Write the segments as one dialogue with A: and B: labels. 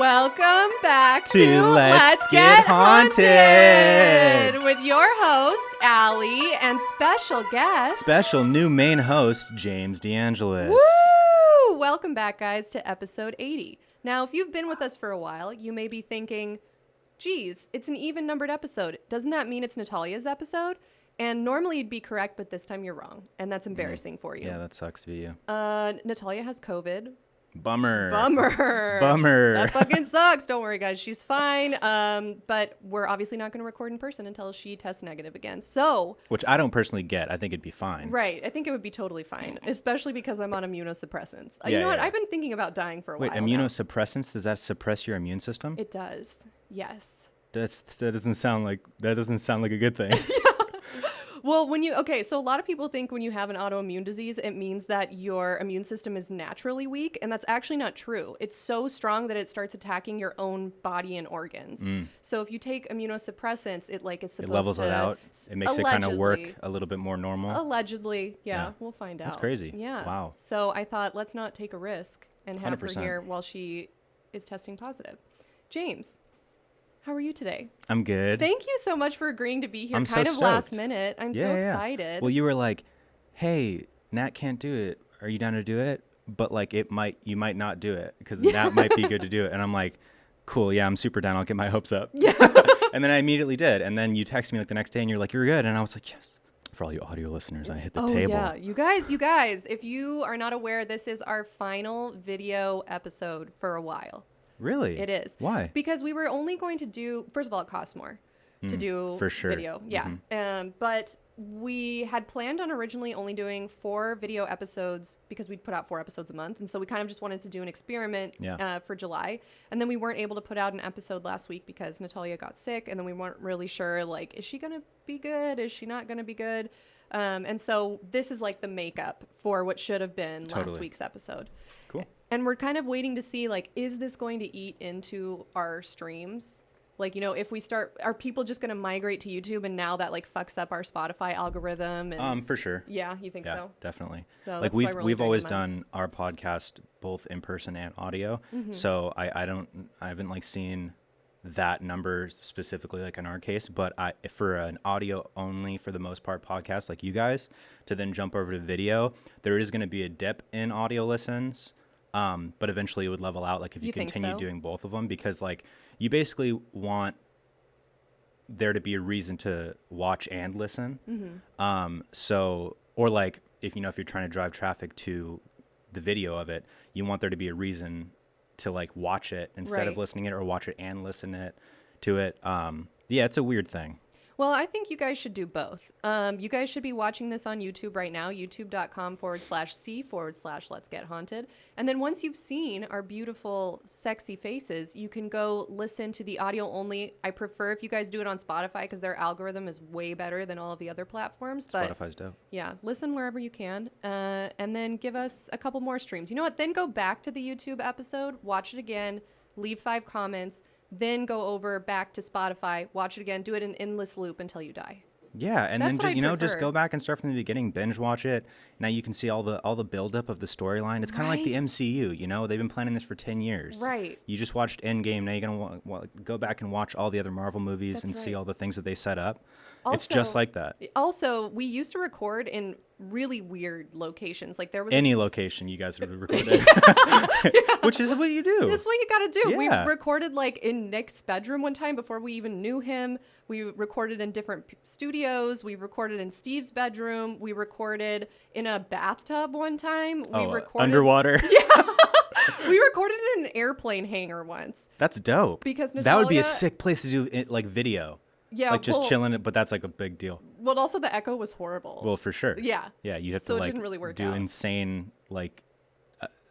A: Welcome back
B: to Let's Get Haunted
A: with your host, Allie, and special guest,
B: special new main host, James DeAngelis.
A: Woo! Welcome back, guys, to episode 80. Now, if you've been with us for a while, you may be thinking, geez, it's an even-numbered episode. Doesn't that mean it's Natalia's episode? And normally you'd be correct, but this time you're wrong. And that's embarrassing for you.
B: Yeah, that sucks to be you.
A: Natalia has COVID.
B: Bummer.
A: That fucking sucks. Don't worry, guys. She's fine. But we're obviously not going to record in person until she tests negative again. So,
B: which I don't personally get. I think it'd be fine.
A: Right. I think it would be totally fine, especially because I'm on immunosuppressants. You know what? I've been thinking about dying for a while.
B: Wait, immunosuppressants? Does that suppress your immune system?
A: It does. Yes.
B: That doesn't sound like a good thing.
A: Well, so a lot of people think when you have an autoimmune disease, it means that your immune system is naturally weak, and that's actually not true. It's so strong that it starts attacking your own body and organs. So if you take immunosuppressants, it is supposed to... It
B: levels it out? It makes it kind of work a little bit more normal?
A: Allegedly, yeah. We'll find out.
B: That's crazy.
A: Yeah.
B: Wow.
A: So I thought, let's not take a risk and have
B: 100%.
A: her here while she is testing positive. James, how are you today?
B: I'm good.
A: Thank you so much for agreeing to be here.
B: I'm
A: kind
B: so
A: of
B: stoked.
A: last minute. I'm so excited.
B: Well, you were like, hey, Nat can't do it. Are you down to do it? But you might not do it because Nat might be good to do it. And I'm like, cool. Yeah, I'm super down. I'll get my hopes up. Yeah. And then I immediately did. And then you texted me the next day and you're like, you're good. And I was like, yes. For all you audio listeners, I hit the table.
A: Yeah. You guys, if you are not aware, this is our final video episode for a while.
B: Really?
A: It is.
B: Why?
A: Because we were only going to do, first of all, it costs more to do
B: for sure.
A: video. Yeah. But we had planned on originally only doing 4 video episodes because we'd put out 4 episodes a month. And so we kind of just wanted to do an experiment for July. And then we weren't able to put out an episode last week because Natalia got sick. And then we weren't really sure, is she going to be good? Is she not going to be good? And so this is the makeup for what should have been last week's episode.
B: Cool.
A: And we're kind of waiting to see, is this going to eat into our streams? If we start, are people just going to migrate to YouTube and now that fucks up our Spotify algorithm? And,
B: for sure.
A: Yeah, you think so?
B: Yeah, definitely.
A: So
B: we've always done our podcast both in person and audio. So I haven't seen that number specifically in our case, but for an audio only for the most part podcast like you guys to then jump over to video, there is going to be a dip in audio listens. But eventually it would level out if you continue doing both of them because you basically want there to be a reason to watch and listen. If you're trying to drive traffic to the video of it, you want there to be a reason to watch it instead of listening it or watch it and listen to it. It's a weird thing.
A: Well, I think you guys should do both. You guys should be watching this on YouTube right now, youtube.com/c/Let's Get Haunted. And then once you've seen our beautiful, sexy faces, you can go listen to the audio only. I prefer if you guys do it on Spotify because their algorithm is way better than all of the other platforms. But
B: Spotify's dope. Yeah,
A: listen wherever you can. And then give us a couple more streams. You know what? Then go back to the YouTube episode, watch it again, leave 5 comments. Then go over back to Spotify, watch it again, do it in endless loop until you die.
B: Yeah, and
A: That's
B: then just go back and start from the beginning, binge watch it. Now you can see all the buildup of the storyline. It's kind of like the MCU, they've been planning this for 10 years.
A: Right.
B: You just watched Endgame, now you're going to go back and watch all the other Marvel movies and see all the things that they set up. Also, it's just like that.
A: Also, we used to record in really weird locations. There was
B: any location you guys would have recorded, which is what you do.
A: That's what you got to do.
B: Yeah.
A: We recorded in Nick's bedroom one time before we even knew him. We recorded in different studios. We recorded in Steve's bedroom. We recorded in a bathtub one time. We recorded
B: underwater.
A: Yeah. We recorded in an airplane hangar once.
B: That's dope.
A: Because
B: that would be a sick place to do video.
A: Yeah,
B: just chilling, but that's a big deal.
A: Well, also the echo was horrible.
B: Well, for sure.
A: Yeah.
B: Yeah, you'd have
A: so
B: to
A: it didn't really work
B: do
A: out.
B: insane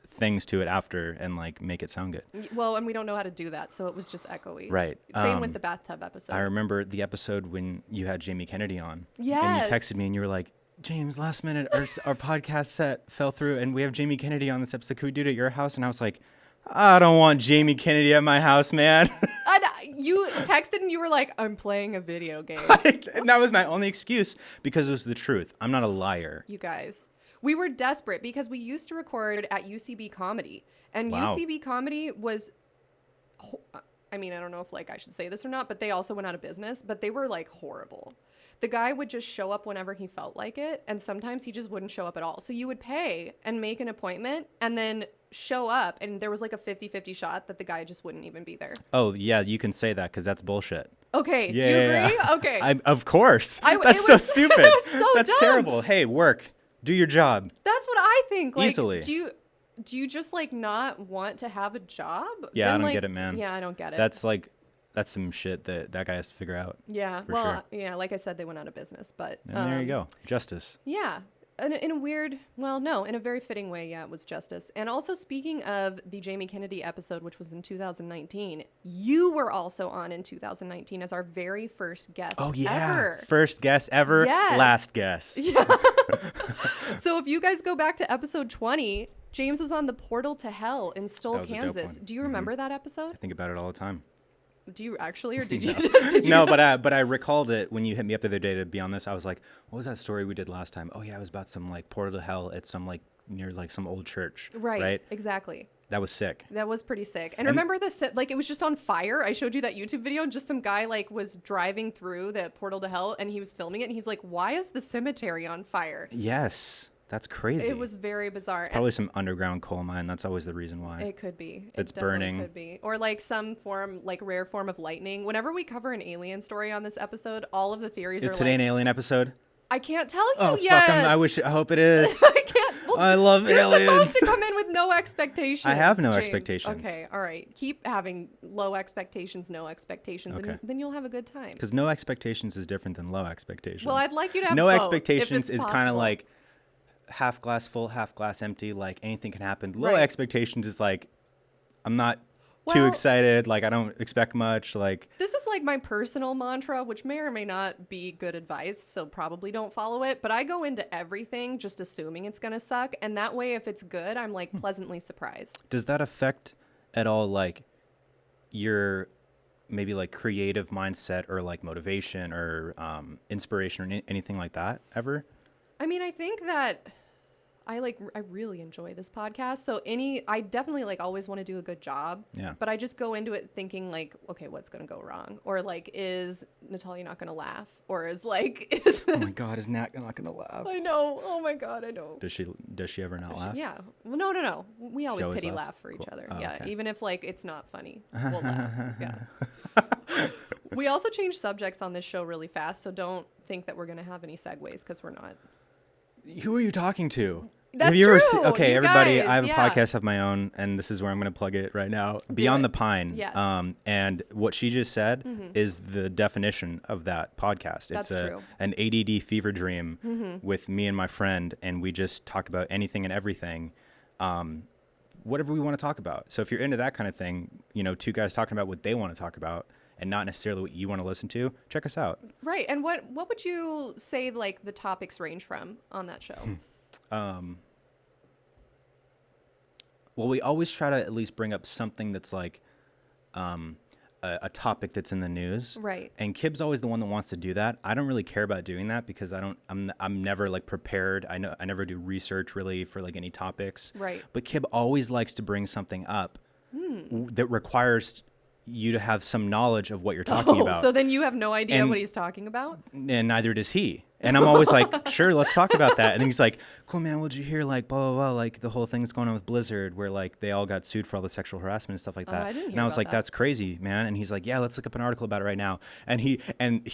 B: things to it after and make it sound good.
A: Well, and we don't know how to do that, so it was just echoey.
B: Right.
A: Same with the bathtub episode.
B: I remember the episode when you had Jamie Kennedy on.
A: Yes.
B: And you texted me and you were like, James, last minute our podcast set fell through and we have Jamie Kennedy on this episode. Could we do it at your house? And I was like, I don't want Jamie Kennedy at my house, man.
A: You texted and you were like, I'm playing a video game.
B: And that was my only excuse because it was the truth. I'm not a liar.
A: You guys, we were desperate because we used to record at UCB Comedy. And
B: Wow.
A: UCB Comedy was I mean, I don't know if like I should say this or not, but they also went out of business, but they were like horrible. The guy would just show up whenever he felt like it, and sometimes he just wouldn't show up at all. So you would pay and make an appointment and then show up, and there was like a 50-50 shot that the guy just wouldn't even be there.
B: Oh, yeah, you can say that because that's bullshit.
A: Okay, do you agree?
B: Yeah.
A: Okay.
B: Of course. That's so stupid.
A: It was so
B: That's
A: dumb.
B: terrible. Hey, work. Do your job.
A: That's what I think. Like,
B: Easily.
A: Do you just like not want to have a job?
B: Yeah,
A: then,
B: I don't
A: like,
B: get it, man.
A: Yeah, I don't get it.
B: That's some shit that guy has to figure out.
A: Yeah.
B: For
A: Well,
B: sure.
A: yeah, like I said, they went out of business, but
B: And there you go. Justice.
A: Yeah. In a weird, well, no, in a very fitting way, yeah, it was justice. And also, speaking of the Jamie Kennedy episode, which was in 2019, you were also on in 2019 as our very first guest ever.
B: First guest ever,
A: Yes.
B: last guest.
A: Yeah. So if you guys go back to episode 20, James was on the portal to hell in Stoll,
B: That was a dope
A: Kansas.
B: one.
A: Do you remember that episode?
B: I think about it all the time.
A: Do you actually, or did you just? Did you
B: No,
A: not?
B: but I recalled it when you hit me up the other day to be on this. I was like, what was that story we did last time? Oh yeah, it was about some like portal to hell at some like near like some old church.
A: Right. Exactly.
B: That was sick.
A: That was pretty sick. And remember this, like it was just on fire. I showed you that YouTube video and just some guy like was driving through the portal to hell and he was filming it and he's like, why is the cemetery on fire?
B: Yes. That's crazy.
A: It was very bizarre.
B: Probably some underground coal mine. That's always the reason why.
A: It could be.
B: It's
A: It definitely
B: burning.
A: Could be. Or like some form, like rare form of lightning. Whenever we cover an alien story on this episode, all of the theories
B: Is
A: are
B: today
A: like,
B: an alien episode?
A: I can't tell you
B: Oh
A: yet.
B: fuck! I hope it is.
A: I can't. Well,
B: I love
A: you're
B: aliens.
A: supposed to come in with no expectations.
B: I have no
A: James.
B: expectations.
A: Okay, all right. Keep having low expectations, no expectations,
B: Okay.
A: and then you'll have a good time.
B: Because no expectations is different than low expectations.
A: Well, I'd like you to have
B: no
A: both,
B: expectations
A: if it's
B: is kind of
A: possible.
B: like half glass full, half glass empty. Like anything can happen. Low
A: Right.
B: expectations is like I'm not too
A: Well-
B: excited. Like I don't expect much. Like
A: This is like my personal mantra, which may or may not be good advice, so probably don't follow it. But I go into everything just assuming it's going to suck. And that way, if it's good, I'm like pleasantly surprised.
B: does that affect at all like your maybe like creative mindset or like motivation or inspiration or anything like that ever?
A: I mean, I think that I really enjoy this podcast. So I definitely like always want to do a good job.
B: Yeah.
A: But I just go into it thinking like, okay, what's going to go wrong? Or like, is Natalia not going to laugh? Or is like, is this...
B: Oh my God, is Nat not gonna laugh?
A: I know. Oh my God, I know.
B: Does she ever not laugh?
A: Yeah. Well, no. We always
B: always
A: pity
B: laughs?
A: laugh for each
B: Cool.
A: other.
B: Oh,
A: Yeah.
B: okay.
A: Even if like it's not funny, we'll laugh. Yeah. We also change subjects on this show really fast, so don't think that we're going to have any segues because we're not.
B: Who are you talking to?
A: That's
B: have you ever
A: true.
B: okay,
A: You
B: everybody,
A: guys,
B: I have a
A: yeah.
B: podcast of my own, and this is where I'm going to plug it right now. Beyond
A: it.
B: the Pine.
A: Yes.
B: And what she just said is the definition of that podcast.
A: That's
B: It's
A: true.
B: an ADD fever dream with me and my friend, and we just talk about anything and everything, whatever we want to talk about. So if you're into that kind of thing, two guys talking about what they want to talk about and not necessarily what you want to listen to, check us out.
A: Right. And what would you say like the topics range from on that show?
B: Well, we always try to at least bring up something that's like a topic that's in the news.
A: Right.
B: And Kib's always the one that wants to do that. I don't really care about doing that because I'm never like prepared. I never do research really for like any topics.
A: Right.
B: But Kib always likes to bring something up that requires you to have some knowledge of what you're talking about.
A: So then you have no idea
B: And-
A: what he's talking about?
B: And neither does he. And I'm always like, sure, let's talk about that. And then he's like, cool, man, what'd you hear? Like, blah, blah, blah. Like the whole thing that's going on with Blizzard where like they all got sued for all the sexual harassment and stuff like that.
A: I didn't
B: And
A: hear
B: I was
A: about
B: like,
A: that.
B: that's crazy, man. And he's like, yeah, let's look up an article about it right now. And he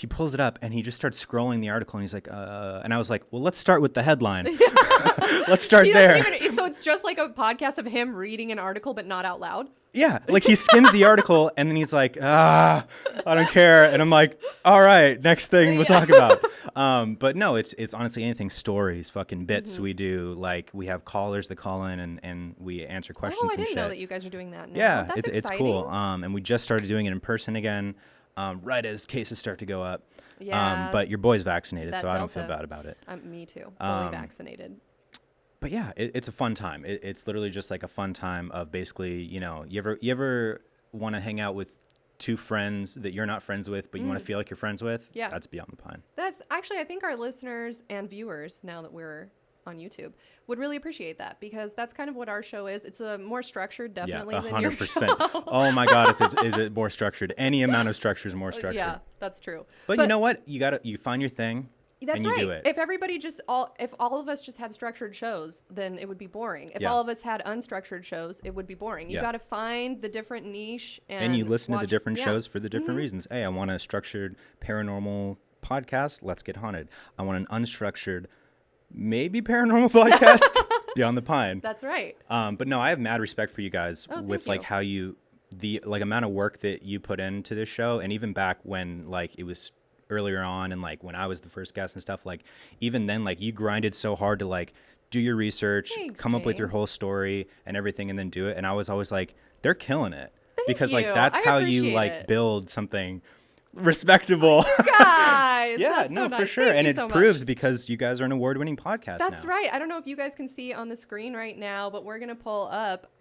B: pulls it up and he just starts scrolling the article and he's like, and I was like, well, let's start with the headline. Let's start
A: He
B: there.
A: doesn't even, so it's just like a podcast of him reading an article, but not out loud?
B: Yeah, like he skims the article and then he's like, I don't care. And I'm like, all right, next thing we'll talk about. But no, it's honestly anything, stories, fucking bits we do. Like we have callers that call in and we answer questions
A: Oh, I
B: and
A: didn't
B: shit.
A: know that you guys are doing that now.
B: Yeah,
A: That's
B: it's
A: exciting.
B: cool. And we just started doing it in person again, right as cases start to go up.
A: Yeah.
B: But your boy's vaccinated,
A: That
B: so I don't feel
A: Delta.
B: bad about it.
A: Me too. Fully vaccinated.
B: But yeah, it's a fun time. It's literally just like a fun time of basically, you ever want to hang out with two friends that you're not friends with, but you want to feel like you're friends with?
A: Yeah.
B: That's Beyond the Pine.
A: That's actually, I think our listeners and viewers, now that we're on YouTube, would really appreciate that, because that's kind of what our show is. It's a more structured, definitely,
B: yeah,
A: than your
B: 100%.
A: show.
B: Oh my God, is it more structured? Any amount of structure is more structured.
A: Yeah, that's true.
B: But you know what? You find your thing.
A: That's
B: and you
A: right.
B: do it.
A: If everybody if all of us just had structured shows, then it would be boring. If all of us had unstructured shows, it would be boring. You got to find the different niche and
B: you listen to the different
A: yeah.
B: shows for the different reasons. Hey, I want a structured paranormal podcast. Let's get haunted. I want an unstructured, maybe paranormal podcast. Beyond the Pine.
A: That's right.
B: But no, I have mad respect for you guys with like how the like amount of work that you put into this show, and even back when like it was earlier on and like when I was the first guest and stuff, like even then like you grinded so hard to like do your research, come up with your whole story and everything, and then do it. And I was always like, they're killing it. Because like that's how you like build something respectable.
A: Guys,
B: yeah,
A: no,
B: for sure. And it proves because you guys are an award-winning podcast
A: That's
B: now.
A: right. I don't know if you guys can see on the screen right now, but we're going to pull up.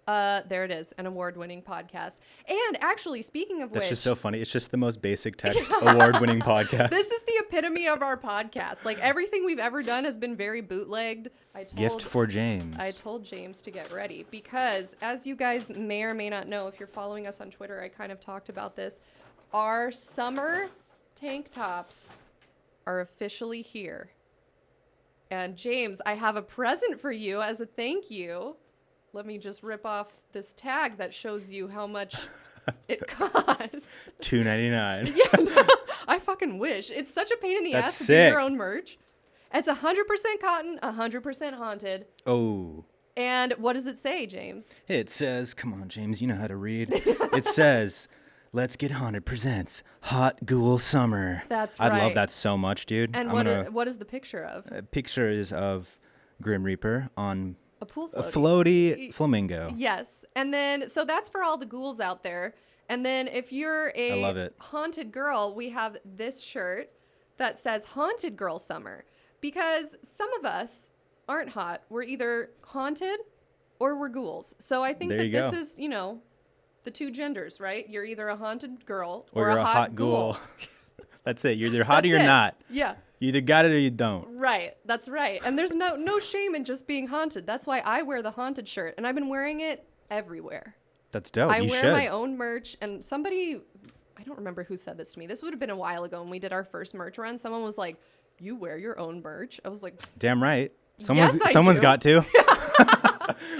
A: There it is, an award-winning podcast. And actually, speaking of which...
B: That's just so funny. It's just the most basic text award-winning podcast.
A: This is the epitome of our podcast. Like, everything we've ever done has been very bootlegged.
B: Gift for James.
A: I told James to get ready because, as you guys may or may not know, if you're following us on Twitter, I kind of talked about this. Our summer tank tops are officially here. And James, I have a present for you as a thank you. Let me just rip off this tag that shows you how much it costs.
B: $2.99.
A: Yeah, no, I fucking wish. It's such a pain in the ass to do your own merch. It's 100% cotton, 100% haunted.
B: Oh.
A: And what does it say, James?
B: It says, come on, James, you know how to read. It says, Let's Get Haunted presents Hot Ghoul Summer.
A: That's right.
B: I love that so much, dude.
A: And what is the picture of?
B: Picture is of Grim Reaper on
A: a pool
B: floaty flamingo.
A: Yes. And then, so that's for all the ghouls out there. And then if you're a haunted girl, we have this shirt that says Haunted Girl Summer. Because some of us aren't hot. We're either haunted or we're ghouls. So I think that this is, the two genders, right? You're either a haunted girl or
B: you're
A: a hot ghoul.
B: That's it. You're either hot or you're not.
A: Yeah.
B: You either got it or you don't.
A: Right. That's right. And there's no shame in just being haunted. That's why I wear the haunted shirt. And I've been wearing it everywhere.
B: That's dope.
A: I wear my own merch. And somebody, I don't remember who said this to me. This would have been a while ago when we did our first merch run. Someone was like, you wear your own merch? I was like,
B: damn right. Someone's got to.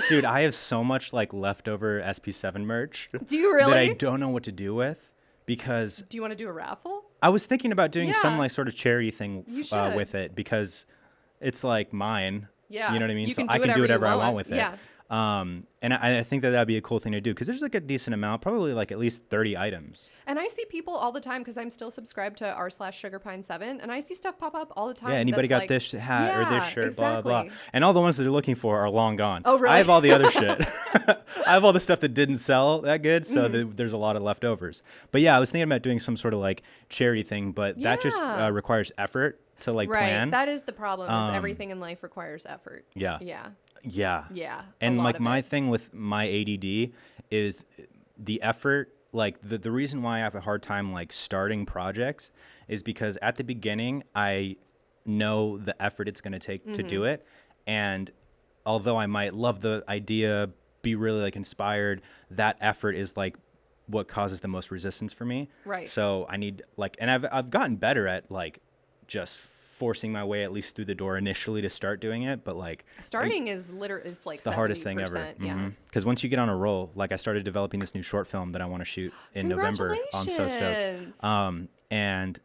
B: Dude, I have so much like leftover SP7 merch.
A: Do you really?
B: That I don't know what to do with because.
A: Do you want to do a raffle?
B: I was thinking about doing some like sort of charity thing with it because it's like mine.
A: Yeah.
B: You know what I mean? So I can do whatever I want with it.
A: Yeah.
B: And I think that'd be a cool thing to do because there's like a decent amount, probably like at least 30 items.
A: And I see people all the time because I'm still subscribed to r/sugarpine7 and I see stuff pop up all the time.
B: Yeah, anybody got this hat or this shirt,
A: exactly.
B: blah, blah. And all the ones that they're looking for are long gone.
A: Oh, really?
B: I have all the other shit. I have all the stuff that didn't sell that good, so there's a lot of leftovers. But yeah, I was thinking about doing some sort of like charity thing, but that just requires effort to like plan.
A: That is the problem is everything in life requires effort.
B: Yeah.
A: And
B: like my thing with my ADD is the effort. Like the reason why I have a hard time like starting projects is because at the beginning I know the effort it's going to take to do it, and although I might love the idea, be really like inspired, that effort is like what causes the most resistance for me.
A: Right.
B: So I need like, and I've gotten better at like just forcing my way at least through the door initially to start doing it, but like
A: starting is like
B: it's the hardest thing ever.
A: Yeah.
B: Because once you get on a roll, like I started developing this new short film that I want to shoot in November. I'm so stoked. And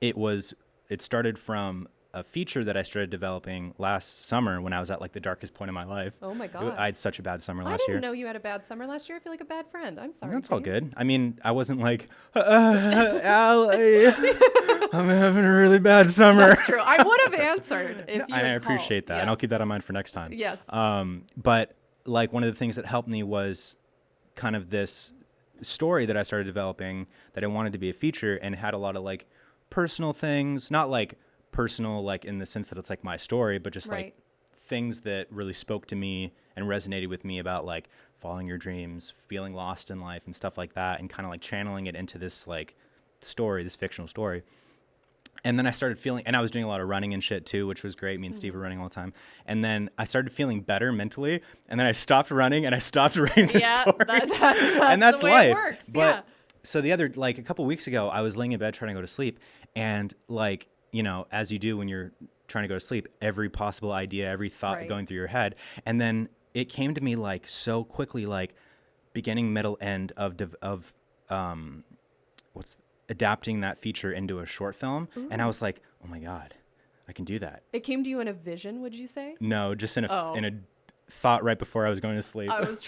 B: it started from a feature that I started developing last summer when I was at like the darkest point of my life.
A: Oh my God.
B: I had such a bad summer last year.
A: I didn't know you had a bad summer last year. I feel like a bad friend. I'm sorry.
B: That's all good. I mean, I wasn't like, Allie, I'm having a really bad summer.
A: That's true. I would have answered if you
B: I appreciate that.
A: Yeah.
B: And I'll keep that in mind for next time.
A: Yes.
B: But like one of the things that helped me was kind of this story that I started developing that I wanted to be a feature and had a lot of like personal things, not like personal like in the sense that it's like my story, but just like things that really spoke to me and resonated with me about like following your dreams, feeling lost in life and stuff like that, and kind of like channeling it into this like story, this fictional story. And then I started feeling, and I was doing a lot of running and shit too, which was great. Me and Steve were running all the time. And then I started feeling better mentally. And then I stopped running and I stopped writing the story. And that's
A: the way
B: life.
A: It works.
B: But so the other, like a couple weeks ago, I was laying in bed trying to go to sleep. And like, you know, as you do when you're trying to go to sleep, every possible idea, every thought going through your head. And then it came to me like so quickly, like beginning, middle, end of adapting that feature into a short film. Ooh. And I was like, oh my God, I can do that.
A: It came to you in a vision, would you say?
B: No, just in a thought right before I was going to sleep.
A: I was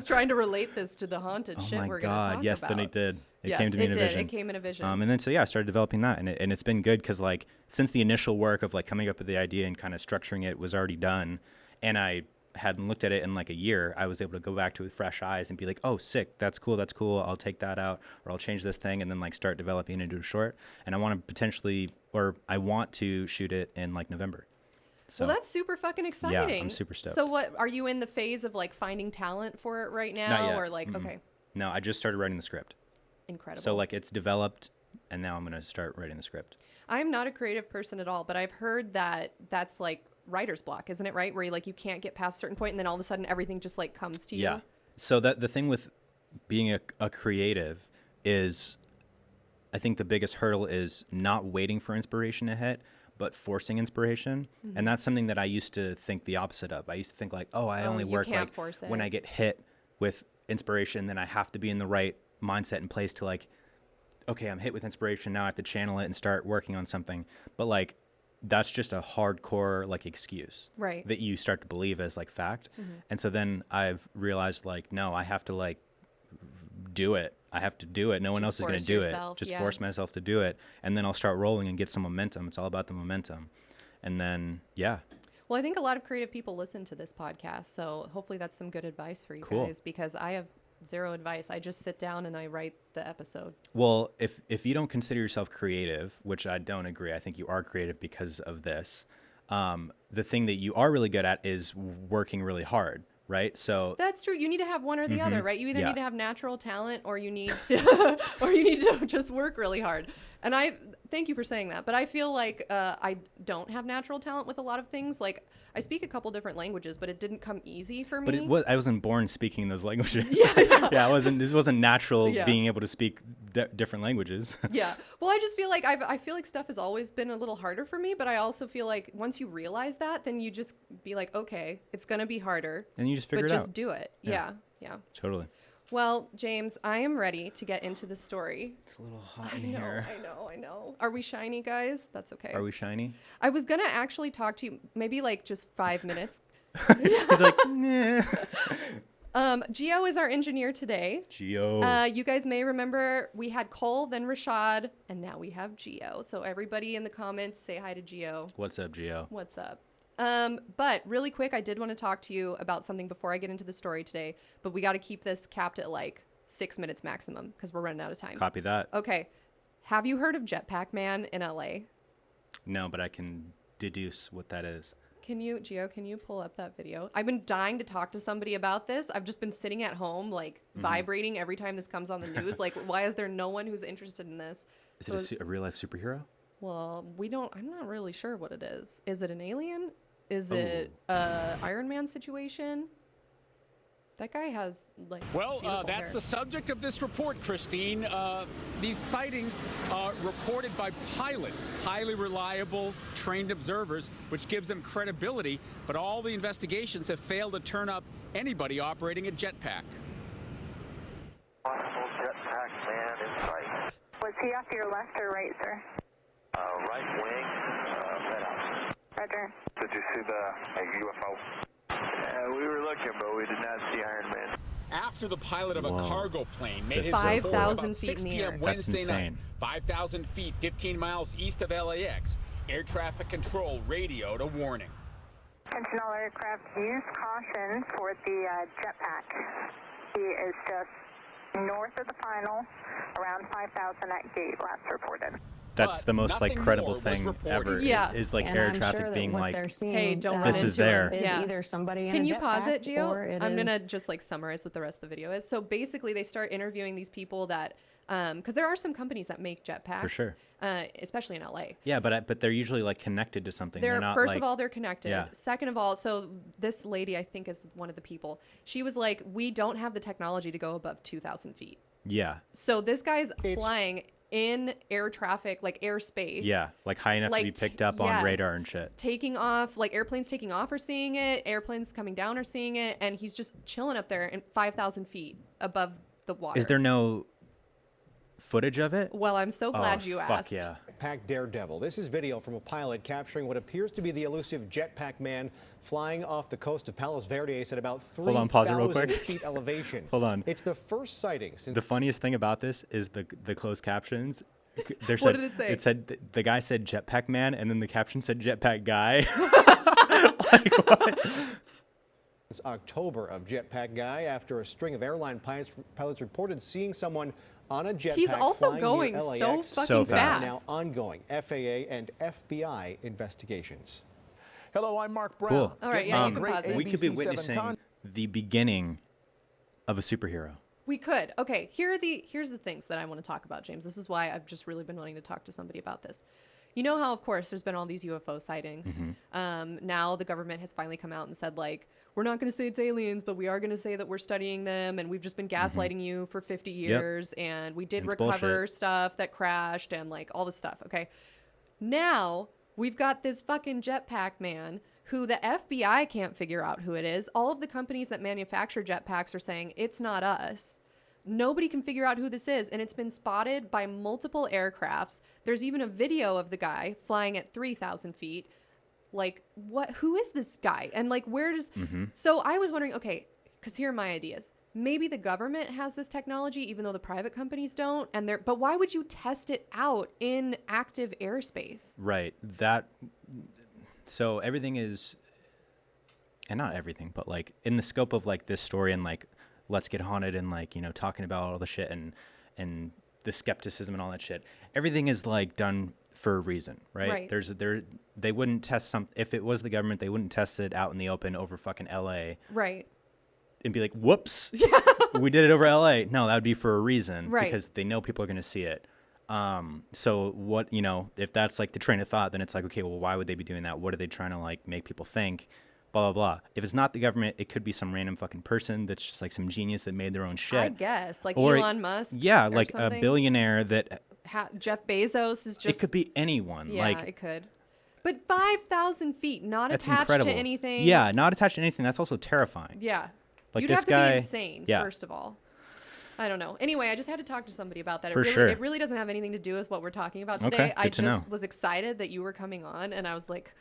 A: trying to relate this to the haunted shit we're going to talk about.
B: Yes, then it did.
A: It
B: came to me in a vision.
A: It came in a vision.
B: And then I started developing that, and it's been good because like since the initial work of like coming up with the idea and kind of structuring it was already done, and I hadn't looked at it in like a year, I was able to go back to it with fresh eyes and be like, oh, sick, that's cool, I'll take that out, or I'll change this thing, and then like start developing it into a short. And I want to shoot it in like November. So,
A: well, that's super fucking exciting.
B: Yeah, I'm super stoked.
A: So what, are you in the phase of like finding talent for it right now?
B: Not yet.
A: Or like, okay.
B: No, I just started writing the script.
A: Incredible.
B: So like it's developed, and now I'm going to start writing the script.
A: I'm not a creative person at all, but I've heard that that's like writer's block, isn't it, right? Where you can't get past a certain point and then all of a sudden everything just like comes to you.
B: Yeah. So that the thing with being a creative is, I think the biggest hurdle is not waiting for inspiration to hit, but forcing inspiration. Mm-hmm. And that's something that I used to think the opposite of. I used to think like, I only work like when I get hit with inspiration, then I have to be in the right mindset and place to like, okay, I'm hit with inspiration, now I have to channel it and start working on something. But like, that's just a hardcore like excuse,
A: right,
B: that you start to believe as like fact. Mm-hmm. And so then I've realized like, no, I have to like do it. I have to do it. No one else is going to do it. Just force myself to do it. And then I'll start rolling and get some momentum. It's all about the momentum. And then, yeah.
A: Well, I think a lot of creative people listen to this podcast. So hopefully that's some good advice for you guys, because I have zero advice. I just sit down and I write the episode.
B: Well, if you don't consider yourself creative, which I don't agree, I think you are creative because of this. The thing that you are really good at is working really hard, right? So
A: that's true. You need to have one or the other, right? You either need to have natural talent, or you need to just work really hard. And I thank you for saying that, but I feel like I don't have natural talent with a lot of things. Like I speak a couple different languages, but it didn't come easy for me.
B: But I wasn't born speaking those languages. This wasn't natural being able to speak different languages. Yeah.
A: Well, I just feel like I feel like stuff has always been a little harder for me, but I also feel like once you realize that, then you just be like, okay, it's going to be harder.
B: And you just figure it out.
A: But just do it. Yeah.
B: Totally.
A: Well, James, I am ready to get into the story.
B: It's a little hot in here.
A: I know. Are we shiny, guys? That's okay.
B: Are we shiny?
A: I was going to actually talk to you maybe like just 5 minutes.
B: He's like, nah.
A: Gio is our engineer today.
B: Gio.
A: You guys may remember we had Cole, then Rashad, and now we have Gio. So everybody in the comments, say hi to Gio.
B: What's up, Gio?
A: What's up? But really quick, I did want to talk to you about something before I get into the story today, but we got to keep this capped at like 6 minutes maximum because we're running out of time.
B: Copy that.
A: Okay. Have you heard of Jetpack Man in LA?
B: No, but I can deduce what that is.
A: Gio, can you pull up that video? I've been dying to talk to somebody about this. I've just been sitting at home, like vibrating every time this comes on the news. Like, why is there no one who's interested in this?
B: Is it a real life superhero?
A: Well, I'm not really sure what it is. Is it an alien? Is it a Iron Man situation? That guy has like.
C: Well, that's the subject of this report, Christine. These sightings are reported by pilots, highly reliable, trained observers, which gives them credibility. But all the investigations have failed to turn up anybody operating a jetpack.
D: Possible jetpack man in sight.
E: Was he off to your left or right, sir?
D: Right wing, head out.
E: Roger.
D: Did you see the UFO? We were looking, but we did not see Iron Man.
C: After the pilot of a cargo plane made his
A: 5,000 feet in the air.
C: Wednesday night, 5,000 feet, 15 miles east of LAX, air traffic control radioed a warning.
E: Attention all aircraft, use caution for the jetpack. He is just north of the final, around 5,000 at gate, last reported.
B: That's the most like credible thing ever.
A: Yeah.
B: Is like
F: and
B: air
F: I'm
B: traffic
F: sure
B: being like,
A: hey, don't
B: this is there.
F: Is either somebody in
A: Can
F: a
A: you pause it, Gio?
F: Or
A: I'm gonna just like summarize what the rest of the video is. So basically, they start interviewing these people that Because there are some companies that make jetpacks.
B: For sure.
A: Especially in LA.
B: Yeah, but they're usually like connected to something.
A: They're
B: not
A: first
B: like,
A: of all, they're connected.
B: Yeah.
A: Second of all, so this lady, I think, is one of the people. She was like, we don't have the technology to go above 2,000 feet.
B: Yeah.
A: So this guy's flying in air traffic, like airspace.
B: Yeah, like high enough to be picked up on radar and shit.
A: Taking off, like airplanes taking off are seeing it. Airplanes coming down are seeing it. And he's just chilling up there in 5,000 feet above the water.
B: Is there no footage of it?
A: Well, I'm so glad you asked.
B: Fuck yeah.
F: Jetpack daredevil. This is video from a pilot capturing what appears to be the elusive jetpack man flying off the coast of Palos Verdes at about 3,000 feet elevation.
B: Hold on.
F: It's the first sighting since...
B: The funniest thing about this is the closed captions.
A: What did it say?
B: It said, the guy said jetpack man, and then the caption said jetpack guy. Like, what?
F: It's October of jetpack guy after a string of airline pilots reported seeing someone on a jetpack.
A: He's also
F: flying
A: going
F: near
A: so
F: LAX.
A: fucking fast.
F: Now ongoing FAA and FBI investigations.
G: Hello, I'm Mark Brown.
B: Cool.
A: All right, yeah, you can pause it.
B: We could be witnessing the beginning of a superhero.
A: We could. Okay, here's the things that I want to talk about, James. This is why I've just really been wanting to talk to somebody about this. You know how, of course, there's been all these UFO sightings.
B: Mm-hmm.
A: Now the government has finally come out and said, like, we're not going to say it's aliens, but we are going to say that we're studying them, and we've just been gaslighting you for 50 years, and we did recover stuff that crashed and, like, all this stuff, okay? Now we've got this fucking jetpack man who the FBI can't figure out who it is. All of the companies that manufacture jetpacks are saying, it's not us. Nobody can figure out who this is, and it's been spotted by multiple aircrafts. There's even a video of the guy flying at 3,000 feet. Like, what? Who is this guy? And, like, where does... So I was wondering, okay, because here are my ideas. Maybe the government has this technology, even though the private companies don't. But why would you test it out in active airspace?
B: Right. So everything is... And not everything, but, like, in the scope of, like, this story and, like, Let's Get Haunted and, like, you know, talking about all the shit and the skepticism and all that shit. Everything is, like, done for a reason, right? They wouldn't test if it was the government, they wouldn't test it out in the open over fucking LA.
A: Right.
B: And be like, whoops, we did it over LA. No, that would be for a reason. Right. Because they know people are going to see it. So what, you know, if that's like the train of thought, then it's like, okay, well, why would they be doing that? What are they trying to like make people think? Blah, blah, blah. If it's not the government, it could be some random fucking person that's just like some genius that made their own shit.
A: I guess. Like Elon Musk.
B: Yeah, like something. A billionaire that...
A: Jeff Bezos is just...
B: It could be anyone.
A: Yeah,
B: like,
A: it could. But 5,000 feet, not
B: that's
A: attached
B: incredible.
A: to anything.
B: Yeah, not attached to anything. That's also terrifying.
A: Yeah.
B: Like
A: You'd
B: this
A: have to
B: guy,
A: be insane, first of all. I don't know. Anyway, I just had to talk to somebody about that. It really doesn't have anything to do with what we're talking about today.
B: Okay,
A: I just was excited that you were coming on, and I was like...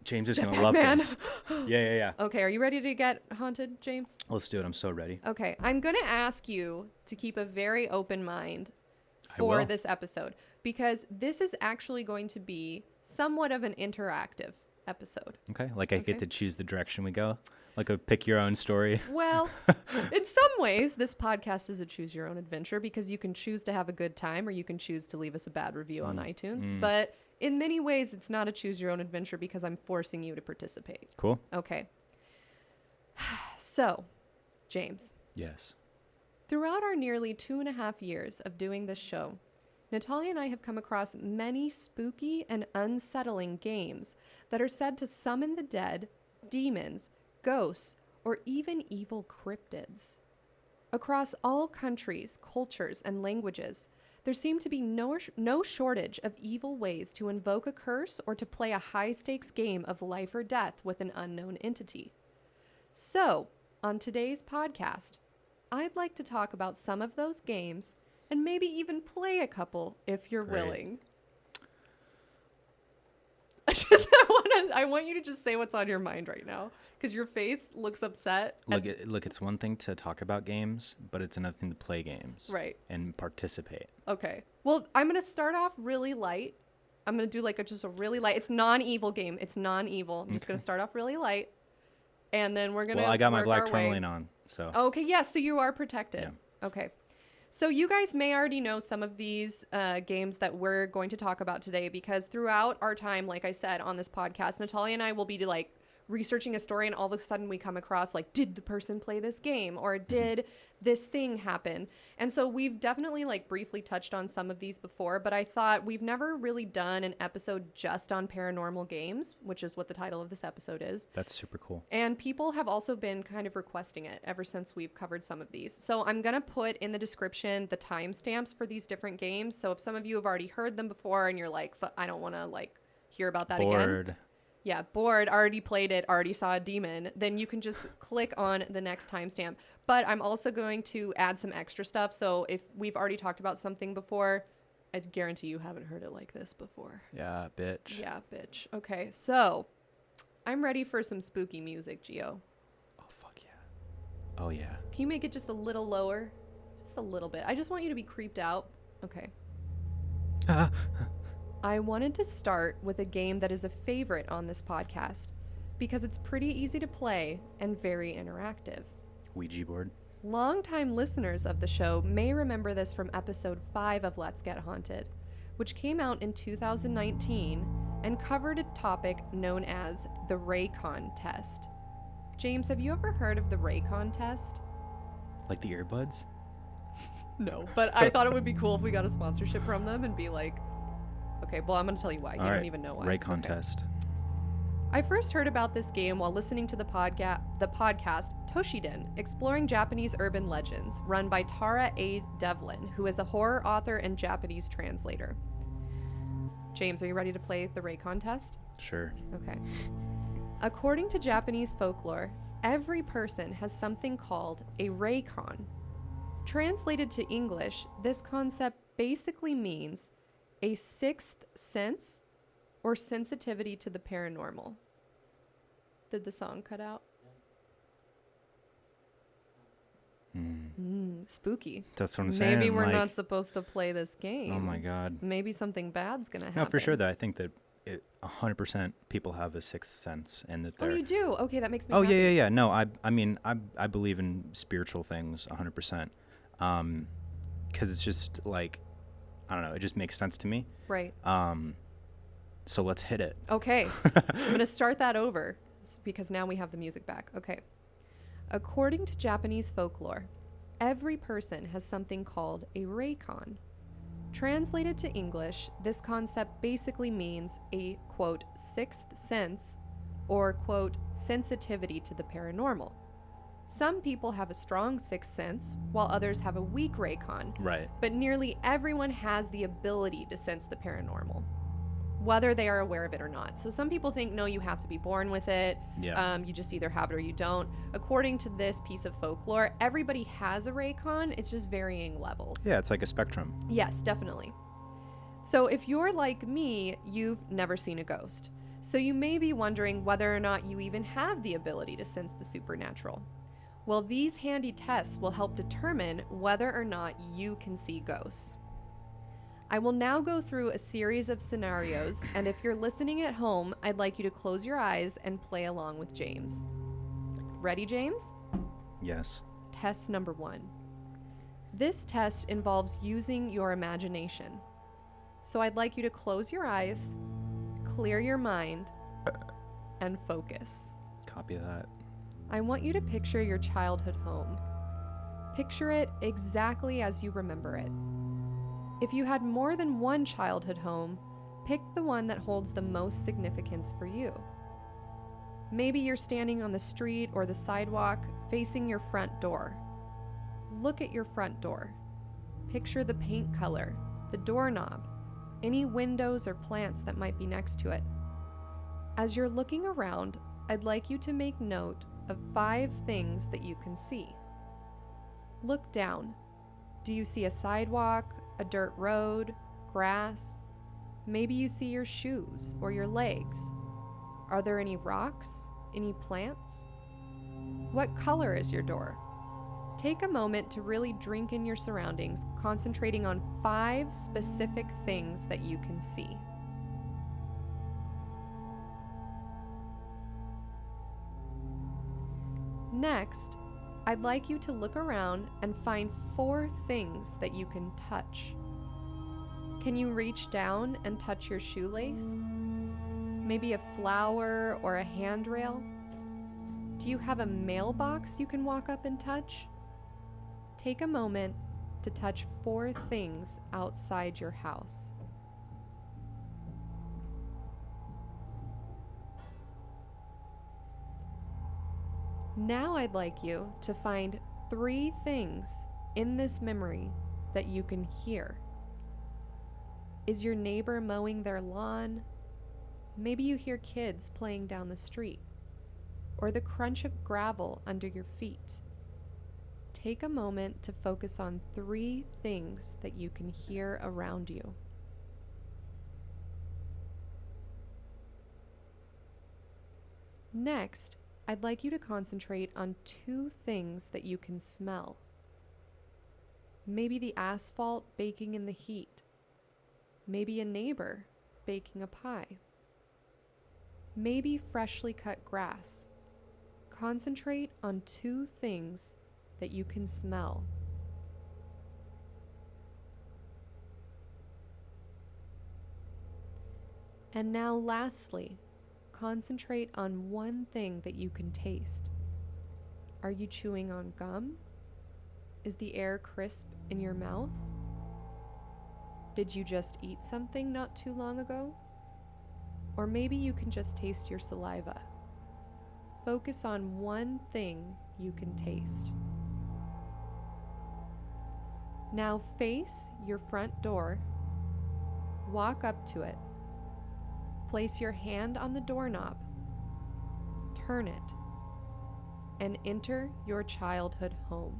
B: James is going to love this. Yeah.
A: Okay, are you ready to get haunted, James?
B: Let's do it. I'm so ready.
A: Okay, I'm going to ask you to keep a very open mind for this episode, because this is actually going to be somewhat of an interactive episode.
B: Okay, like I get to choose the direction we go? Like a pick your own story?
A: Well, in some ways, this podcast is a choose your own adventure, because you can choose to have a good time or you can choose to leave us a bad review on iTunes. But in many ways, it's not a choose your own adventure because I'm forcing you to participate.
B: Cool.
A: Okay. So, James.
B: Yes.
A: Throughout our nearly 2.5 years of doing this show, Natalia and I have come across many spooky and unsettling games that are said to summon the dead, demons, ghosts, or even evil cryptids. Across all countries, cultures, and languages, there seem to be no shortage of evil ways to invoke a curse or to play a high-stakes game of life or death with an unknown entity. So, on today's podcast, I'd like to talk about some of those games and maybe even play a couple if you're willing. I want you to just say what's on your mind right now, because your face looks upset.
B: Look, it's one thing to talk about games, but it's another thing to play games.
A: Right.
B: And participate.
A: Okay. Well, I'm going to start off really light. I'm going to do like just a really light. It's non-evil game. It's non-evil. I'm just going to start off really light. And then we're going to
B: I got my black tourmaline on, so.
A: Okay, yeah, so you are protected.
B: Yeah.
A: Okay. So you guys may already know some of these games that we're going to talk about today, because throughout our time, like I said, on this podcast, Natalia and I will be like researching a story and all of a sudden we come across like, did the person play this game or did this thing happen? And so we've definitely like briefly touched on some of these before, but I thought we've never really done an episode just on paranormal games, which is what the title of this episode is.
B: That's super cool.
A: And people have also been kind of requesting it ever since we've covered some of these. So I'm going to put in the description the timestamps for these different games. So if some of you have already heard them before and you're like, I don't want to like hear about that again. Yeah, bored, already played it, already saw a demon, then you can just click on the next timestamp. But I'm also going to add some extra stuff. So if we've already talked about something before, I guarantee you haven't heard it like this before.
B: Yeah, bitch.
A: Yeah, bitch. Okay, so I'm ready for some spooky music, Gio.
B: Oh, fuck yeah. Oh, yeah.
A: Can you make it just a little lower? Just a little bit. I just want you to be creeped out. Okay. I wanted to start with a game that is a favorite on this podcast because it's pretty easy to play and very interactive.
B: Ouija board.
A: Longtime listeners of the show may remember this from episode 5 of Let's Get Haunted, which came out in 2019 and covered a topic known as the Reikan Test. James, have you ever heard of the Reikan Test?
B: Like the earbuds?
A: No, but I thought it would be cool if we got a sponsorship from them and be like, okay, well, I'm going to tell you why. You don't even know why.
B: Reikan Test.
A: I first heard about this game while listening to the podcast Toshiden, Exploring Japanese Urban Legends, run by Tara A. Devlin, who is a horror author and Japanese translator. James, are you ready to play the Reikan Test?
B: Sure.
A: Okay. According to Japanese folklore, every person has something called a Reikan. Translated to English, this concept basically means a sixth sense or sensitivity to the paranormal. Did the song cut out? Spooky.
B: That's what I'm saying.
A: Maybe we're not supposed to play this game.
B: Oh my God.
A: Maybe something bad's going to happen.
B: No, for sure, though. I think that 100% people have a sixth sense and that they're...
A: Oh, you do? Okay, that makes me happy.
B: Yeah. No, I mean, I believe in spiritual things 100%. Because it's just like, I don't know, it just makes sense to me.
A: Right.
B: So let's hit it.
A: Okay. I'm going to start that over because now we have the music back. Okay. According to Japanese folklore, every person has something called a Reikan. Translated to English, this concept basically means a, quote, sixth sense or, quote, sensitivity to the paranormal. Some people have a strong sixth sense, while others have a weak Reikan.
B: Right.
A: But nearly everyone has the ability to sense the paranormal, whether they are aware of it or not. So some people think, no, you have to be born with it.
B: Yeah.
A: You just either have it or you don't. According to this piece of folklore, everybody has a Reikan. It's just varying levels.
B: Yeah, it's like a spectrum.
A: Yes, definitely. So if you're like me, you've never seen a ghost. So you may be wondering whether or not you even have the ability to sense the supernatural. Well, these handy tests will help determine whether or not you can see ghosts. I will now go through a series of scenarios, and if you're listening at home, I'd like you to close your eyes and play along with James. Ready, James?
B: Yes.
A: Test number 1. This test involves using your imagination. So I'd like you to close your eyes, clear your mind, and focus.
B: Copy that.
A: I want you to picture your childhood home. Picture it exactly as you remember it. If you had more than one childhood home, pick the one that holds the most significance for you. Maybe you're standing on the street or the sidewalk facing your front door. Look at your front door. Picture the paint color, the doorknob, any windows or plants that might be next to it. As you're looking around, I'd like you to make note of 5 things that you can see. Look down. Do you see a sidewalk, a dirt road, grass? Maybe you see your shoes or your legs. Are there any rocks? Any plants? What color is your door? Take a moment to really drink in your surroundings, concentrating on 5 specific things that you can see. Next, I'd like you to look around and find 4 things that you can touch. Can you reach down and touch your shoelace? Maybe a flower or a handrail? Do you have a mailbox you can walk up and touch? Take a moment to touch 4 things outside your house. Now I'd like you to find 3 things in this memory that you can hear. Is your neighbor mowing their lawn? Maybe you hear kids playing down the street, or the crunch of gravel under your feet. Take a moment to focus on 3 things that you can hear around you. Next, I'd like you to concentrate on 2 things that you can smell. Maybe the asphalt baking in the heat. Maybe a neighbor baking a pie. Maybe freshly cut grass. Concentrate on 2 things that you can smell. And now lastly, concentrate on 1 thing that you can taste. Are you chewing on gum? Is the air crisp in your mouth? Did you just eat something not too long ago? Or maybe you can just taste your saliva. Focus on 1 thing you can taste. Now face your front door, walk up to it, place your hand on the doorknob, turn it, and enter your childhood home.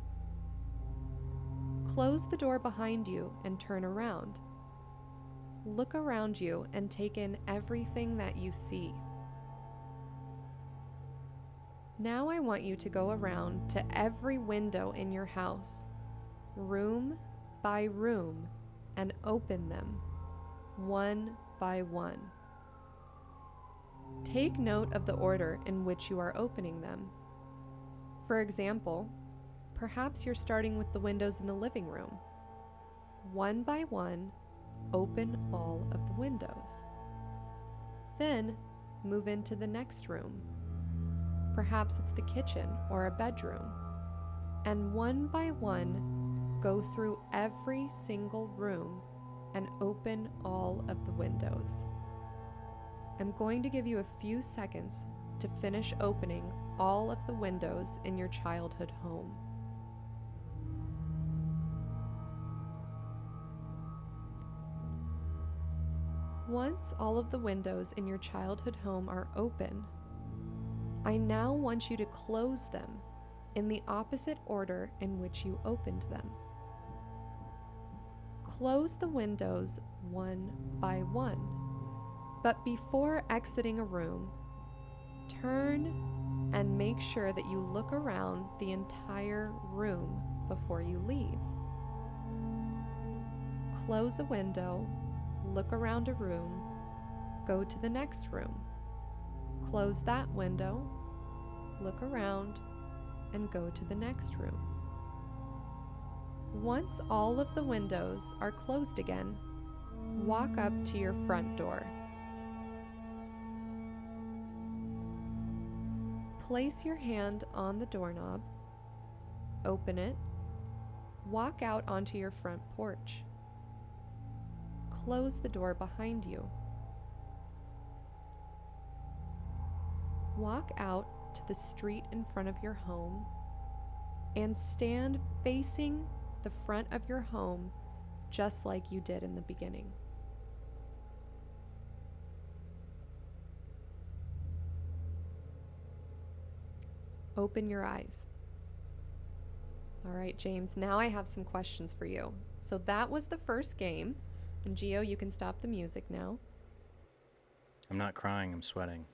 A: Close the door behind you and turn around. Look around you and take in everything that you see. Now I want you to go around to every window in your house, room by room, and open them, one by one. Take note of the order in which you are opening them. For example, perhaps you're starting with the windows in the living room. One by one, open all of the windows. Then move into the next room. Perhaps it's the kitchen or a bedroom. And one by one, go through every single room and open all of the windows. I'm going to give you a few seconds to finish opening all of the windows in your childhood home. Once all of the windows in your childhood home are open, I now want you to close them in the opposite order in which you opened them. Close the windows one by one, but before exiting a room, turn and make sure that you look around the entire room before you leave. Close a window, look around a room, go to the next room. Close that window, look around, and go to the next room. Once all of the windows are closed again, walk up to your front door. Place your hand on the doorknob, open it, walk out onto your front porch. Close the door behind you. Walk out to the street in front of your home and stand facing the front of your home just like you did in the beginning. Open your eyes. All right, James, now I have some questions for you. So that was the first game. And Gio, you can stop the music now.
B: I'm not crying, I'm sweating.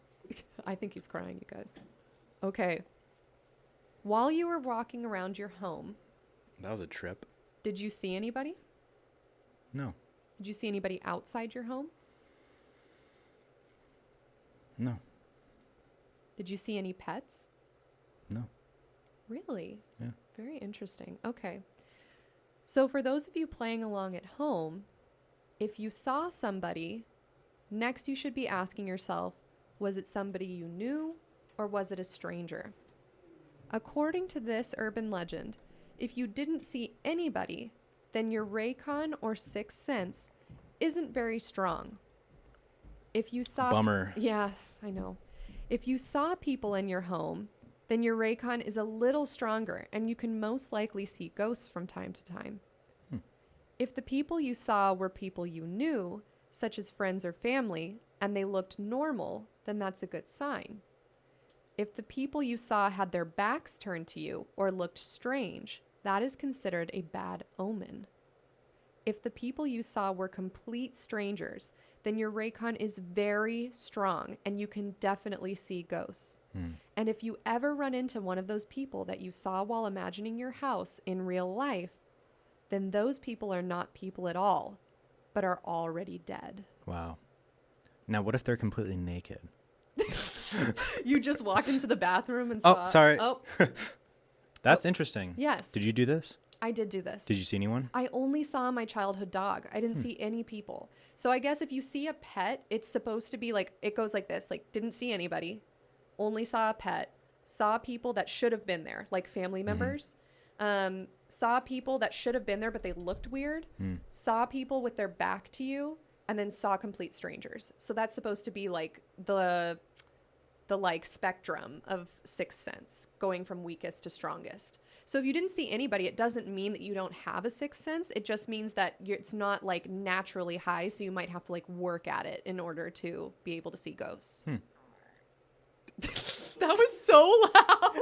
A: I think he's crying, you guys. Okay. While you were walking around your home...
B: That was a trip.
A: Did you see anybody?
B: No.
A: Did you see anybody outside your home?
B: No.
A: Did you see any pets?
B: No.
A: Really?
B: Yeah.
A: Very interesting. Okay. So for those of you playing along at home, if you saw somebody, next you should be asking yourself, was it somebody you knew or was it a stranger? According to this urban legend, if you didn't see anybody, then your Reikan or sixth sense isn't very strong. If you saw...
B: Bummer.
A: Yeah, I know. If you saw people in your home, then your Reikan is a little stronger and you can most likely see ghosts from time to time. If the people you saw were people you knew, such as friends or family, and they looked normal, then that's a good sign. If the people you saw had their backs turned to you or looked strange, that is considered a bad omen. If the people you saw were complete strangers, then your Reikan is very strong and you can definitely see ghosts. And if you ever run into one of those people that you saw while imagining your house in real life, then those people are not people at all, but are already dead.
B: Wow. Now, what if they're completely naked?
A: You just walked into the bathroom and saw...
B: Oh, sorry.
A: Oh.
B: That's interesting.
A: Yes.
B: Did you do this?
A: I did do this.
B: Did you see anyone?
A: I only saw my childhood dog. I didn't see any people. So I guess if you see a pet, it's supposed to be like, it goes like this, like didn't see anybody, only saw a pet, saw people that should have been there, like family members, saw people that should have been there, but they looked weird, saw people with their back to you, and then saw complete strangers. So that's supposed to be like the like spectrum of sixth sense, going from weakest to strongest. So if you didn't see anybody, it doesn't mean that you don't have a sixth sense. It just means that it's not like naturally high. So you might have to like work at it in order to be able to see ghosts. That was so loud.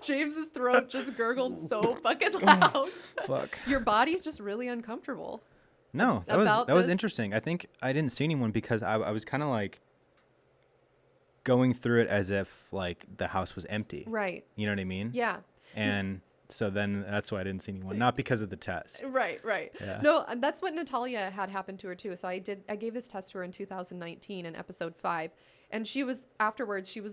A: James's throat just gurgled so fucking loud.
B: Fuck.
A: Your body's just really uncomfortable.
B: No, that was interesting. I think I didn't see anyone because I was kind of like going through it as if like the house was empty.
A: Right.
B: You know what I mean?
A: Yeah.
B: And so then that's why I didn't see anyone, not because of the test.
A: Right.
B: Yeah.
A: No, that's what Natalia had happened to her too. So I gave this test to her in 2019 in episode 5. And she was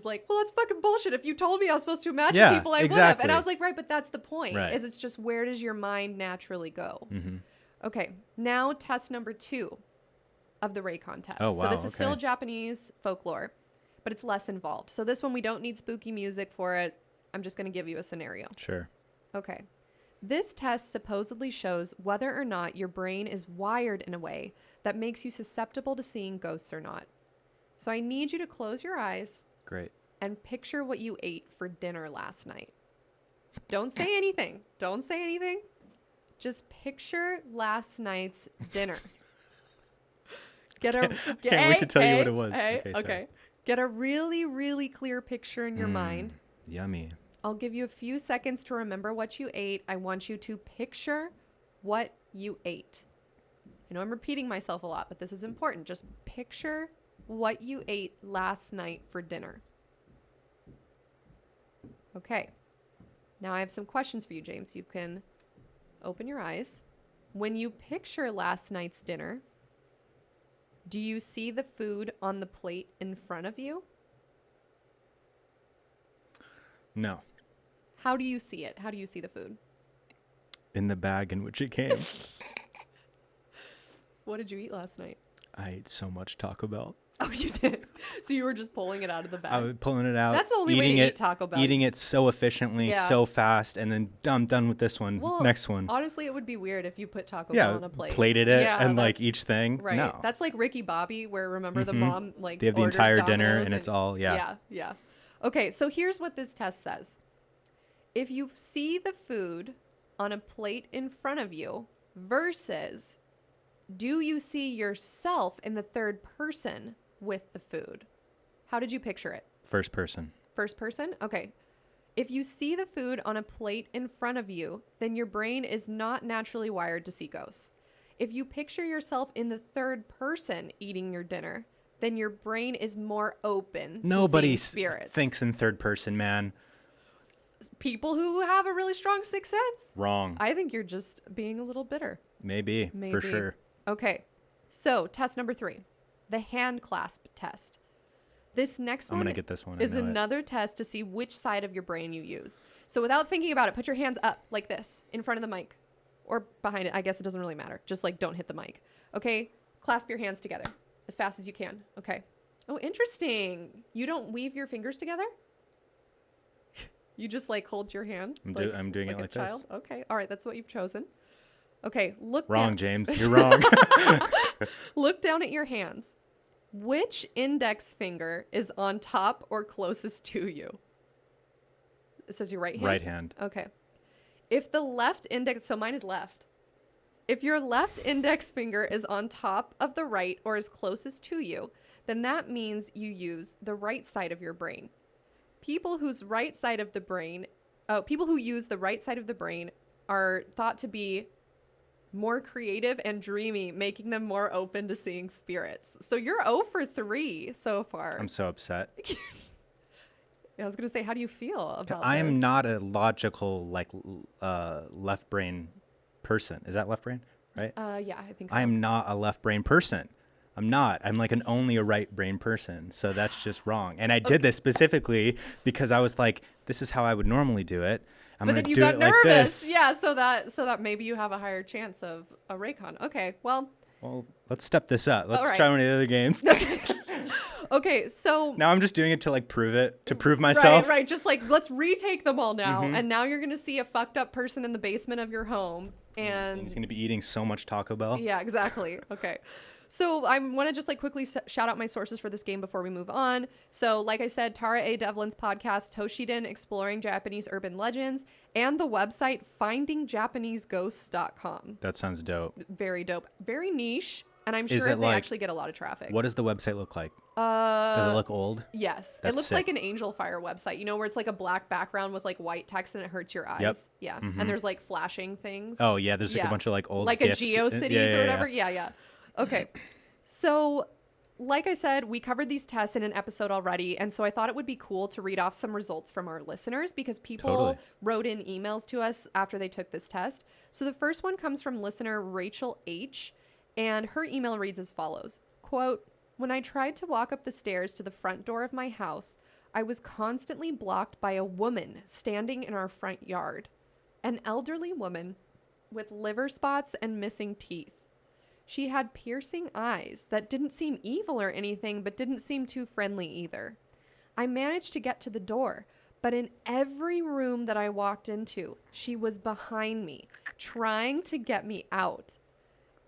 A: like, well, that's fucking bullshit. If you told me I was supposed to imagine people, I would have. And I was like, right, but that's the point.
B: Right.
A: Is it's just where does your mind naturally go? Okay, now test number 2 of the Reikan test.
B: Oh, wow.
A: So this is still Japanese folklore, but it's less involved. So this one, we don't need spooky music for it. I'm just going to give you a scenario.
B: Sure.
A: Okay. This test supposedly shows whether or not your brain is wired in a way that makes you susceptible to seeing ghosts or not. So I need you to close your eyes.
B: Great.
A: And picture what you ate for dinner last night. Don't say anything. Don't say anything. Just picture last night's dinner.
B: Can't wait to tell you what it was.
A: Okay. Get a really, really clear picture in your mind.
B: Yummy.
A: I'll give you a few seconds to remember what you ate. I want you to picture what you ate. I know I'm repeating myself a lot, but this is important. Just picture what you ate last night for dinner. Okay. Now I have some questions for you, James. You can open your eyes. When you picture last night's dinner, do you see the food on the plate in front of you?
B: No.
A: How do you see it? How do you see the food?
B: In the bag in which it came.
A: What did you eat last night?
B: I ate so much Taco Bell.
A: Oh, you did? So you were just pulling it out of the bag?
B: I was pulling it out.
A: That's the only way to eat Taco Bell.
B: Eating it so efficiently, so fast, and then I'm done with this one.
A: Well,
B: next one.
A: Honestly, it would be weird if you put Taco Bell on a plate.
B: Plated it and like each thing.
A: Right.
B: No.
A: That's like Ricky Bobby, where remember the mom like
B: they have the
A: orders
B: entire
A: Domino's
B: dinner and it's all
A: Yeah. Okay, so here's what this test says. If you see the food on a plate in front of you versus do you see yourself in the third person with the food? How did you picture it?
B: First person.
A: First person? Okay. If you see the food on a plate in front of you, then your brain is not naturally wired to see ghosts. If you picture yourself in the third person eating your dinner, then your brain is more open
B: Nobody
A: to seeing spirits.
B: Thinks in third person, man.
A: People who have a really strong sixth sense?
B: Wrong.
A: I think you're just being a little bitter.
B: Maybe. For sure.
A: Okay. So, test number 3. The hand clasp test. This next one
B: I'm going to get this one.
A: is another test to see which side of your brain you use. So without thinking about it, put your hands up like this in front of the mic or behind it. I guess it doesn't really matter. Just like don't hit the mic. Okay. Clasp your hands together as fast as you can. Okay. Oh, interesting. You don't weave your fingers together? You just like hold your hand?
B: I'm doing it like this. Child?
A: Okay. All right. That's what you've chosen. Okay.
B: Wrong, James. You're wrong.
A: Look down at your hands. Which index finger is on top or closest to you? So it's your right hand?
B: Right hand.
A: Okay. If the left index, so mine is left. If your left index finger is on top of the right or is closest to you, then that means you use the right side of your brain. People who use the right side of the brain are thought to be more creative and dreamy, making them more open to seeing spirits. So you're 0 for 3 so far.
B: I'm so upset.
A: I was going to say, how do you feel about
B: I am
A: this?
B: not a logical, left brain person. Is that left brain? Right?
A: Yeah, I think so.
B: I am not a left brain person. I'm not. I'm only a right brain person. So that's just wrong. And I did this specifically because I was like, this is how I would normally do it.
A: But then you got nervous. Like this. Yeah, so that maybe you have a higher chance of a Reikan. Okay, well,
B: let's step this up. Let's try one of the other games.
A: Okay, so
B: now I'm just doing it to prove myself.
A: Right. Just let's retake them all now. Mm-hmm. And now you're going to see a fucked up person in the basement of your home. And
B: he's going to be eating so much Taco Bell.
A: Yeah, exactly. Okay. So I want to just quickly shout out my sources for this game before we move on. So like I said, Tara A. Devlin's podcast, Toshiden, Exploring Japanese Urban Legends, and the website findingjapaneseghosts.com.
B: That sounds dope.
A: Very dope. Very niche. And I'm sure they actually get a lot of traffic.
B: What does the website look like? Does it look old?
A: Yes. It looks like an Angel Fire website, where it's a black background with white text and it hurts your eyes.
B: Yep.
A: Yeah. Mm-hmm. And there's flashing things.
B: Oh, yeah. There's a bunch of old
A: like
B: GIFs.
A: A GeoCities or whatever. Yeah. Okay. So, like I said, we covered these tests in an episode already, and so I thought it would be cool to read off some results from our listeners because people wrote in emails to us after they took this test. So the first one comes from listener Rachel H., and her email reads as follows, quote, "When I tried to walk up the stairs to the front door of my house, I was constantly blocked by a woman standing in our front yard. An elderly woman with liver spots and missing teeth. She had piercing eyes that didn't seem evil or anything, but didn't seem too friendly either. I managed to get to the door, but in every room that I walked into, she was behind me, trying to get me out.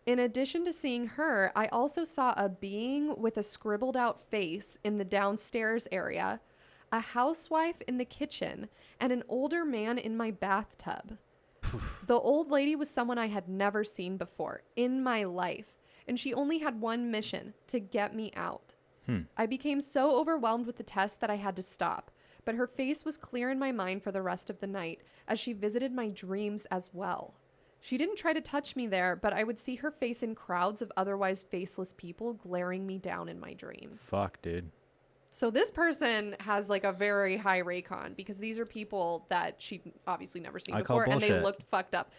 A: In addition to seeing her, I also saw a being with a scribbled out face in the downstairs area, a housewife in the kitchen, and an older man in my bathtub. The old lady was someone I had never seen before in my life, and she only had one mission, to get me out. I became so overwhelmed with the test that I had to stop, but her face was clear in my mind for the rest of the night as she visited my dreams as well. She didn't try to touch me there, but I would see her face in crowds of otherwise faceless people glaring me down in my dreams."
B: Fuck, dude.
A: So this person has a very high Reikan because these are people that she obviously never seen before and they looked fucked up.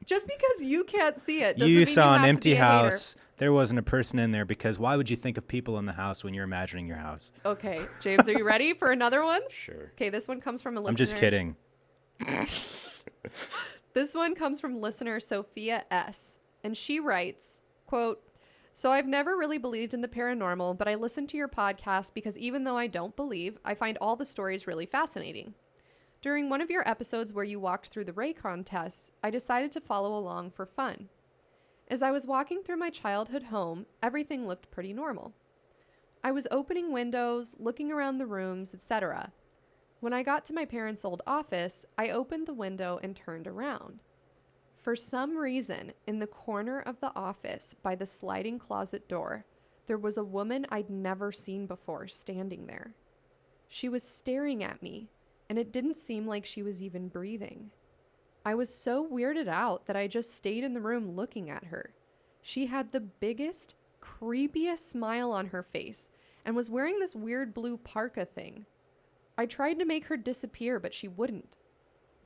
A: Just because you can't see it doesn't mean you
B: saw
A: have
B: an
A: to
B: empty
A: be a
B: house.
A: hater.
B: There wasn't a person in there because why would you think of people in the house when you're imagining your house?
A: Okay, James, are you ready for another one?
B: Sure.
A: Okay, this one comes from a listener.
B: I'm just kidding.
A: This one comes from listener Sophia S. And she writes, quote, "So I've never really believed in the paranormal, but I listen to your podcast because even though I don't believe, I find all the stories really fascinating. During one of your episodes where you walked through the Reikan Tests, I decided to follow along for fun. As I was walking through my childhood home, everything looked pretty normal. I was opening windows, looking around the rooms, etc. When I got to my parents' old office, I opened the window and turned around. For some reason, in the corner of the office by the sliding closet door, there was a woman I'd never seen before standing there. She was staring at me, and it didn't seem like she was even breathing. I was so weirded out that I just stayed in the room looking at her. She had the biggest, creepiest smile on her face and was wearing this weird blue parka thing. I tried to make her disappear, but she wouldn't.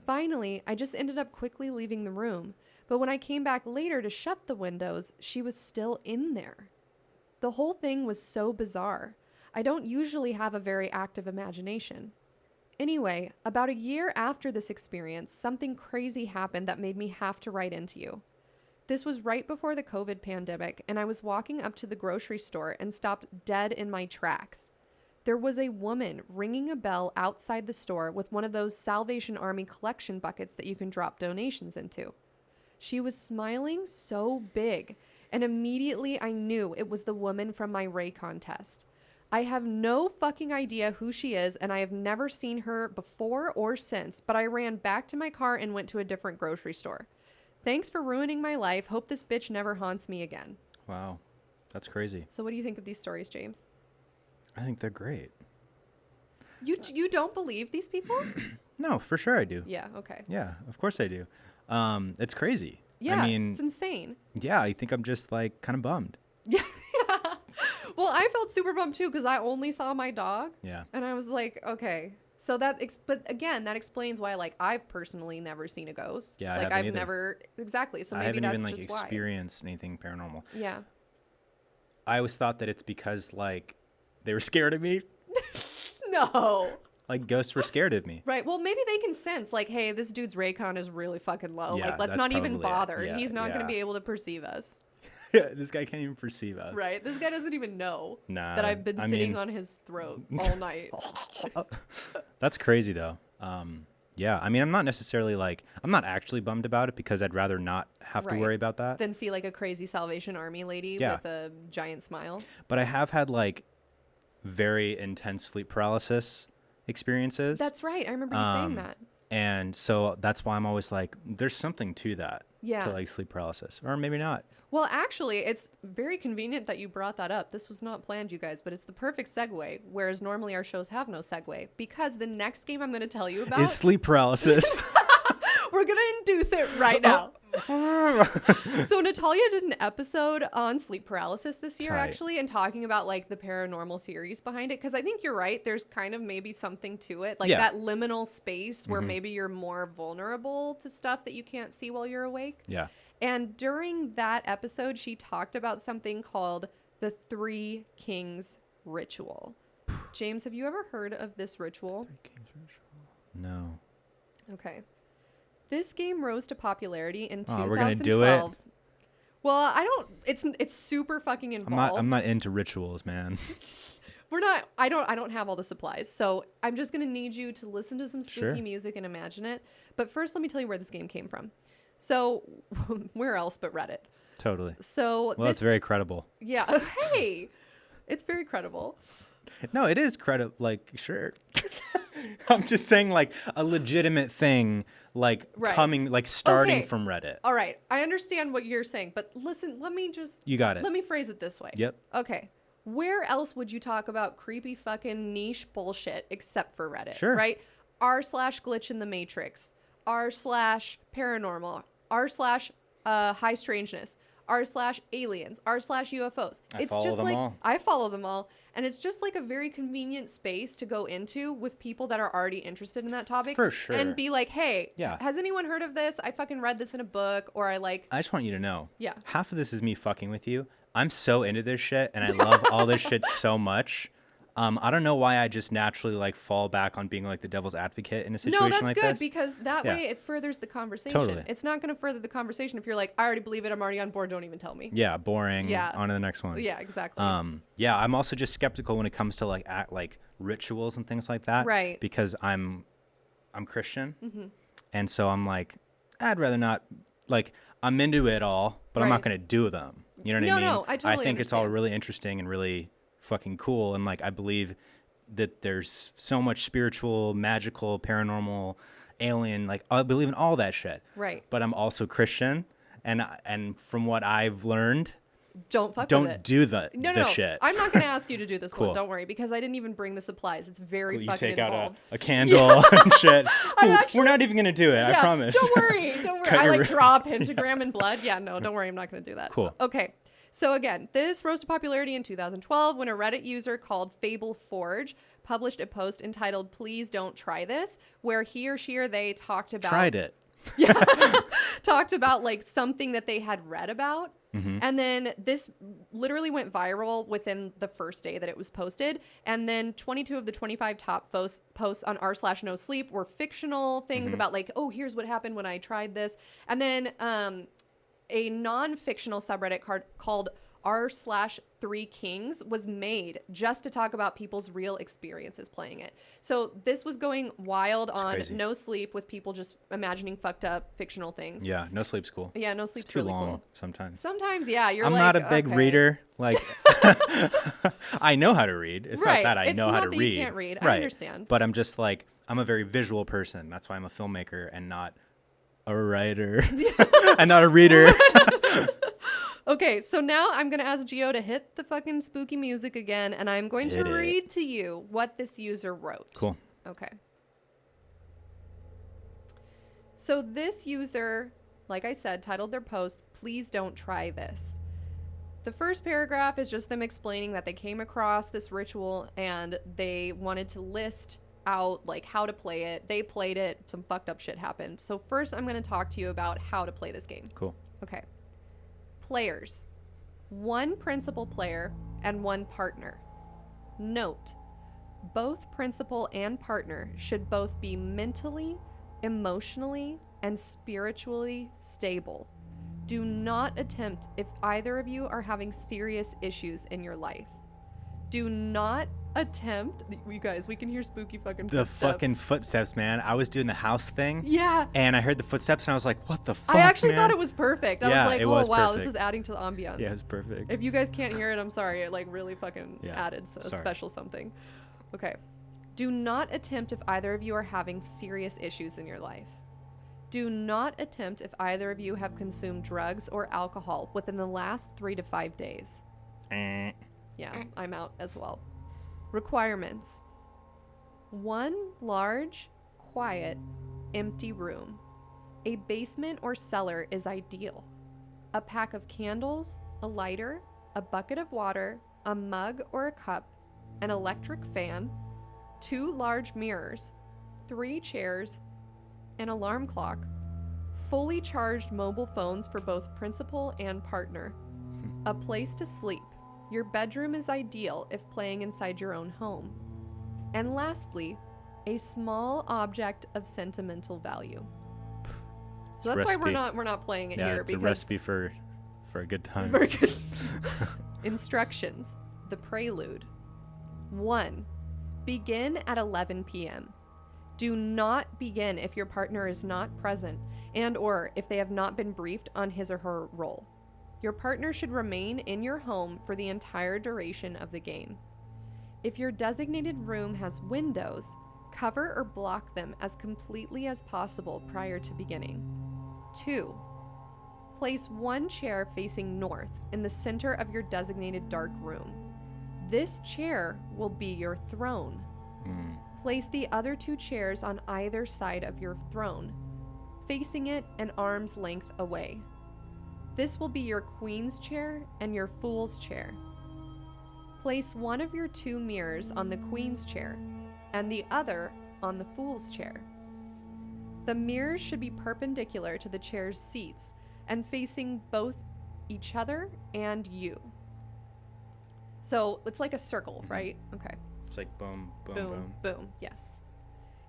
A: Finally, I just ended up quickly leaving the room, but when I came back later to shut the windows, she was still in there. The whole thing was so bizarre. I don't usually have a very active imagination. Anyway, about a year after this experience, something crazy happened that made me have to write into you. This was right before the COVID pandemic, and I was walking up to the grocery store and stopped dead in my tracks. there was a woman ringing a bell outside the store with one of those Salvation Army collection buckets that you can drop donations into. She was smiling so big, and immediately I knew it was the woman from my Reikan test. I have no fucking idea who she is, and I have never seen her before or since, but I ran back to my car and went to a different grocery store. Thanks for ruining my life. Hope this bitch never haunts me again.
B: Wow. That's crazy.
A: So what do you think of these stories, James?
B: I think they're great.
A: You don't believe these people?
B: No, for sure I do.
A: Yeah, okay.
B: Yeah, of course I do. It's crazy.
A: Yeah,
B: I mean,
A: it's insane.
B: Yeah, I think I'm just like kind of bummed.
A: Yeah. Well, I felt super bummed too because I only saw my dog.
B: Yeah.
A: And I was like, okay. So but again, that explains why like I've personally never seen a ghost.
B: Yeah,
A: like
B: I've
A: never exactly. So
B: I
A: maybe
B: haven't
A: that's
B: even like
A: just
B: experienced anything paranormal.
A: Yeah.
B: I always thought that it's because like they were scared of me.
A: No.
B: Like ghosts were scared of me.
A: Right. Well, maybe they can sense like, hey, this dude's Reikan is really fucking low.
B: Yeah,
A: like, let's
B: that's
A: not even
B: probably it.
A: bother.
B: Yeah,
A: He's not going
B: yeah.
A: to be able to perceive us.
B: This guy can't even perceive us.
A: Right. This guy doesn't even know
B: Nah,
A: that I've been sitting on his throat all night.
B: That's crazy though. Yeah. I mean, I'm not actually bummed about it because I'd rather not have to worry about that.
A: Then see like a crazy Salvation Army lady with a giant smile.
B: But I have had like very intense sleep paralysis experiences.
A: That's right. I remember you saying that.
B: And so that's why I'm always like, there's something to that.
A: Yeah.
B: To like sleep paralysis. Or maybe not.
A: Well, actually, it's very convenient that you brought that up. This was not planned, you guys, but it's the perfect segue, whereas normally our shows have no segue, because the next game I'm going to tell you about
B: is sleep paralysis.
A: We're going to induce it right now. So Natalia did an episode on sleep paralysis this year, actually, and talking about like the paranormal theories behind it. Because I think you're right. There's kind of maybe something to it, like that liminal space where maybe you're more vulnerable to stuff that you can't see while you're awake.
B: Yeah.
A: And during that episode, she talked about something called the Three Kings Ritual. James, have you ever heard of this ritual?
B: Three Kings Ritual. No.
A: Okay. This game rose to popularity in 2012.
B: We're gonna do it.
A: Well, I don't. It's super fucking involved.
B: I'm not into rituals, man.
A: We're not. I don't have all the supplies, so I'm just gonna need you to listen to some spooky music and imagine it. But first, let me tell you where this game came from. So, where else but Reddit?
B: Totally.
A: So
B: that's very credible.
A: Yeah. Hey, it's very credible.
B: No, it is credible. Like, sure. I'm just saying, like, a legitimate thing, like, coming, like, starting from Reddit.
A: All right. I understand what you're saying, but listen,
B: You got it.
A: Let me phrase it this way.
B: Yep.
A: Okay. Where else would you talk about creepy fucking niche bullshit except for Reddit?
B: Sure.
A: Right? r/glitch in the matrix, r/paranormal, r/high strangeness, r/aliens, r/UFOs. It's just like I follow them all, and it's just like a very convenient space to go into with people that are already interested in that topic.
B: For sure.
A: And be like, hey, has anyone heard of this? I fucking read this in a book, or I just
B: want you to know.
A: Yeah.
B: Half of this is me fucking with you. I'm so into this shit, and I love all this shit so much. I don't know why I just naturally like fall back on being like the devil's advocate in a situation like this.
A: No, that's good because that way it furthers the conversation.
B: Totally.
A: It's not going to further the conversation if you're like, I already believe it, I'm already on board, don't even tell me.
B: Yeah, boring. Yeah. On to the next one.
A: Yeah, exactly.
B: Yeah, I'm also just skeptical when it comes to like rituals and things like that.
A: Right.
B: Because I'm Christian, and so I'm like, I'd rather not. Like, I'm into it all, but I'm not going to do them. You know what I mean?
A: No, I totally
B: think
A: understand.
B: It's all really interesting and really fucking cool, and like I believe that there's so much spiritual, magical, paranormal, alien, like I believe in all that shit.
A: Right.
B: But I'm also Christian, and from what I've learned,
A: don't
B: do the shit.
A: I'm not going to ask you to do this one. Don't worry, because I didn't even bring the supplies. It's very
B: you
A: fucking
B: take
A: involved.
B: out a candle and shit. We're not even going to do it. I promise.
A: Don't worry. I like draw a pentagram in blood. Yeah, no, don't worry. I'm not going to do that.
B: Cool.
A: Okay. So again, this rose to popularity in 2012 when a Reddit user called Fable Forge published a post entitled "Please Don't Try This," where he or she or they talked about talked about like something that they had read about. And then this literally went viral within the first day that it was posted. And then 22 of the 25 top posts on r/no sleep were fictional things about like, oh, here's what happened when I tried this. And then a non-fictional subreddit called r/3kings was made just to talk about people's real experiences playing it. So this was going wild on
B: crazy.
A: No Sleep with people just imagining fucked up fictional things.
B: Yeah, No Sleep's cool.
A: Yeah, No Sleep's
B: It's too
A: really
B: long
A: cool.
B: sometimes.
A: Sometimes, yeah, you're
B: I'm
A: like,
B: not a big
A: okay.
B: reader. Like, I know how to read. It's
A: Right.
B: not that I
A: It's
B: know
A: not
B: how to
A: that
B: read.
A: you can't read. I
B: Right.
A: understand.
B: But I'm just like, I'm a very visual person. That's why I'm a filmmaker and not a writer and not a reader.
A: Okay, so now I'm going to ask Gio to hit the fucking spooky music again, and I'm going to read to you what this user wrote.
B: Cool.
A: Okay. So this user, like I said, titled their post, "Please don't try this." The first paragraph is just them explaining that they came across this ritual and they wanted to list out like how to play it. They played it, some fucked up shit happened. So first I'm going to talk to you about how to play this game.
B: Cool.
A: Okay. Players. 1 principal player and 1 partner. Note, both principal and partner should both be mentally, emotionally, and spiritually stable. Do not attempt if either of you are having serious issues in your life. Do not attempt. You guys, we can hear spooky fucking
B: The
A: footsteps.
B: fucking footsteps, man. I was doing the house thing.
A: Yeah.
B: And I heard the footsteps and I was like, what the fuck,
A: I actually
B: man?
A: thought it was perfect. I
B: Yeah,
A: was like,
B: it
A: oh
B: was
A: wow,
B: perfect.
A: this is adding to the ambiance.
B: Yeah, it was perfect.
A: If you guys can't hear it, I'm sorry. It like really fucking added a
B: sorry.
A: special something. Okay. Do not attempt if either of you are having serious issues in your life. Do not attempt if either of you have consumed drugs or alcohol within the last 3 to 5 days. Yeah, I'm out as well. Requirements. 1 large, quiet, empty room. A basement or cellar is ideal. A pack of candles, a lighter, a bucket of water, a mug or a cup, an electric fan, 2 large mirrors, 3 chairs, an alarm clock, fully charged mobile phones for both principal and partner, a place to sleep. Your bedroom is ideal if playing inside your own home. And lastly, a small object of sentimental value. So that's why we're not playing it here.
B: Yeah, it's a recipe for a good time.
A: Very good. Instructions. The prelude. 1. Begin at 11 p.m. Do not begin if your partner is not present and or if they have not been briefed on his or her role. Your partner should remain in your home for the entire duration of the game. If your designated room has windows, cover or block them as completely as possible prior to beginning. 2. Place 1 chair facing north in the center of your designated dark room. This chair will be your throne. Place the other 2 chairs on either side of your throne, facing it an arm's length away. This will be your queen's chair and your fool's chair. Place 1 of your 2 mirrors on the queen's chair and the other on the fool's chair. The mirrors should be perpendicular to the chair's seats and facing both each other and you. So it's like a circle, right? Okay.
B: It's like boom, boom,
A: Boom,
B: boom.
A: boom. Yes.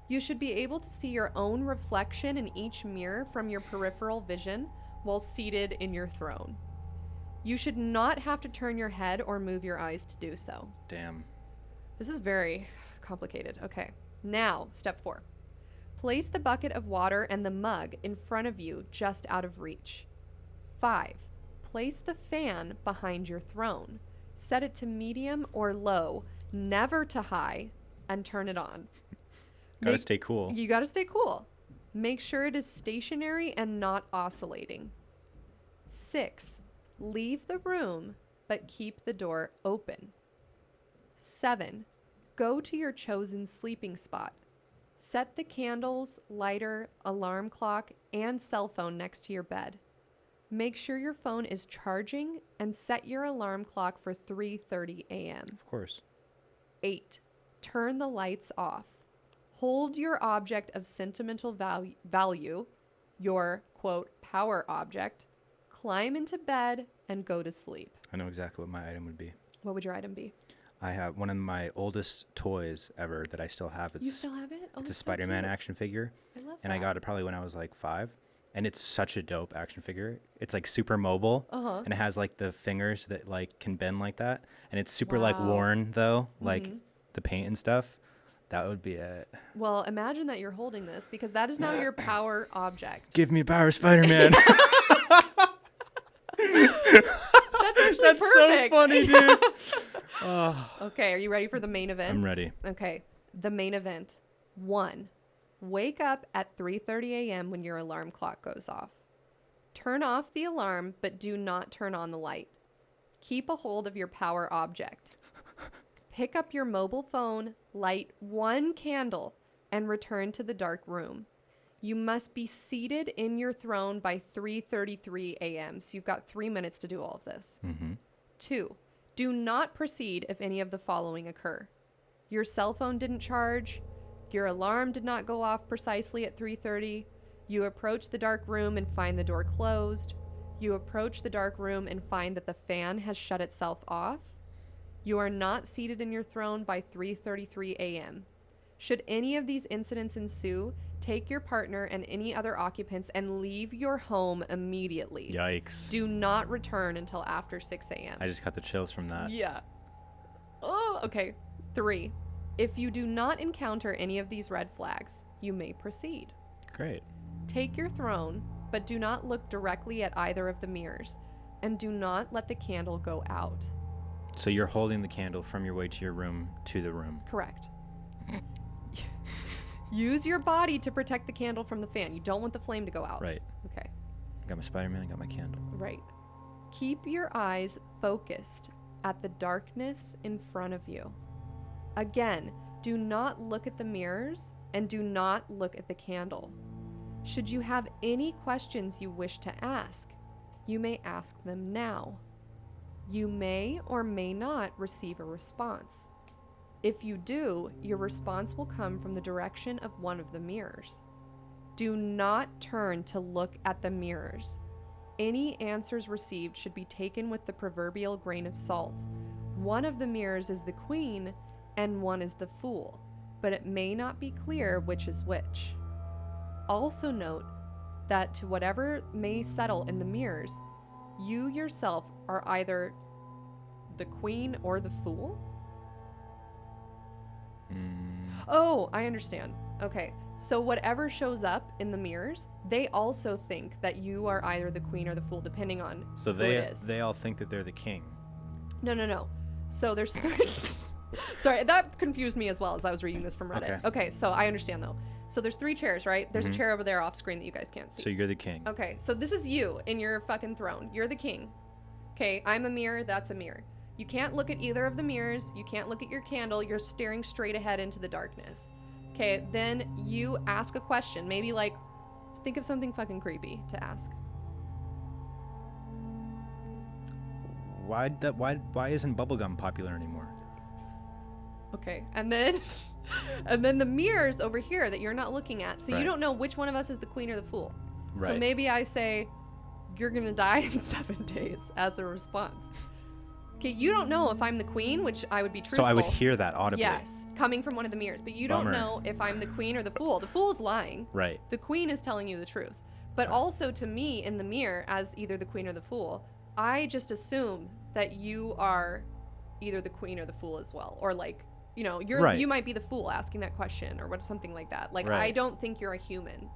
A: You should be able to see your own reflection in each mirror from your peripheral vision while seated in your throne. You should not have to turn your head or move your eyes to do so.
B: Damn.
A: This is very complicated. Okay. Now, step 4. Place the bucket of water and the mug in front of you, just out of reach. 5. Place the fan behind your throne. Set it to medium or low, never to high, and turn it on.
B: Gotta stay cool.
A: You gotta stay cool. Make sure it is stationary and not oscillating. 6. Leave the room, but keep the door open. 7. Go to your chosen sleeping spot. Set the candles, lighter, alarm clock, and cell phone next to your bed. Make sure your phone is charging and set your alarm clock for 3:30 a.m.
B: Of course.
A: 8. Turn the lights off. Hold your object of sentimental value, your, quote, power object, climb into bed, and go to sleep.
B: I know exactly what my item would be.
A: What would your item be?
B: I have one of my oldest toys ever that I still have.
A: You still have it? Oh,
B: It's a
A: that's so
B: Spider-Man
A: cute.
B: action figure.
A: I love
B: And
A: that.
B: I got it probably when I was like 5. and it's such a dope action figure. It's like super mobile, and it has like the fingers that like can bend like that, and it's super like worn though, like the paint and stuff. That would be it. Well,
A: imagine that you're holding this because that is now your power object.
B: Give me power, Spider-Man.
A: That's
B: so funny, dude.
A: Okay, are you ready for the main event?
B: I'm ready.
A: Okay, the main event. 1, wake up at 3:30 a.m. when your alarm clock goes off. Turn off the alarm, but do not turn on the light. Keep a hold of your power object. Pick up your mobile phone, light 1 candle, and return to the dark room. You must be seated in your throne by 3:33 a.m. So you've got 3 minutes to do all of this. 2, do not proceed if any of the following occur. Your cell phone didn't charge. Your alarm did not go off precisely at 3:30. You approach the dark room and find the door closed. You approach the dark room and find that the fan has shut itself off. You are not seated in your throne by 3:33 a.m. Should any of these incidents ensue, take your partner and any other occupants and leave your home immediately.
B: Yikes.
A: Do not return until after 6 a.m.
B: I just got the chills from that.
A: Yeah. Oh, okay. 3, if you do not encounter any of these red flags, you may proceed.
B: Great.
A: Take your throne, but do not look directly at either of the mirrors, and do not let the candle go out.
B: So you're holding the candle from your way to your room to the room.
A: Correct. Use your body to protect the candle from the fan. You don't want the flame to go out.
B: Right.
A: Okay.
B: I got my Spider-Man, I got my candle.
A: Right. Keep your eyes focused at the darkness in front of you. Again, do not look at the mirrors and do not look at the candle. Should you have any questions you wish to ask, you may ask them now. You may or may not receive a response. If you do, your response will come from the direction of one of the mirrors. Do not turn to look at the mirrors. Any answers received should be taken with the proverbial grain of salt. One of the mirrors is the queen and one is the fool, but it may not be clear which is which. Also note that to whatever may settle in the mirrors, you yourself are either the queen or the fool? Oh, I understand. Okay, so whatever shows up in the mirrors, they also think that you are either the queen or the fool, depending on
B: so
A: who it is.
B: They all think that they're the king.
A: No. So there's... Sorry, that confused me as well as I was reading this from Reddit. Okay, so I understand though. So there's 3 chairs, right? There's a chair over there off screen that you guys can't see.
B: So you're the king.
A: Okay, so this is you in your fucking throne. You're the king. Okay, I'm a mirror, that's a mirror. You can't look at either of the mirrors. You can't look at your candle. You're staring straight ahead into the darkness. Okay, then you ask a question. Maybe like, think of something fucking creepy to ask.
B: Why isn't bubblegum popular anymore?
A: Okay, and then the mirrors over here that you're not looking at. So you don't know which one of us is the queen or the fool.
B: Right.
A: So maybe I say, you're gonna die in 7 days as a response. Okay, you don't know if I'm the queen, which I would be truthful.
B: So I would hear that audibly.
A: Yes, coming from one of the mirrors. But you don't know if I'm the queen or the fool. The fool's lying.
B: Right.
A: The queen is telling you the truth. But also to me, in the mirror, as either the queen or the fool, I just assume that you are either the queen or the fool as well. Or like, you know, you might be the fool asking that question or something like that. Like, I don't think you're a human.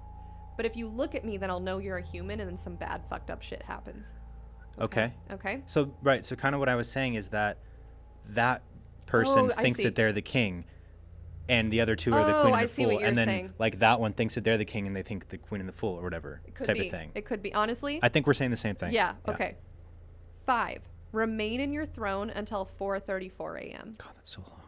A: But if you look at me, then I'll know you're a human and then some bad fucked up shit happens.
B: Okay.
A: So
B: so kind of what I was saying is that person thinks that they're the king and the other two are the queen and the fool, and then saying. Like that one thinks that they're the king and they think the queen and the fool or whatever type of thing.
A: It could be. Honestly,
B: I think we're saying the same thing.
A: Yeah. Okay. 5, remain in your throne until 4:34 a.m.
B: God, that's so long.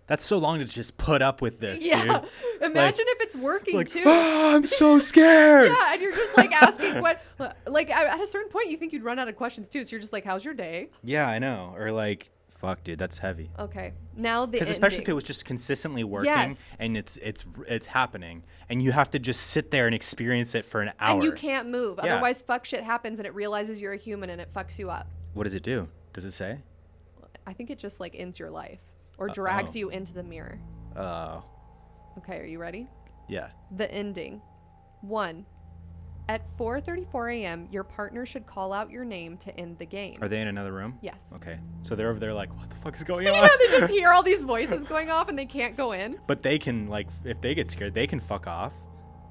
B: That's so long to just put up with this, dude.
A: Imagine if it's working too.
B: Oh, I'm so scared.
A: Yeah, and you're just like asking what, like at a certain point you think you'd run out of questions too. So you're just like, "How's your day?"
B: Yeah, I know. Or like, "Fuck, dude, that's heavy."
A: Okay, now the
B: because especially if it was just consistently working and it's happening, and you have to just sit there and experience it for an hour.
A: And you can't move, otherwise fuck shit happens and it realizes you're a human and it fucks you up.
B: What does it do? Does it say?
A: I think it just like ends your life. Or drags you into the mirror.
B: Oh.
A: Okay, are you ready?
B: Yeah.
A: The ending. 1, At 4:34 a.m., your partner should call out your name to end the game.
B: Are they in another room?
A: Yes.
B: Okay. So they're over there like, what the fuck is going on?
A: Yeah, they just hear all these voices going off and they can't go in.
B: But they can, like, if they get scared, they can fuck off,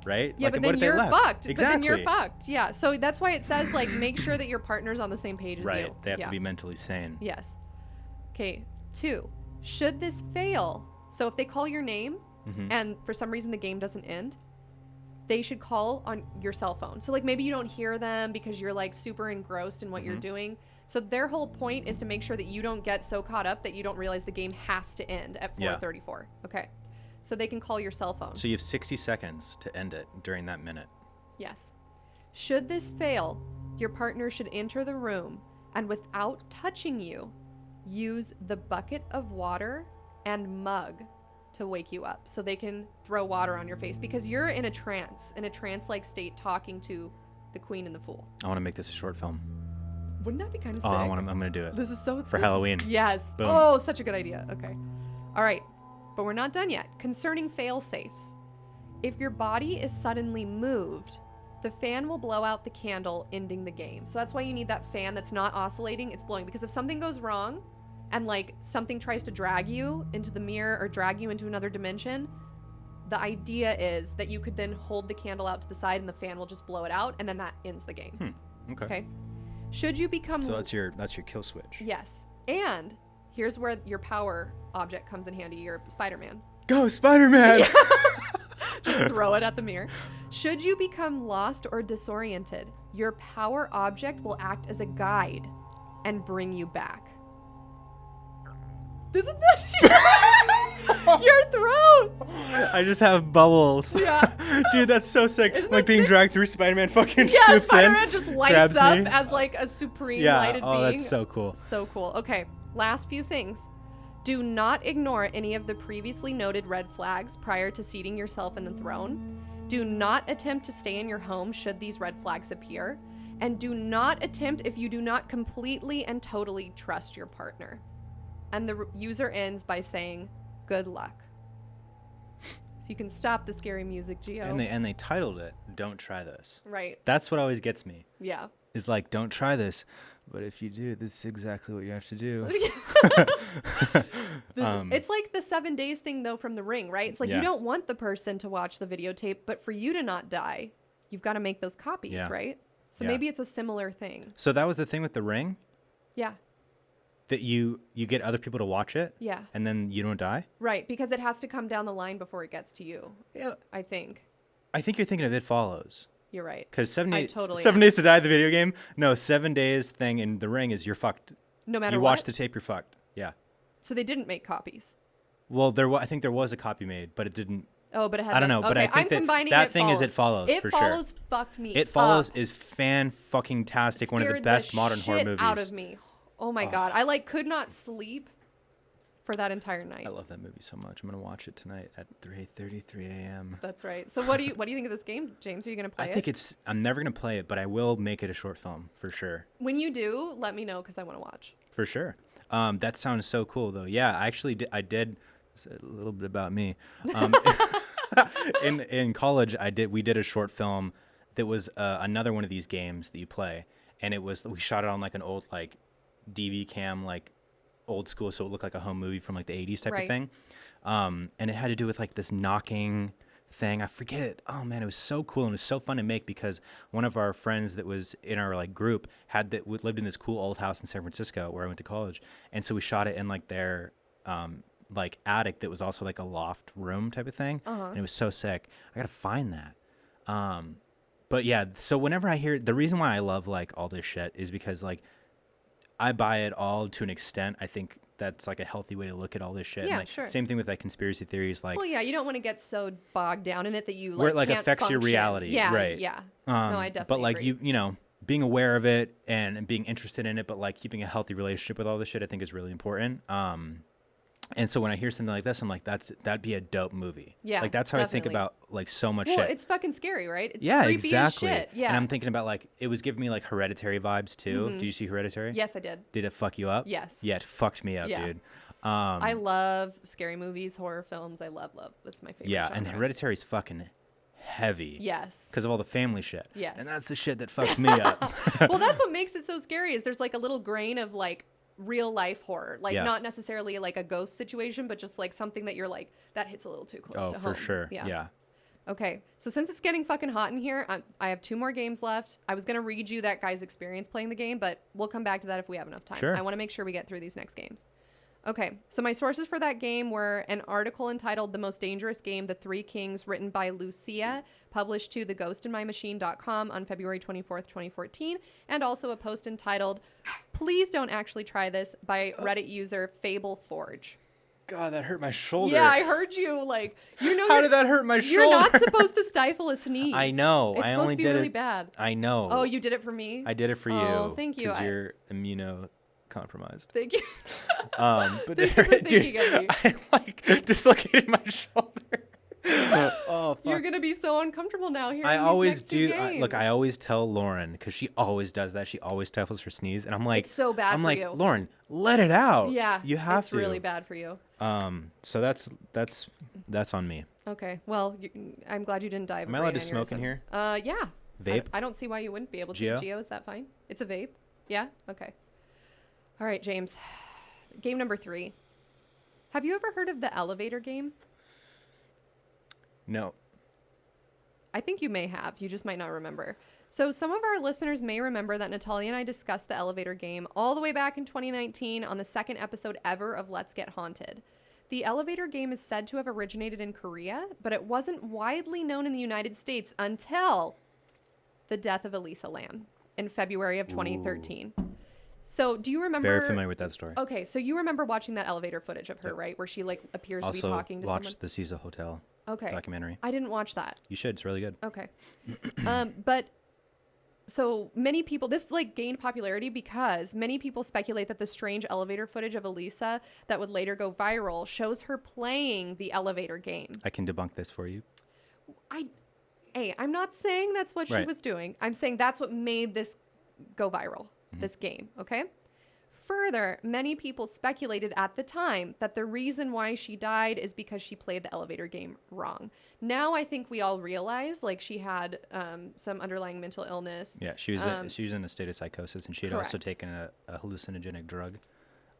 B: right?
A: Yeah,
B: like,
A: but then you're fucked.
B: Exactly.
A: But then you're fucked. Yeah. So that's why it says, like, make sure that your partner's on the same page as you.
B: Right. They have to be mentally sane.
A: Yes. Okay. 2, should this fail, so if they call your name and for some reason the game doesn't end, they should call on your cell phone. So like maybe you don't hear them because you're like super engrossed in what you're doing. So their whole point is to make sure that you don't get so caught up that you don't realize the game has to end at 4:34. Yeah. Okay. So they can call your cell phone.
B: So you have 60 seconds to end it during that minute.
A: Yes. Should this fail, your partner should enter the room and without touching you, use the bucket of water and mug to wake you up, so they can throw water on your face because you're in a trance-like state talking to the queen and the fool.
B: I want to make this a short film.
A: Wouldn't that be kind of sick?
B: I'm going to do it.
A: This is so...
B: For Halloween.
A: Yes. Boom. Oh, such a good idea. Okay. All right. But we're not done yet. Concerning fail-safes. If your body is suddenly moved, the fan will blow out the candle, ending the game. So that's why you need that fan that's not oscillating, it's blowing. Because if something goes wrong, and like something tries to drag you into the mirror or drag you into another dimension, the idea is that you could then hold the candle out to the side and the fan will just blow it out, and then that ends the game.
B: Okay.
A: Should you become...
B: So that's your kill switch.
A: Yes. And here's where your power object comes in handy, your Spider-Man.
B: Go Spider-Man!
A: Yeah. Just throw it at the mirror. Should you become lost or disoriented, your power object will act as a guide and bring you back. Isn't this your throat?
B: I just have bubbles.
A: Yeah.
B: Dude, that's so sick.
A: Isn't
B: like being
A: sick?
B: dragged through, Spider-Man fucking
A: yeah,
B: swoops
A: Spider-Man
B: in,
A: just lights up
B: me.
A: as like a supreme lighted being.
B: Oh, that's so cool.
A: So cool. Okay, last few things. Do not ignore any of the previously noted red flags prior to seating yourself in the throne. Do not attempt to stay in your home should these red flags appear. And do not attempt if you do not completely and totally trust your partner. And the user ends by saying, good luck. So you can stop the scary music, Gio.
B: And they titled it, Don't Try This.
A: Right.
B: That's what always gets me.
A: Yeah.
B: Is like, don't try this. But if you do, this is exactly what you have to do.
A: It's like the 7 days thing, though, from The Ring, right? It's like you don't want the person to watch the videotape, but for you to not die, you've got to make those copies, right? So maybe it's a similar thing.
B: So that was the thing with The Ring?
A: Yeah.
B: That you get other people to watch it?
A: Yeah.
B: And then you don't die?
A: Right, because it has to come down the line before it gets to you.
B: Yeah.
A: I think.
B: I think you're thinking of It Follows.
A: You're right.
B: Because 7 days to die, the video game. No, 7 days thing in The Ring is you're fucked.
A: No matter
B: what. You
A: what?
B: watch the tape, you're fucked. Yeah.
A: So they didn't make copies.
B: Well, I think there was a copy made, but it didn't.
A: Oh, but it had.
B: I don't know, but I think that thing is It Follows for sure.
A: It Follows fucked me.
B: It Follows is fan-fucking-tastic. One of the best modern horror movies.
A: Out of me. Oh my god, I could not sleep for that entire night.
B: I love that movie so much. I'm gonna watch it tonight at 3:33 a.m.
A: That's right. So what do you think of this game, James? Are you gonna play it?
B: I think I'm never gonna play it, but I will make it a short film for sure.
A: When you do, let me know because I want to watch.
B: For sure. That sounds so cool though. Yeah, I actually did a little bit about me. In college, we did a short film that was another one of these games that you play, and we shot it on like an old like DV cam, like old school, so it looked like a home movie from like the 80s type of thing. And it had to do with like this knocking thing. I forget it. Oh man, it was so cool and it was so fun to make because one of our friends that was in our like group lived in this cool old house in San Francisco where I went to college, and so we shot it in like their like attic that was also like a loft room type of thing, and it was so sick. I gotta find that. But yeah, so whenever I hear, the reason why I love like all this shit is because like I buy it all to an extent. I think that's like a healthy way to look at all this shit.
A: Yeah,
B: and like,
A: sure.
B: Same thing with like conspiracy theories. Like,
A: well, yeah, you don't want to get so bogged down in it that you like
B: where it like
A: can't
B: affects
A: function.
B: your reality.
A: Yeah,
B: right.
A: Yeah. No, I definitely.
B: But like
A: agree.
B: you know, being aware of it and being interested in it, but like keeping a healthy relationship with all this shit, I think is really important. And so when I hear something like this, I'm like, that'd be a dope movie.
A: Yeah,
B: like that's how
A: definitely.
B: I think about like so much
A: well,
B: shit.
A: it's fucking scary, right? It's
B: yeah,
A: creepy
B: exactly.
A: As shit. Yeah.
B: And I'm thinking about like it was giving me like Hereditary vibes too. Did you see Hereditary?
A: Yes, I did.
B: Did it fuck you up?
A: Yes.
B: Yeah, it fucked me up, dude.
A: I love scary movies, horror films. I love. That's my favorite.
B: Yeah,
A: genre.
B: and Hereditary's fucking heavy.
A: Yes.
B: Because of all the family shit.
A: Yes.
B: And that's the shit that fucks me up.
A: Well, that's what makes it so scary is there's like a little grain of like real life horror. Like not necessarily like a ghost situation, but just like something that you're like, that hits a little too close to home.
B: Oh, for sure. Yeah.
A: Okay, so since it's getting fucking hot in here, I have 2 more games left. I was going to read you that guy's experience playing the game, but we'll come back to that if we have enough time.
B: Sure.
A: I want to make sure we get through these next games. Okay, so my sources for that game were an article entitled The Most Dangerous Game, The Three Kings, written by Lucia, published to theghostinmymachine.com on February 24th, 2014, and also a post entitled Please Don't Actually Try This by Reddit user FableForge.
B: God, that hurt my shoulder.
A: Yeah, I heard you. Like, you know,
B: how did that hurt my shoulder?
A: You're not supposed to stifle a sneeze.
B: I know.
A: It's
B: I
A: supposed
B: only
A: to be
B: did
A: really
B: it.
A: bad.
B: I know.
A: Oh, you did it for me?
B: I did it for you.
A: Oh, thank you.
B: Because you're immunocompromised.
A: Thank you.
B: But
A: thank you for thinking of me.
B: I like dislocated my shoulder. Oh, fuck.
A: You're gonna be so uncomfortable now here.
B: I always do. Look, I always tell Lauren because she always does that. She always stifles her sneeze, and I'm like,
A: it's so bad.
B: I'm
A: for
B: like,
A: you.
B: Lauren, let it out.
A: Yeah,
B: you have
A: it's
B: to.
A: It's really bad for you.
B: So that's on me.
A: Okay. Well, I'm glad you didn't die.
B: Am I allowed to smoke in here?
A: Yeah.
B: Vape?
A: I don't see why you wouldn't be able to.
B: Geo,
A: is that fine? It's a vape. Yeah. Okay. All right, James. Game number 3. Have you ever heard of the elevator game?
B: No.
A: I think you may have. You just might not remember. So some of our listeners may remember that Natalia and I discussed the elevator game all the way back in 2019 on the 2nd episode ever of Let's Get Haunted. The elevator game is said to have originated in Korea, but it wasn't widely known in the United States until the death of Elisa Lam in February of 2013. Ooh. So do you remember?
B: Very familiar with that story.
A: Okay, so you remember watching that elevator footage of her, right? Where she like appears to be talking to someone?
B: Also watched the Caesar Hotel documentary.
A: I didn't watch that.
B: You should. It's really good.
A: Okay. But so many people, this like gained popularity because many people speculate that the strange elevator footage of Elisa that would later go viral shows her playing the elevator game.
B: I can debunk this for you.
A: I'm not saying that's what she was doing. I'm saying that's what made this go viral, this game, okay? Further, many people speculated at the time that the reason why she died is because she played the elevator game wrong. Now I think we all realize like she had some underlying mental illness.
B: Yeah, she was in a state of psychosis, and she had also taken a hallucinogenic drug,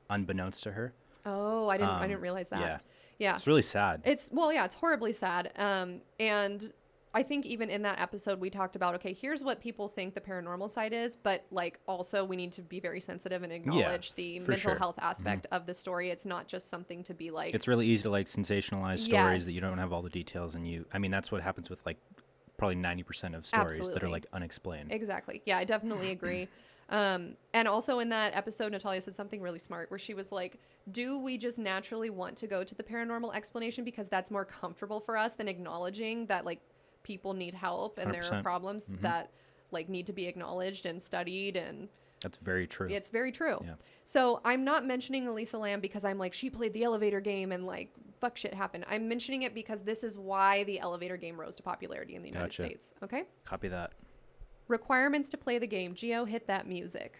B: unbeknownst to her.
A: Oh, I didn't realize that. Yeah,
B: it's really sad.
A: It's horribly sad. And I think even in that episode, we talked about, okay, here's what people think the paranormal side is, but like also we need to be very sensitive and acknowledge the mental health aspect of the story. It's not just something to be like.
B: It's really easy to like sensationalize stories that you don't have all the details, and I mean, that's what happens with like probably 90% of stories that are like unexplained.
A: Exactly. Yeah, I definitely agree. And also in that episode, Natalia said something really smart where she was like, do we just naturally want to go to the paranormal explanation because that's more comfortable for us than acknowledging that like people need help and 100%. There are problems that like need to be acknowledged and studied, and
B: that's very true.
A: It's very true.
B: Yeah.
A: So I'm not mentioning Elisa Lam because I'm like, she played the elevator game and like fuck shit happened. I'm mentioning it because this is why the elevator game rose to popularity in the United States. Okay.
B: Copy that.
A: Requirements to play the game. Geo, hit that music.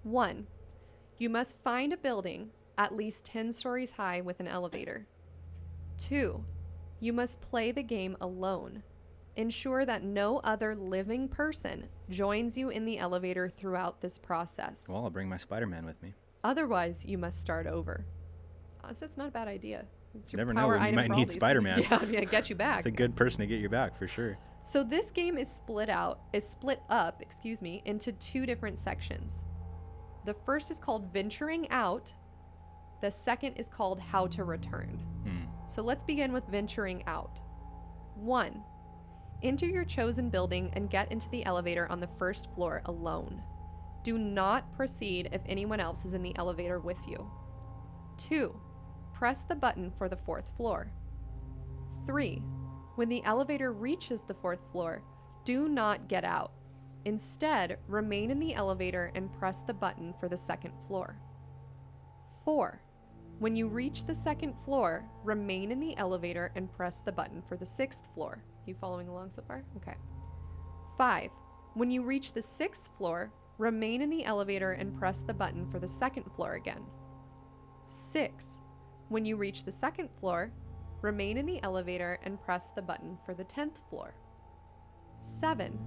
A: 1. You must find a building at least 10 stories high with an elevator. 2. You must play the game alone. Ensure that no other living person joins you in the elevator throughout this process.
B: Well, I'll bring my Spider-Man with me.
A: Otherwise, you must start over. So it's not a bad idea. It's your
B: never know when you might need Spider-Man.
A: Yeah, get you back.
B: It's a good person to get your back for sure.
A: So this game is split up, into 2 different sections. The first is called Venturing Out. The second is called How to Return. So let's begin with Venturing Out. 1. Enter your chosen building and get into the elevator on the first floor alone. Do not proceed if anyone else is in the elevator with you. 2. Press the button for the 4th floor. 3. When the elevator reaches the 4th floor, do not get out. Instead, remain in the elevator and press the button for the 2nd floor. 4. When you reach the 2nd floor, remain in the elevator and press the button for the 6th floor. You following along so far? Okay. 5. When you reach the 6th floor, remain in the elevator and press the button for the 2nd floor again. 6. When you reach the 2nd floor, Remain in the elevator and press the button for the 10th floor. 7.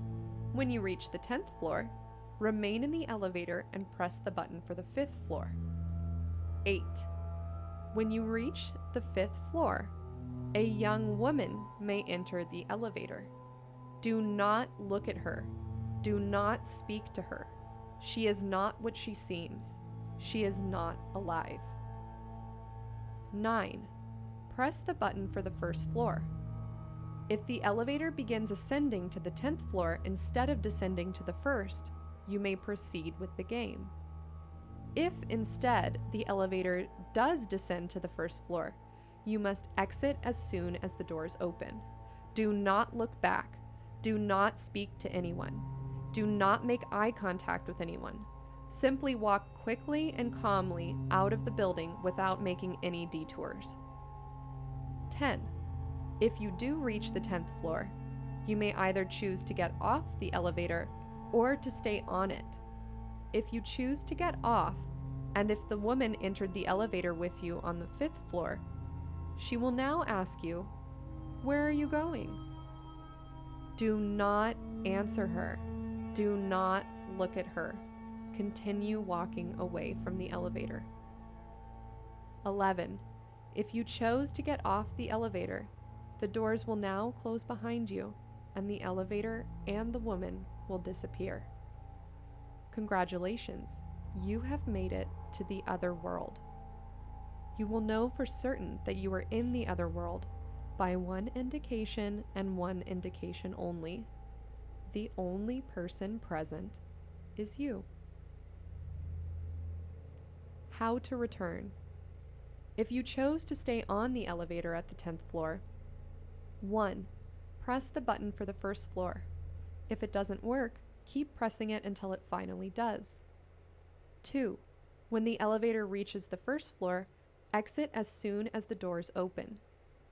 A: When you reach the 10th floor, remain in the elevator and press the button for the 5th floor. 8. When you reach the 5th floor, a young woman may enter the elevator. Do not look at her. Do not speak to her. She is not what she seems. She is not alive. 9. Press the button for the 1st floor. If the elevator begins ascending to the 10th floor instead of descending to the 1st, you may proceed with the game. If instead the elevator does descend to the 1st floor, you must exit as soon as the doors open. Do not look back. Do not speak to anyone. Do not make eye contact with anyone. Simply walk quickly and calmly out of the building without making any detours. 10. If you do reach the 10th floor, you may either choose to get off the elevator or to stay on it. If you choose to get off, and if the woman entered the elevator with you on the 5th floor, she will now ask you, "Where are you going?" Do not answer her. Do not look at her. Continue walking away from the elevator. 11. If you chose to get off the elevator, the doors will now close behind you, and the elevator and the woman will disappear. Congratulations, you have made it to the other world. You will know for certain that you are in the other world by one indication and one indication only. The only person present is you. How to return. If you chose to stay on the elevator at the 10th floor, 1. Press the button for the 1st floor. If it doesn't work, keep pressing it until it finally does. 2. When the elevator reaches the 1st floor, exit as soon as the doors open.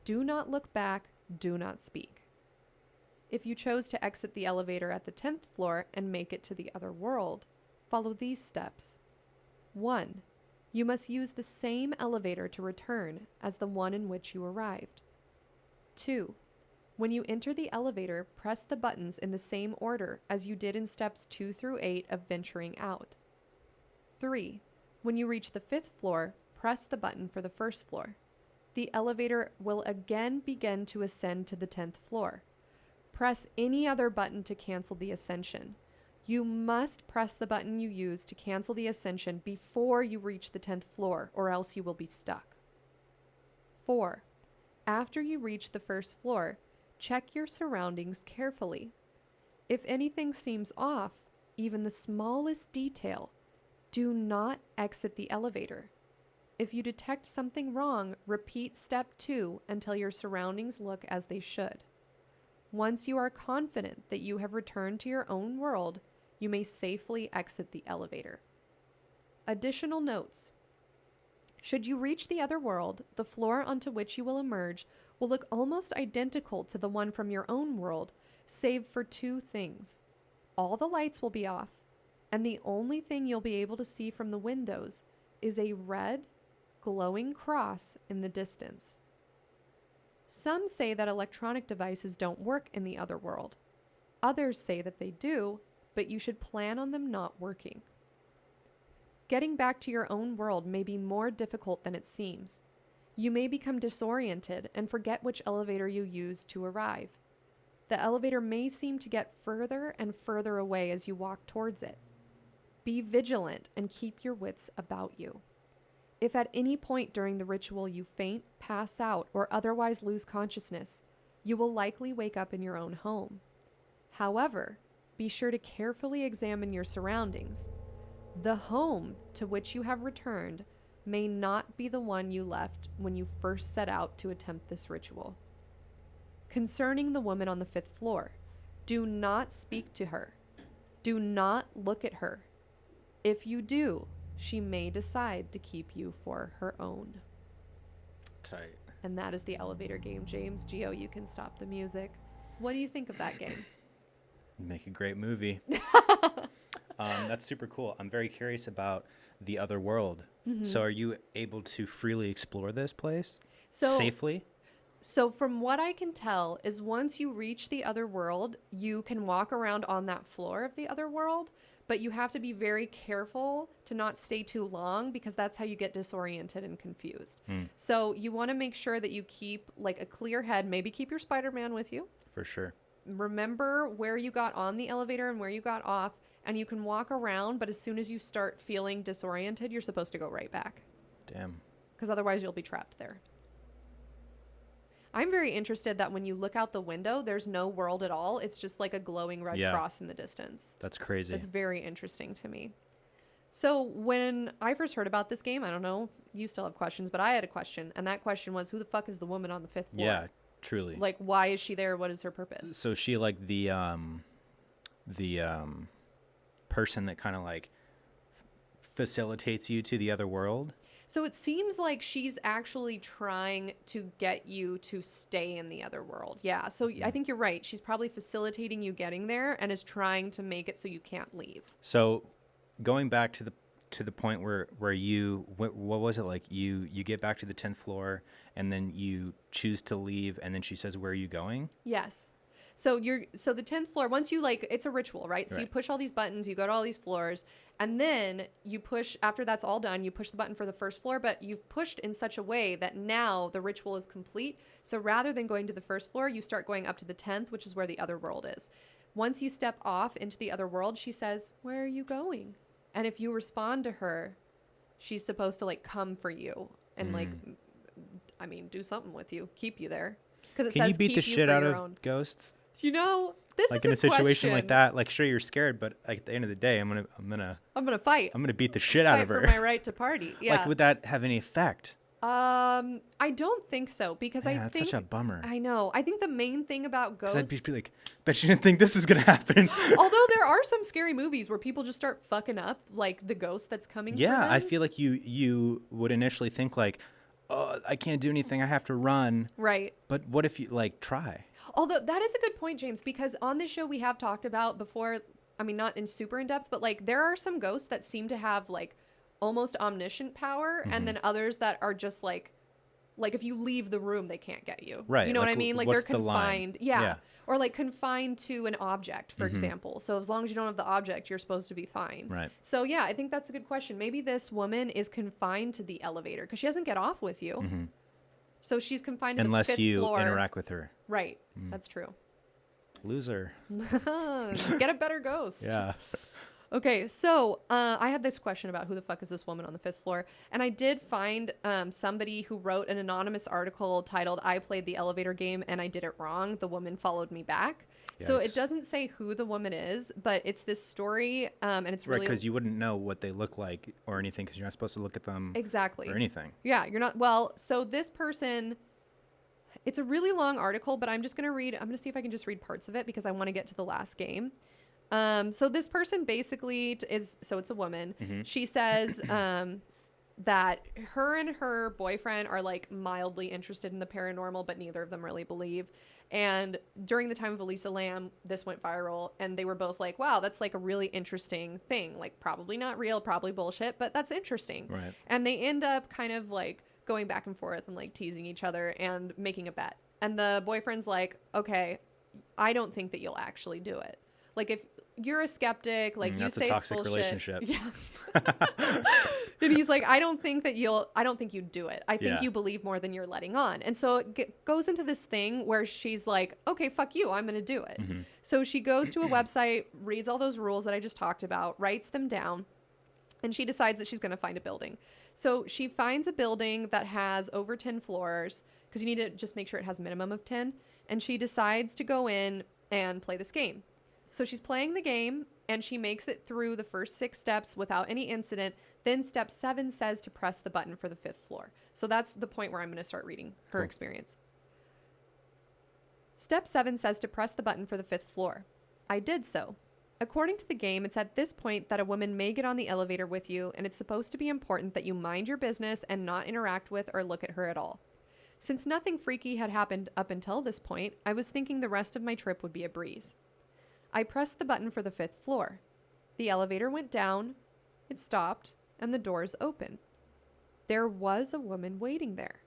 A: Do not look back, do not speak. If you chose to exit the elevator at the 10th floor and make it to the other world, follow these steps. 1. You must use the same elevator to return as the one in which you arrived. 2. When you enter the elevator, press the buttons in the same order as you did in steps 2 through 8 of venturing out. 3. When you reach the 5th floor, press the button for the 1st floor. The elevator will again begin to ascend to the 10th floor. Press any other button to cancel the ascension. You must press the button you use to cancel the ascension before you reach the 10th floor, or else you will be stuck. 4. After you reach the 1st floor, check your surroundings carefully. If anything seems off, even the smallest detail, do not exit the elevator. If you detect something wrong, repeat step 2 until your surroundings look as they should. Once you are confident that you have returned to your own world, you may safely exit the elevator. Additional notes. Should you reach the other world, the floor onto which you will emerge will look almost identical to the one from your own world, save for 2 things. All the lights will be off, and the only thing you'll be able to see from the windows is a red, glowing cross in the distance. Some say that electronic devices don't work in the other world. Others say that they do, but you should plan on them not working. Getting back to your own world may be more difficult than it seems. You may become disoriented and forget which elevator you used to arrive. The elevator may seem to get further and further away as you walk towards it. Be vigilant and keep your wits about you. If at any point during the ritual you faint, pass out, or otherwise lose consciousness, you will likely wake up in your own home. However, be sure to carefully examine your surroundings. The home to which you have returned may not be the one you left when you first set out to attempt this ritual. Concerning the woman on the 5th floor, do not speak to her. Do not look at her. If you do, she may decide to keep you for her own.
B: Tight.
A: And that is the elevator game, James. Gio, you can stop the music. What do you think of that game?
B: Make a great movie. That's super cool. I'm very curious about the other world. Mm-hmm. So are you able to freely explore this place safely?
A: So from what I can tell is once you reach the other world, you can walk around on that floor of the other world, but you have to be very careful to not stay too long because that's how you get disoriented and confused. So you want to make sure that you keep like a clear head, maybe keep your Spider-Man with you.
B: For sure.
A: Remember where you got on the elevator and where you got off, and you can walk around, but as soon as you start feeling disoriented, you're supposed to go right back.
B: Damn.
A: Because otherwise you'll be trapped there. I'm very interested that when you look out the window, there's no world at all. It's just like a glowing red cross in the distance.
B: That's crazy.
A: It's very interesting to me. So when I first heard about this game, I don't know, you still have questions, but I had a question. And that question was, who the fuck is the woman on the 5th floor?
B: Yeah, truly.
A: Like, why is she there? What is her purpose?
B: So she like the person that kind of like facilitates you to the other world.
A: So it seems like she's actually trying to get you to stay in the other world. Yeah. So I think you're right. She's probably facilitating you getting there and is trying to make it so you can't leave.
B: So going back to the point where you, what was it like? You get back to the 10th floor and then you choose to leave and then she says, where are you going?
A: Yes. So the 10th floor, once you like, it's a ritual, right? So you push all these buttons, you go to all these floors, and then you push, after that's all done, you push the button for the 1st floor, but you've pushed in such a way that now the ritual is complete. So rather than going to the 1st floor, you start going up to the 10th, which is where the other world is. Once you step off into the other world, she says, where are you going? And if you respond to her, she's supposed to like come for you and like, I mean, do something with you, keep you there. Because it
B: Can
A: says
B: you beat the shit out of ghosts?
A: You know, this
B: like
A: is
B: in a situation
A: question.
B: like that, like sure you're scared, but like, at the end of the day, I'm gonna
A: fight.
B: I'm gonna beat the shit out of her
A: for my right to party. Yeah.
B: Like, would that have any effect?
A: I don't think so because
B: that's such a bummer.
A: I know. I think the main thing about ghosts.
B: I'd be like, bet you didn't think this was gonna happen.
A: Although there are some scary movies where people just start fucking up, like the ghost that's coming.
B: Yeah,
A: for them.
B: I feel like you would initially think like, oh, I can't do anything. I have to run.
A: Right.
B: But what if you like try?
A: Although that is a good point, James, because on this show we have talked about before, I mean, not in super in depth, but like there are some ghosts that seem to have like almost omniscient power and then others that are just like if you leave the room, they can't get you.
B: Right.
A: You know what I mean? Like they're confined. Yeah. Or like confined to an object, for example. So as long as you don't have the object, you're supposed to be fine.
B: Right.
A: So yeah, I think that's a good question. Maybe this woman is confined to the elevator because she doesn't get off with you. So she's confined to the 5th
B: Unless you
A: floor.
B: interact with her.
A: Right. That's true.
B: Loser.
A: Get a better ghost.
B: Yeah.
A: Okay, so I had this question about who the fuck is this woman on the 5th floor, and I did find somebody who wrote an anonymous article titled "I played the elevator game and I did it wrong. The woman followed me back." Yikes. So it doesn't say who the woman is, but it's this story, and it's really
B: because you wouldn't know what they look like or anything because you're not supposed to look at them
A: exactly
B: or anything.
A: Yeah, you're not. Well, so this person. It's a really long article, but I'm just going to read. I'm going to see if I can just read parts of it because I want to get to the last game. So this person basically so it's a woman. She says that her and her boyfriend are like mildly interested in the paranormal, but neither of them really believe. And during the time of Elisa Lam, this went viral and they were both like, wow, that's like a really interesting thing. Like probably not real, probably bullshit, but that's interesting.
B: Right.
A: And they end up kind of like going back and forth and like teasing each other and making a bet. And the boyfriend's like, okay, I don't think that you'll actually do it. Like if you're a skeptic, like you say it's bullshit. That's a toxic relationship. Yeah. And he's like, I don't think you'd do it. I think you believe more than you're letting on. And so it goes into this thing where she's like, okay, fuck you. I'm going to do it. So she goes to a website, reads all those rules that I just talked about, writes them down, and she decides that she's going to find a building. So she finds a building that has over 10 floors because you need to just make sure it has a minimum of 10. And she decides to go in and play this game. So she's playing the game and she makes it through the first 6 steps without any incident. Then step 7 says to press the button for the 5th floor. So that's the point where I'm going to start reading her experience. Step 7 says to press the button for the 5th floor. I did so. According to the game, it's at this point that a woman may get on the elevator with you, and it's supposed to be important that you mind your business and not interact with or look at her at all. Since nothing freaky had happened up until this point, I was thinking the rest of my trip would be a breeze. I pressed the button for the 5th floor. The elevator went down, it stopped, and the doors opened. There was a woman waiting there.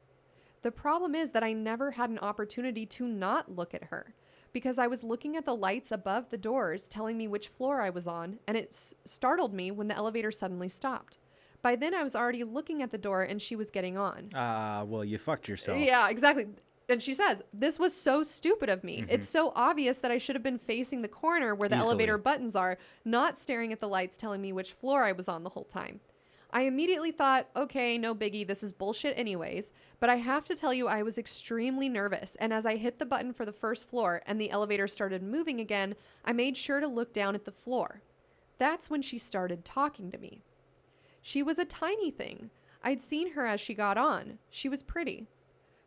A: The problem is that I never had an opportunity to not look at her because I was looking at the lights above the doors telling me which floor I was on, and it startled me when the elevator suddenly stopped. By then, I was already looking at the door and she was getting on.
B: Well, you fucked yourself.
A: Yeah, exactly. And she says, this was so stupid of me.
B: Mm-hmm.
A: It's so obvious that I should have been facing the corner where the elevator buttons are, not staring at the lights telling me which floor I was on the whole time. I immediately thought, okay, no biggie, this is bullshit anyways. But I have to tell you, I was extremely nervous. And as I hit the button for the first floor and the elevator started moving again, I made sure to look down at the floor. That's when she started talking to me. She was a tiny thing. I'd seen her as she got on. She was pretty.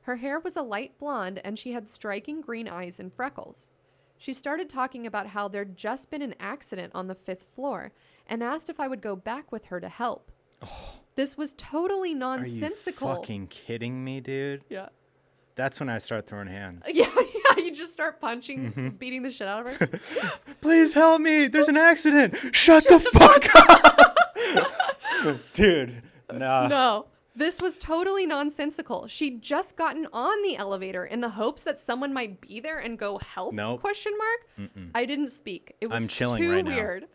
A: Her hair was a light blonde and she had striking green eyes and freckles. She started talking about how there'd just been an accident on the 5th floor and asked if I would go back with her to help. Oh, this was totally nonsensical.
B: Are you fucking kidding me, dude?
A: Yeah.
B: That's when I start throwing hands.
A: Yeah, you just start punching, beating the shit out of her.
B: Please help me. There's an accident. Shut the fuck up. Dude, nah.
A: No. This was totally nonsensical. She'd just gotten on the elevator in the hopes that someone might be there and go help?
B: Nope.
A: Question mark? I didn't speak. It was
B: I'm chilling
A: too
B: right
A: weird.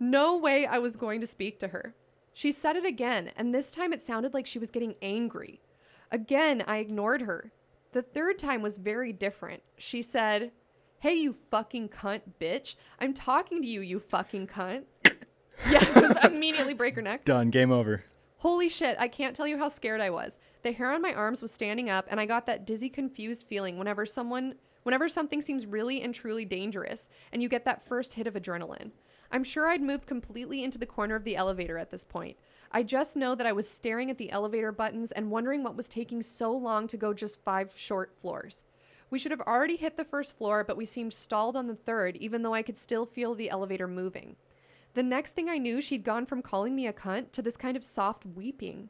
A: No way I was going to speak to her. She said it again, and this time it sounded like she was getting angry. Again, I ignored her. The third time was very different. She said, "Hey, you fucking cunt, bitch. I'm talking to you, you fucking cunt." Yeah, just immediately break her neck.
B: Done. Game over.
A: Holy shit, I can't tell you how scared I was. The hair on my arms was standing up, and I got that dizzy, confused feeling whenever something seems really and truly dangerous, and you get that first hit of adrenaline. I'm sure I'd moved completely into the corner of the elevator at this point. I just know that I was staring at the elevator buttons and wondering what was taking so long to go just 5 short floors. We should have already hit the first floor, but we seemed stalled on the 3rd, even though I could still feel the elevator moving. The next thing I knew, she'd gone from calling me a cunt to this kind of soft weeping.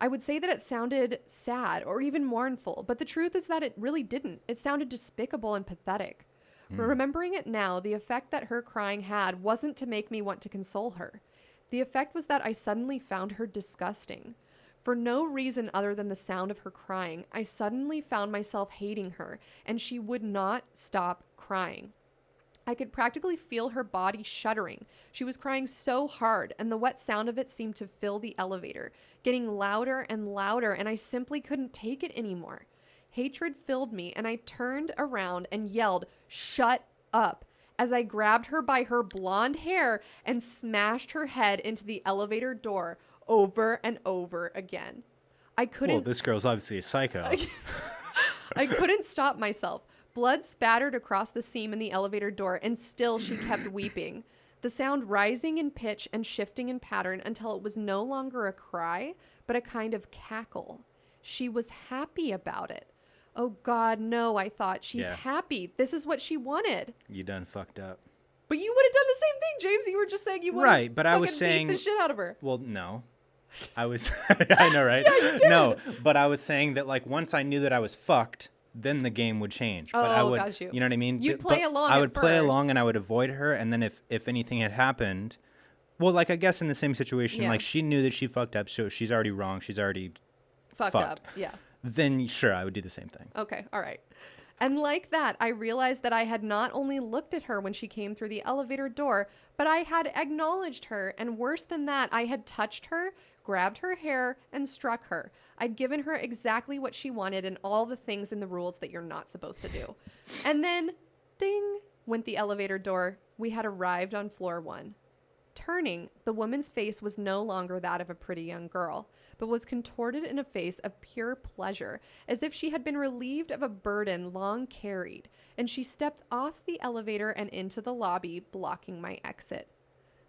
A: I would say that it sounded sad or even mournful, but the truth is that it really didn't. It sounded despicable and pathetic. Remembering it now, the effect that her crying had wasn't to make me want to console her. The effect was that I suddenly found her disgusting. For no reason other than the sound of her crying, I suddenly found myself hating her, and she would not stop crying. I could practically feel her body shuddering. She was crying so hard, and the wet sound of it seemed to fill the elevator, getting louder and louder, and I simply couldn't take it anymore. Hatred filled me, and I turned around and yelled, "Shut up," as I grabbed her by her blonde hair and smashed her head into the elevator door over and over again. I couldn't...
B: Well, this girl's obviously a psycho.
A: I couldn't stop myself. Blood spattered across the seam in the elevator door, and still she kept weeping. The sound rising in pitch and shifting in pattern until it was no longer a cry, but a kind of cackle. She was happy about it. Oh God, no, I thought. She's happy. This is what she wanted.
B: You done fucked up.
A: But you would have done the same thing, James. You were just saying you would
B: right, but I was saying
A: beat the shit out of her.
B: Well, no. I was I know, right?
A: Yeah, you did.
B: No, but I was saying that like once I knew that I was fucked, then the game would change. But I would,
A: got you.
B: You know what I mean?
A: You'd play along.
B: I would play along and I would avoid her, and then if anything had happened, well, like I guess in the same situation, like she knew that she fucked up, so she's already wrong. She's already
A: fucked up. Yeah.
B: Then sure, I would do the same thing.
A: Okay, all right. And like that, I realized that I had not only looked at her when she came through the elevator door, but I had acknowledged her, and worse than that, I had touched her, grabbed her hair, and struck her. I'd given her exactly what she wanted and all the things in the rules that you're not supposed to do. And then, ding, went the elevator door. We had arrived on floor 1. Turning, the woman's face was no longer that of a pretty young girl, but was contorted in a face of pure pleasure, as if she had been relieved of a burden long carried, and she stepped off the elevator and into the lobby, blocking my exit.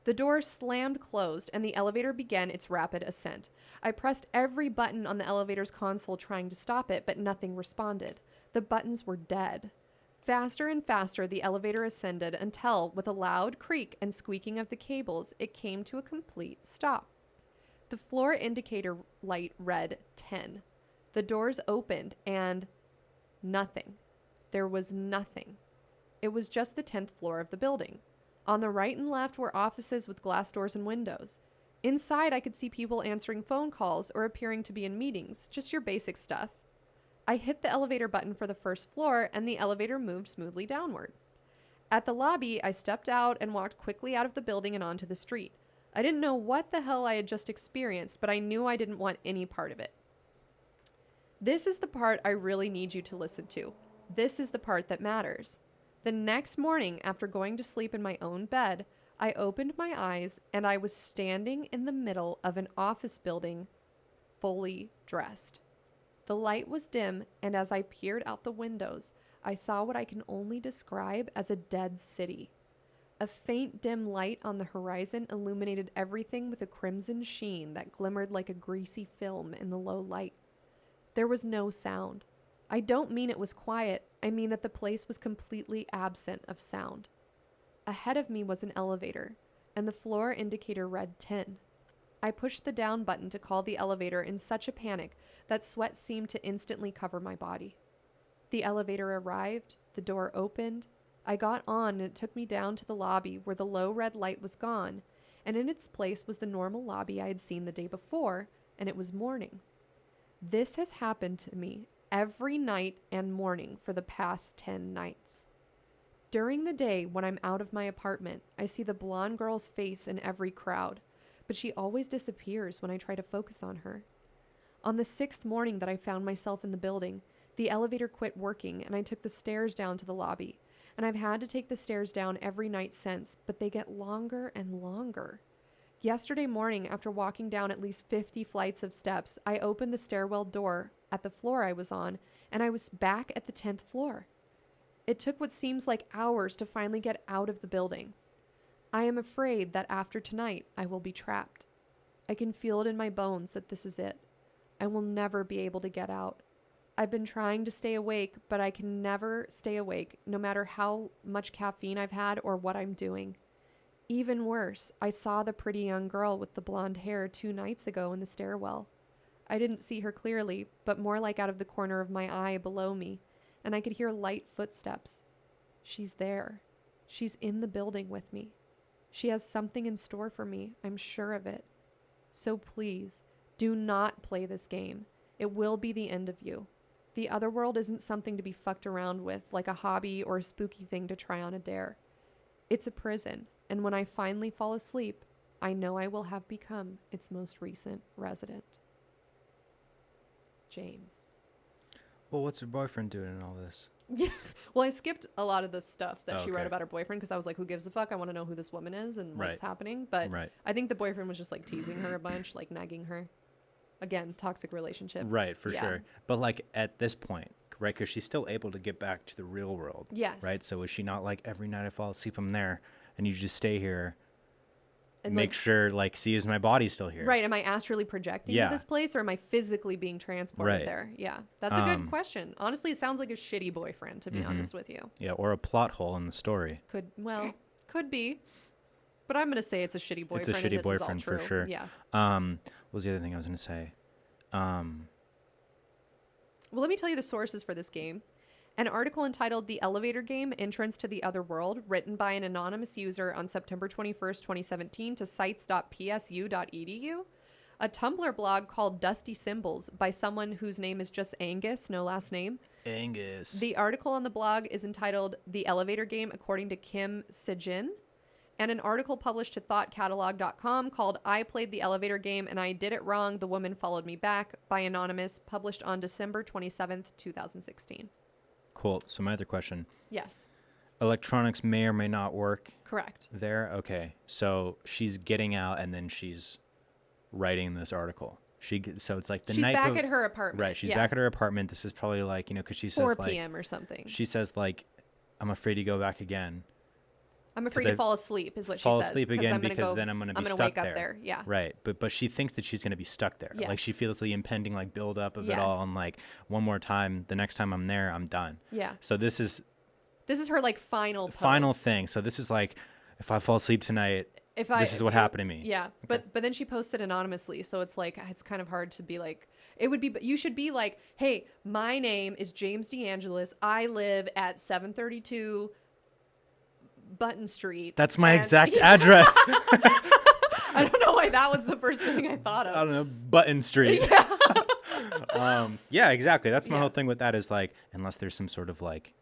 A: The door slammed closed, and the elevator began its rapid ascent. I pressed every button on the elevator's console trying to stop it, but nothing responded. The buttons were dead. Faster and faster, the elevator ascended until, with a loud creak and squeaking of the cables, it came to a complete stop. The floor indicator light read 10. The doors opened and nothing. There was nothing. It was just the 10th floor of the building. On the right and left were offices with glass doors and windows. Inside, I could see people answering phone calls or appearing to be in meetings, just your basic stuff. I hit the elevator button for the first floor, and the elevator moved smoothly downward. At the lobby, I stepped out and walked quickly out of the building and onto the street. I didn't know what the hell I had just experienced, but I knew I didn't want any part of it. This is the part I really need you to listen to. This is the part that matters. The next morning, after going to sleep in my own bed, I opened my eyes and I was standing in the middle of an office building, fully dressed. The light was dim, and as I peered out the windows, I saw what I can only describe as a dead city. A faint dim light on the horizon illuminated everything with a crimson sheen that glimmered like a greasy film in the low light. There was no sound. I don't mean it was quiet, I mean that the place was completely absent of sound. Ahead of me was an elevator, and the floor indicator read 10. I pushed the down button to call the elevator in such a panic that sweat seemed to instantly cover my body. The elevator arrived, the door opened, I got on and it took me down to the lobby where the low red light was gone, and in its place was the normal lobby I had seen the day before, and it was morning. This has happened to me every night and morning for the past 10 nights. During the day, when I'm out of my apartment, I see the blonde girl's face in every crowd, but she always disappears when I try to focus on her. On the 6th morning that I found myself in the building, the elevator quit working and I took the stairs down to the lobby, and I've had to take the stairs down every night since, but they get longer and longer. Yesterday morning, after walking down at least 50 flights of steps, I opened the stairwell door at the floor I was on, and I was back at the 10th floor. It took what seems like hours to finally get out of the building. I am afraid that after tonight, I will be trapped. I can feel it in my bones that this is it. I will never be able to get out. I've been trying to stay awake, but I can never stay awake, no matter how much caffeine I've had or what I'm doing. Even worse, I saw the pretty young girl with the blonde hair 2 nights ago in the stairwell. I didn't see her clearly, but more like out of the corner of my eye below me, and I could hear light footsteps. She's there. She's in the building with me. She has something in store for me, I'm sure of it. So please, do not play this game. It will be the end of you. The other world isn't something to be fucked around with like a hobby or a spooky thing to try on a dare. It's a prison, and when I finally fall asleep, I know I will have become its most recent resident. James.
B: Well, what's her boyfriend doing in all this?
A: Yeah. Well, I skipped a lot of the stuff that she wrote about her boyfriend because I was like, who gives a fuck? I want to know who this woman is and what's happening. But I think the boyfriend was just like teasing her a bunch, like nagging her. Again, toxic relationship.
B: Right, for sure. But like at this point, right, because she's still able to get back to the real world.
A: Yes.
B: Right? So is she not like every night I fall asleep, I'm there and you just stay here and make
A: like,
B: sure like, see, is my body still here?
A: Right. Am I astrally projecting to this place or am I physically being transported there? Yeah. That's a good question. Honestly, it sounds like a shitty boyfriend, to be honest with you.
B: Yeah. Or a plot hole in the story.
A: Could be. But I'm going to say it's a shitty boyfriend.
B: It's a shitty boyfriend for sure.
A: Yeah.
B: What was the other thing I was going to say?
A: Well, let me tell you the sources for this game. An article entitled The Elevator Game, Entrance to the Other World, written by an anonymous user on September 21st, 2017 to sites.psu.edu. A Tumblr blog called Dusty Symbols by someone whose name is just Angus, no last name.
B: Angus.
A: The article on the blog is entitled The Elevator Game According to Kim Sejin. And an article published to thoughtcatalog.com called I Played the Elevator Game and I Did It Wrong, The Woman Followed Me Back by Anonymous, published on December 27th, 2016.
B: Cool. So my other question.
A: Yes.
B: Electronics may or may not work.
A: Correct.
B: There? Okay. So she's getting out and then she's writing this article. So it's like the night.
A: She's back at her apartment.
B: Right. She's back at her apartment. This is probably like, because she says
A: 4 p.m. or something.
B: She says like, I'm afraid to go back again.
A: I'm afraid to fall asleep is what she says.
B: Fall asleep again because then I'm going to be stuck there.
A: I'm going to wake up there. Yeah.
B: Right. But she thinks that she's going to be stuck there.
A: Yes.
B: Like she feels the impending like build up of it all. And like one more time, the next time I'm there, I'm done.
A: Yeah.
B: So this is
A: her like final
B: thing. So this is like, if I fall asleep tonight, this is what happened to me.
A: Yeah. Okay. But then she posted anonymously. So it's like, it's kind of hard to be like, you should be like, hey, my name is James DeAngelis. I live at 732 Button Street.
B: That's my exact address.
A: I don't know why that was the first thing I thought of.
B: I don't know. Button Street.
A: Yeah.
B: Yeah, exactly. That's my whole thing with that is like, unless there's some sort of like,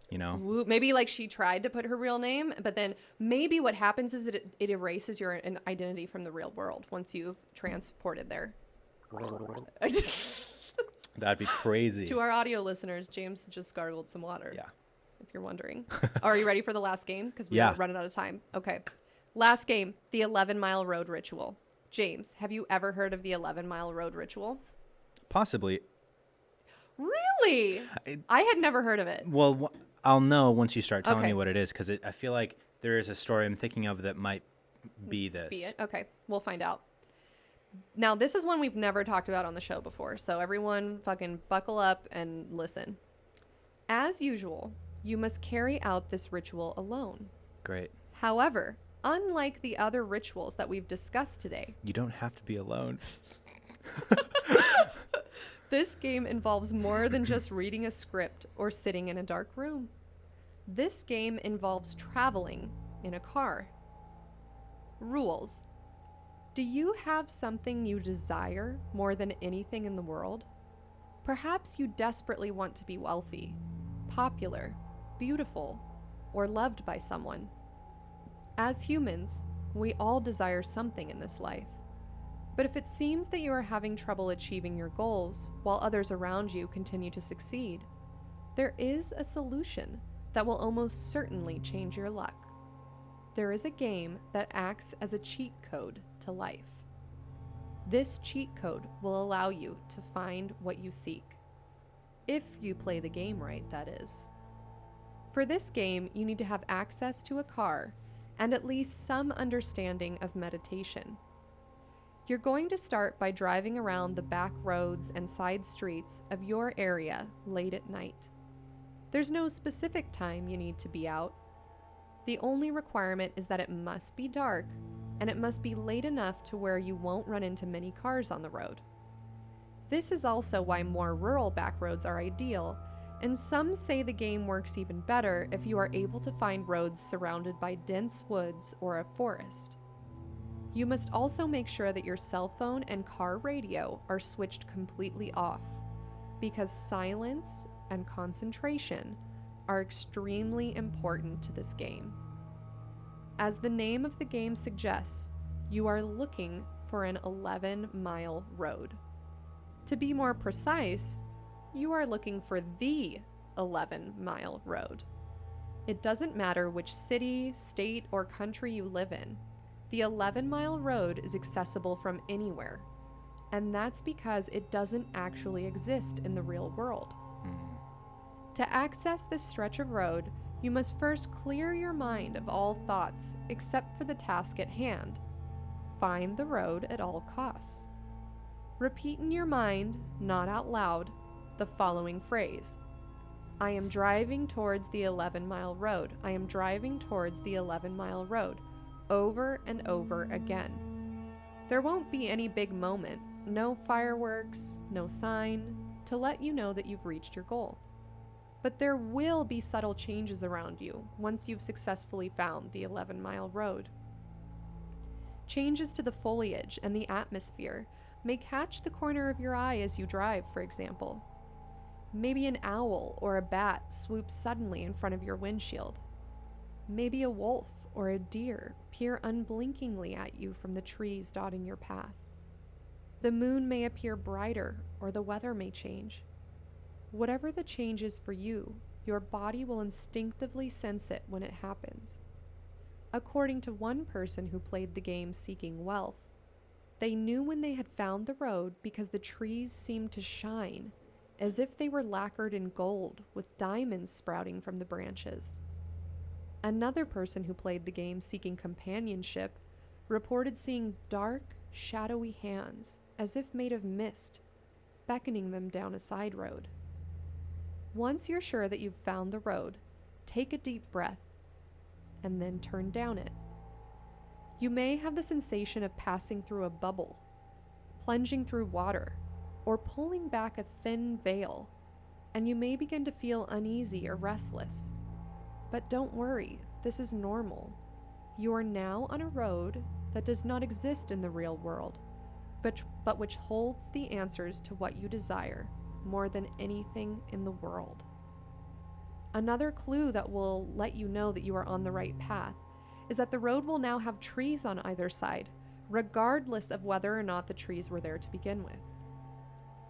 B: you know,
A: maybe like she tried to put her real name, but then maybe what happens is it erases your identity from the real world once you've transported there.
B: That'd be crazy.
A: To our audio listeners, James just gargled some water.
B: Yeah.
A: If you're wondering. Are you ready for the last game? Because we're running out of time. Okay. Last game, the 11-mile road ritual. James, have you ever heard of the 11-mile road ritual?
B: Possibly.
A: Really? I had never heard of it.
B: Well, I'll know once you start telling me what it is, because I feel like there is a story I'm thinking of that might be this.
A: Be it? Okay, we'll find out. Now, this is one we've never talked about on the show before, so everyone fucking buckle up and listen. As usual, you must carry out this ritual alone.
B: Great.
A: However, unlike the other rituals that we've discussed today,
B: you don't have to be alone.
A: This game involves more than just reading a script or sitting in a dark room. This game involves traveling in a car. Rules. Do you have something you desire more than anything in the world? Perhaps you desperately want to be wealthy, popular, beautiful, or loved by someone. As humans, we all desire something in this life. But if it seems that you are having trouble achieving your goals while others around you continue to succeed, there is a solution that will almost certainly change your luck. There is a game that acts as a cheat code to life. This cheat code will allow you to find what you seek. If you play the game right, that is. For this game, you need to have access to a car and at least some understanding of meditation. You're going to start by driving around the back roads and side streets of your area late at night. There's no specific time you need to be out. The only requirement is that it must be dark and it must be late enough to where you won't run into many cars on the road. This is also why more rural back roads are ideal, and some say the game works even better if you are able to find roads surrounded by dense woods or a forest. You must also make sure that your cell phone and car radio are switched completely off, because silence and concentration are extremely important to this game. As the name of the game suggests, you are looking for an 11-mile road. To be more precise, you are looking for the 11-mile road. It doesn't matter which city, state, or country you live in. The 11-mile road is accessible from anywhere, and that's because it doesn't actually exist in the real world. To access this stretch of road, you must first clear your mind of all thoughts except for the task at hand. Find the road at all costs. Repeat in your mind, not out loud, the following phrase. I am driving towards the 11-mile road. I am driving towards the 11-mile road. Over and over again. There won't be any big moment, no fireworks, no sign, to let you know that you've reached your goal. But there will be subtle changes around you once you've successfully found the 11-mile road. Changes to the foliage and the atmosphere may catch the corner of your eye as you drive, for example. Maybe an owl or a bat swoops suddenly in front of your windshield. Maybe a wolf or a deer peer unblinkingly at you from the trees dotting your path. The moon may appear brighter, or the weather may change. Whatever the change is for you, your body will instinctively sense it when it happens. According to one person who played the game seeking wealth, they knew when they had found the road because the trees seemed to shine, as if they were lacquered in gold with diamonds sprouting from the branches. Another person who played the game seeking companionship reported seeing dark, shadowy hands, as if made of mist, beckoning them down a side road. Once you're sure that you've found the road, take a deep breath, and then turn down it. You may have the sensation of passing through a bubble, plunging through water, or pulling back a thin veil, and you may begin to feel uneasy or restless. But don't worry, this is normal. You are now on a road that does not exist in the real world, but which holds the answers to what you desire more than anything in the world. Another clue that will let you know that you are on the right path is that the road will now have trees on either side, regardless of whether or not the trees were there to begin with.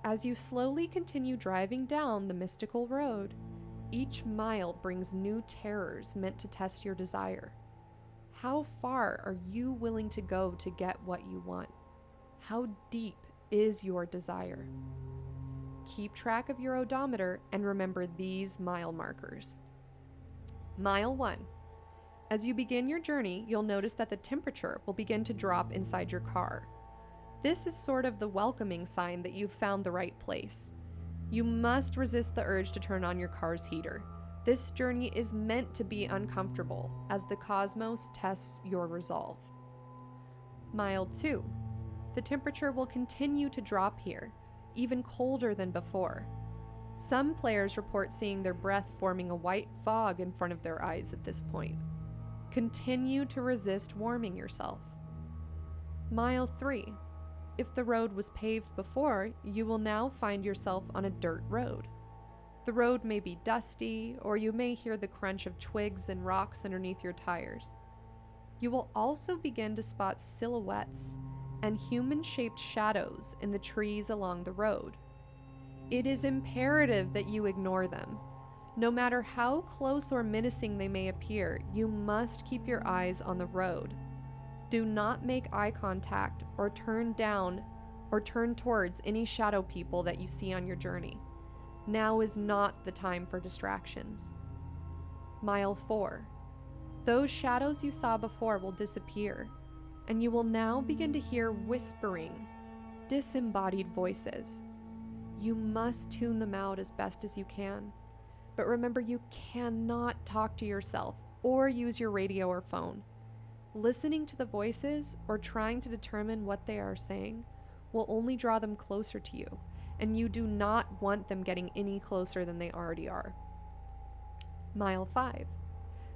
A: As you slowly continue driving down the mystical road, each mile brings new terrors meant to test your desire. How far are you willing to go to get what you want? How deep is your desire? Keep track of your odometer and remember these mile markers. Mile 1. As you begin your journey, you'll notice that the temperature will begin to drop inside your car. This is sort of the welcoming sign that you've found the right place. You must resist the urge to turn on your car's heater. This journey is meant to be uncomfortable as the cosmos tests your resolve. Mile 2. The temperature will continue to drop here, even colder than before. Some players report seeing their breath forming a white fog in front of their eyes at this point. Continue to resist warming yourself. Mile 3. If the road was paved before, you will now find yourself on a dirt road. The road may be dusty, or you may hear the crunch of twigs and rocks underneath your tires. You will also begin to spot silhouettes and human-shaped shadows in the trees along the road. It is imperative that you ignore them. No matter how close or menacing they may appear, you must keep your eyes on the road. Do not make eye contact or turn down or turn towards any shadow people that you see on your journey. Now is not the time for distractions. Mile 4. Those shadows you saw before will disappear, and you will now begin to hear whispering, disembodied voices. You must tune them out as best as you can. But remember, you cannot talk to yourself or use your radio or phone. Listening to the voices or trying to determine what they are saying will only draw them closer to you, and you do not want them getting any closer than they already are. Mile 5.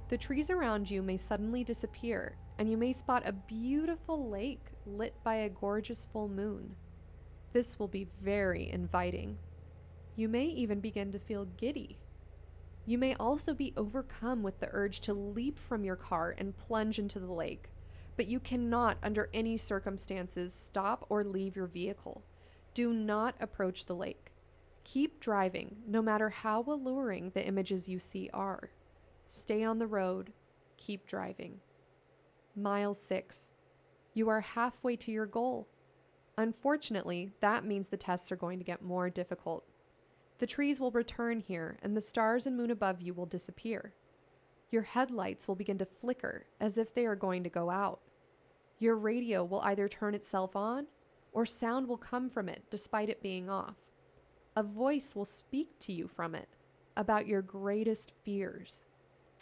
A: The trees around you may suddenly disappear, and you may spot a beautiful lake lit by a gorgeous full moon. This will be very inviting. You may even begin to feel giddy. You may also be overcome with the urge to leap from your car and plunge into the lake, but you cannot, under any circumstances, stop or leave your vehicle. Do not approach the lake. Keep driving, no matter how alluring the images you see are. Stay on the road. Keep driving. Mile 6. You are halfway to your goal. Unfortunately, that means the tests are going to get more difficult. The trees will return here, and the stars and moon above you will disappear. Your headlights will begin to flicker as if they are going to go out. Your radio will either turn itself on, or sound will come from it despite it being off. A voice will speak to you from it about your greatest fears,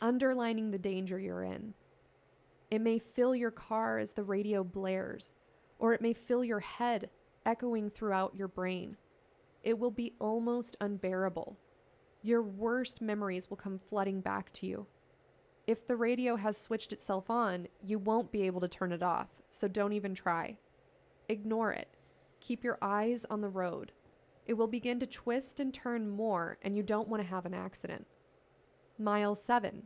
A: underlining the danger you're in. It may fill your car as the radio blares, or it may fill your head, echoing throughout your brain. It will be almost unbearable. Your worst memories will come flooding back to you. If the radio has switched itself on, you won't be able to turn it off, so don't even try. Ignore it. Keep your eyes on the road. It will begin to twist and turn more, and you don't want to have an accident. Mile 7.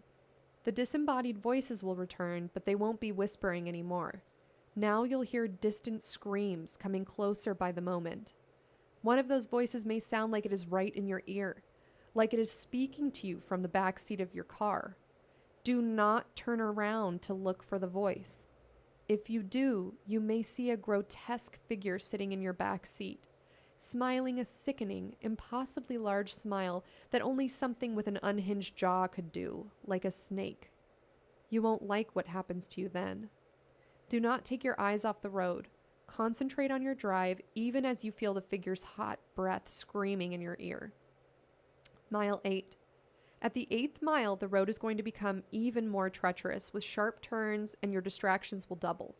A: The disembodied voices will return, but they won't be whispering anymore. Now you'll hear distant screams coming closer by the moment. One of those voices may sound like it is right in your ear, like it is speaking to you from the back seat of your car. Do not turn around to look for the voice. If you do, you may see a grotesque figure sitting in your back seat, smiling a sickening, impossibly large smile that only something with an unhinged jaw could do, like a snake. You won't like what happens to you then. Do not take your eyes off the road. Concentrate on your drive, even as you feel the figure's hot breath screaming in your ear. Mile 8. At the 8th mile, the road is going to become even more treacherous, with sharp turns, and your distractions will double.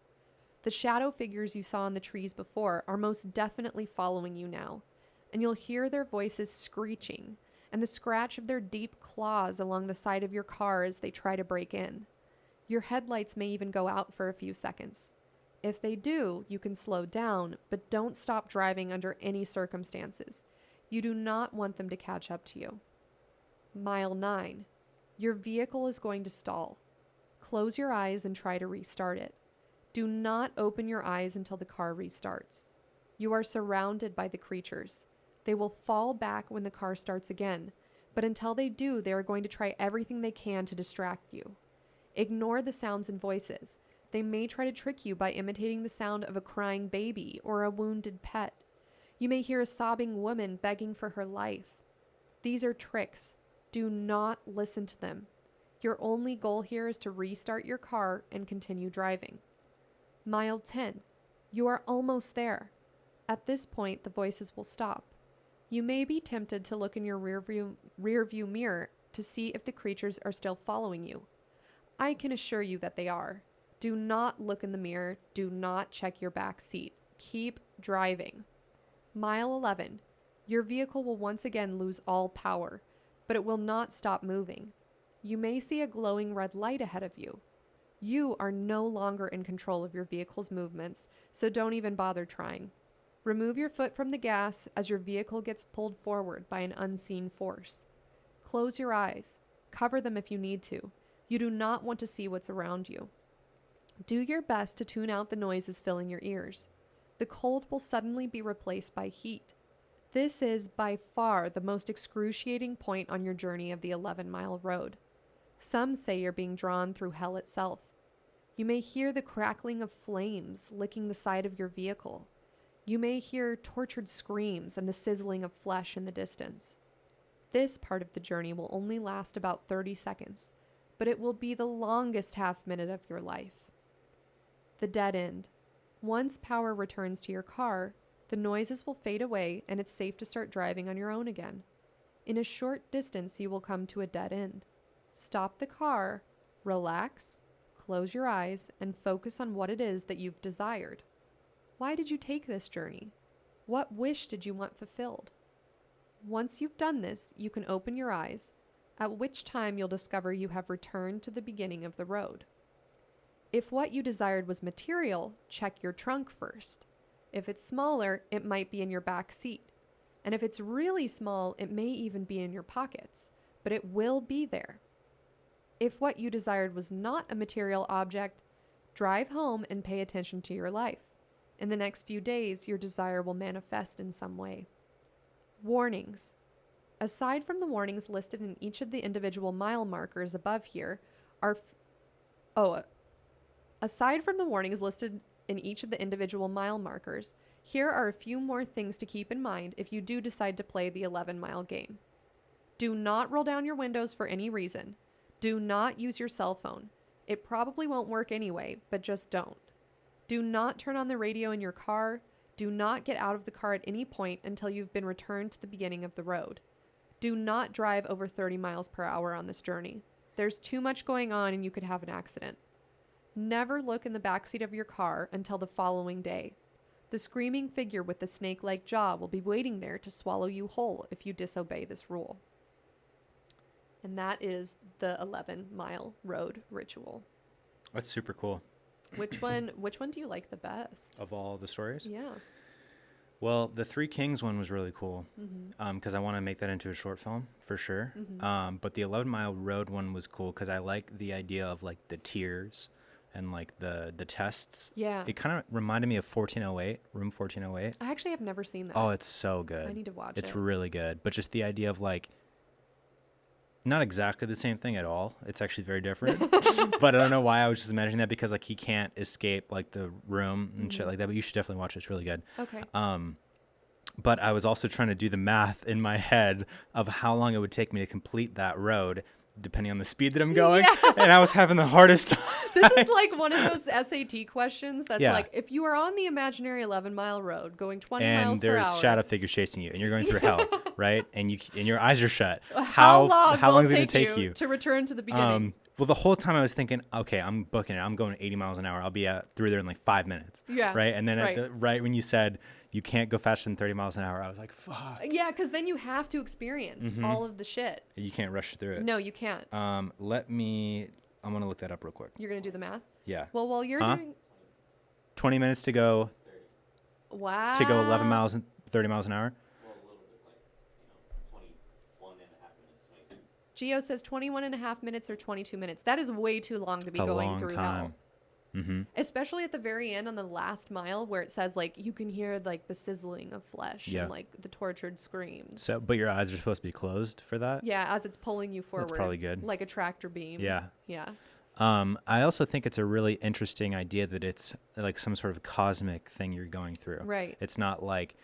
A: The shadow figures you saw in the trees before are most definitely following you now, and you'll hear their voices screeching, and the scratch of their deep claws along the side of your car as they try to break in. Your headlights may even go out for a few seconds. If they do, you can slow down, but don't stop driving under any circumstances. You do not want them to catch up to you. Mile 9. Your vehicle is going to stall. Close your eyes and try to restart it. Do not open your eyes until the car restarts. You are surrounded by the creatures. They will fall back when the car starts again, but until they do, they are going to try everything they can to distract you. Ignore the sounds and voices. They may try to trick you by imitating the sound of a crying baby or a wounded pet. You may hear a sobbing woman begging for her life. These are tricks. Do not listen to them. Your only goal here is to restart your car and continue driving. Mile 10. You are almost there. At this point, the voices will stop. You may be tempted to look in your rear view mirror to see if the creatures are still following you. I can assure you that they are. Do not look in the mirror. Do not check your back seat. Keep driving. Mile 11. Your vehicle will once again lose all power, but it will not stop moving. You may see a glowing red light ahead of you. You are no longer in control of your vehicle's movements, so don't even bother trying. Remove your foot from the gas as your vehicle gets pulled forward by an unseen force. Close your eyes. Cover them if you need to. You do not want to see what's around you. Do your best to tune out the noises filling your ears. The cold will suddenly be replaced by heat. This is by far the most excruciating point on your journey of the 11-mile road. Some say you're being drawn through hell itself. You may hear the crackling of flames licking the side of your vehicle. You may hear tortured screams and the sizzling of flesh in the distance. This part of the journey will only last about 30 seconds, but it will be the longest half-minute of your life. The dead end. Once power returns to your car, the noises will fade away and it's safe to start driving on your own again. In a short distance, you will come to a dead end. Stop the car, relax, close your eyes, and focus on what it is that you've desired. Why did you take this journey? What wish did you want fulfilled? Once you've done this, you can open your eyes, at which time you'll discover you have returned to the beginning of the road. If what you desired was material, check your trunk first. If it's smaller, it might be in your back seat. And if it's really small, it may even be in your pockets, but it will be there. If what you desired was not a material object, drive home and pay attention to your life. In the next few days, your desire will manifest in some way. Warnings. Aside from the warnings listed in each of the individual mile markers above here, aside from the warnings listed in each of the individual mile markers, here are a few more things to keep in mind if you do decide to play the 11-mile game. Do not roll down your windows for any reason. Do not use your cell phone. It probably won't work anyway, but just don't. Do not turn on the radio in your car. Do not get out of the car at any point until you've been returned to the beginning of the road. Do not drive over 30 miles per hour on this journey. There's too much going on and you could have an accident. Never look in the backseat of your car until the following day. The screaming figure with the snake-like jaw will be waiting there to swallow you whole if you disobey this rule. And that is the 11-mile road ritual.
B: That's super cool.
A: Which one do you like the best?
B: Of all the stories?
A: Yeah.
B: Well, the Three Kings one was really cool because I want to make that into a short film for sure. But the 11-mile road one was cool because I like the idea of like the tiers and like the tests.
A: Yeah.
B: It kind of reminded me of 1408, Room 1408.
A: I actually have never seen that.
B: Oh, it's so good.
A: I need to watch it.
B: It's really good. But just the idea of like, not exactly the same thing at all. It's actually very different. But I don't know why I was just imagining that because like he can't escape like the room and shit like that. But you should definitely watch it. It's really good.
A: Okay.
B: But I was also trying to do the math in my head of how long it would take me to complete that road, depending on the speed that I'm going. Yeah. And I was having the hardest time.
A: This is like one of those SAT questions that's like, if you are on the imaginary 11-mile road going 20 miles per hour.
B: And there's shadow figures chasing you and you're going through hell, right? And your eyes are shut.
A: How long
B: is it going to take you
A: to return to the beginning?
B: Well, the whole time I was thinking, okay, I'm booking it. I'm going 80 miles an hour. I'll be through there in like 5 minutes.
A: Yeah.
B: Right. And then right when you said you can't go faster than 30 miles an hour, I was like, fuck.
A: Yeah, because then you have to experience all of the shit.
B: You can't rush through it.
A: No, you can't.
B: I'm going to look that up real quick.
A: You're going to do the math?
B: Yeah.
A: Well, while you're doing...
B: 20 minutes to go.
A: Wow.
B: To go 11 miles and 30 miles an hour.
H: Well, a little bit like, 21 and a half minutes, 22.
A: Geo says 21 and a half minutes or 22 minutes. That is way too long to be going through hell.
B: Mm-hmm.
A: Especially at the very end on the last mile where it says like you can hear like the sizzling of flesh and like the tortured screams.
B: So, but your eyes are supposed to be closed for that?
A: Yeah, as it's pulling you forward.
B: That's probably good.
A: Like a tractor beam.
B: Yeah.
A: Yeah.
B: I also think it's a really interesting idea that it's like some sort of cosmic thing you're going through.
A: Right.
B: It's not like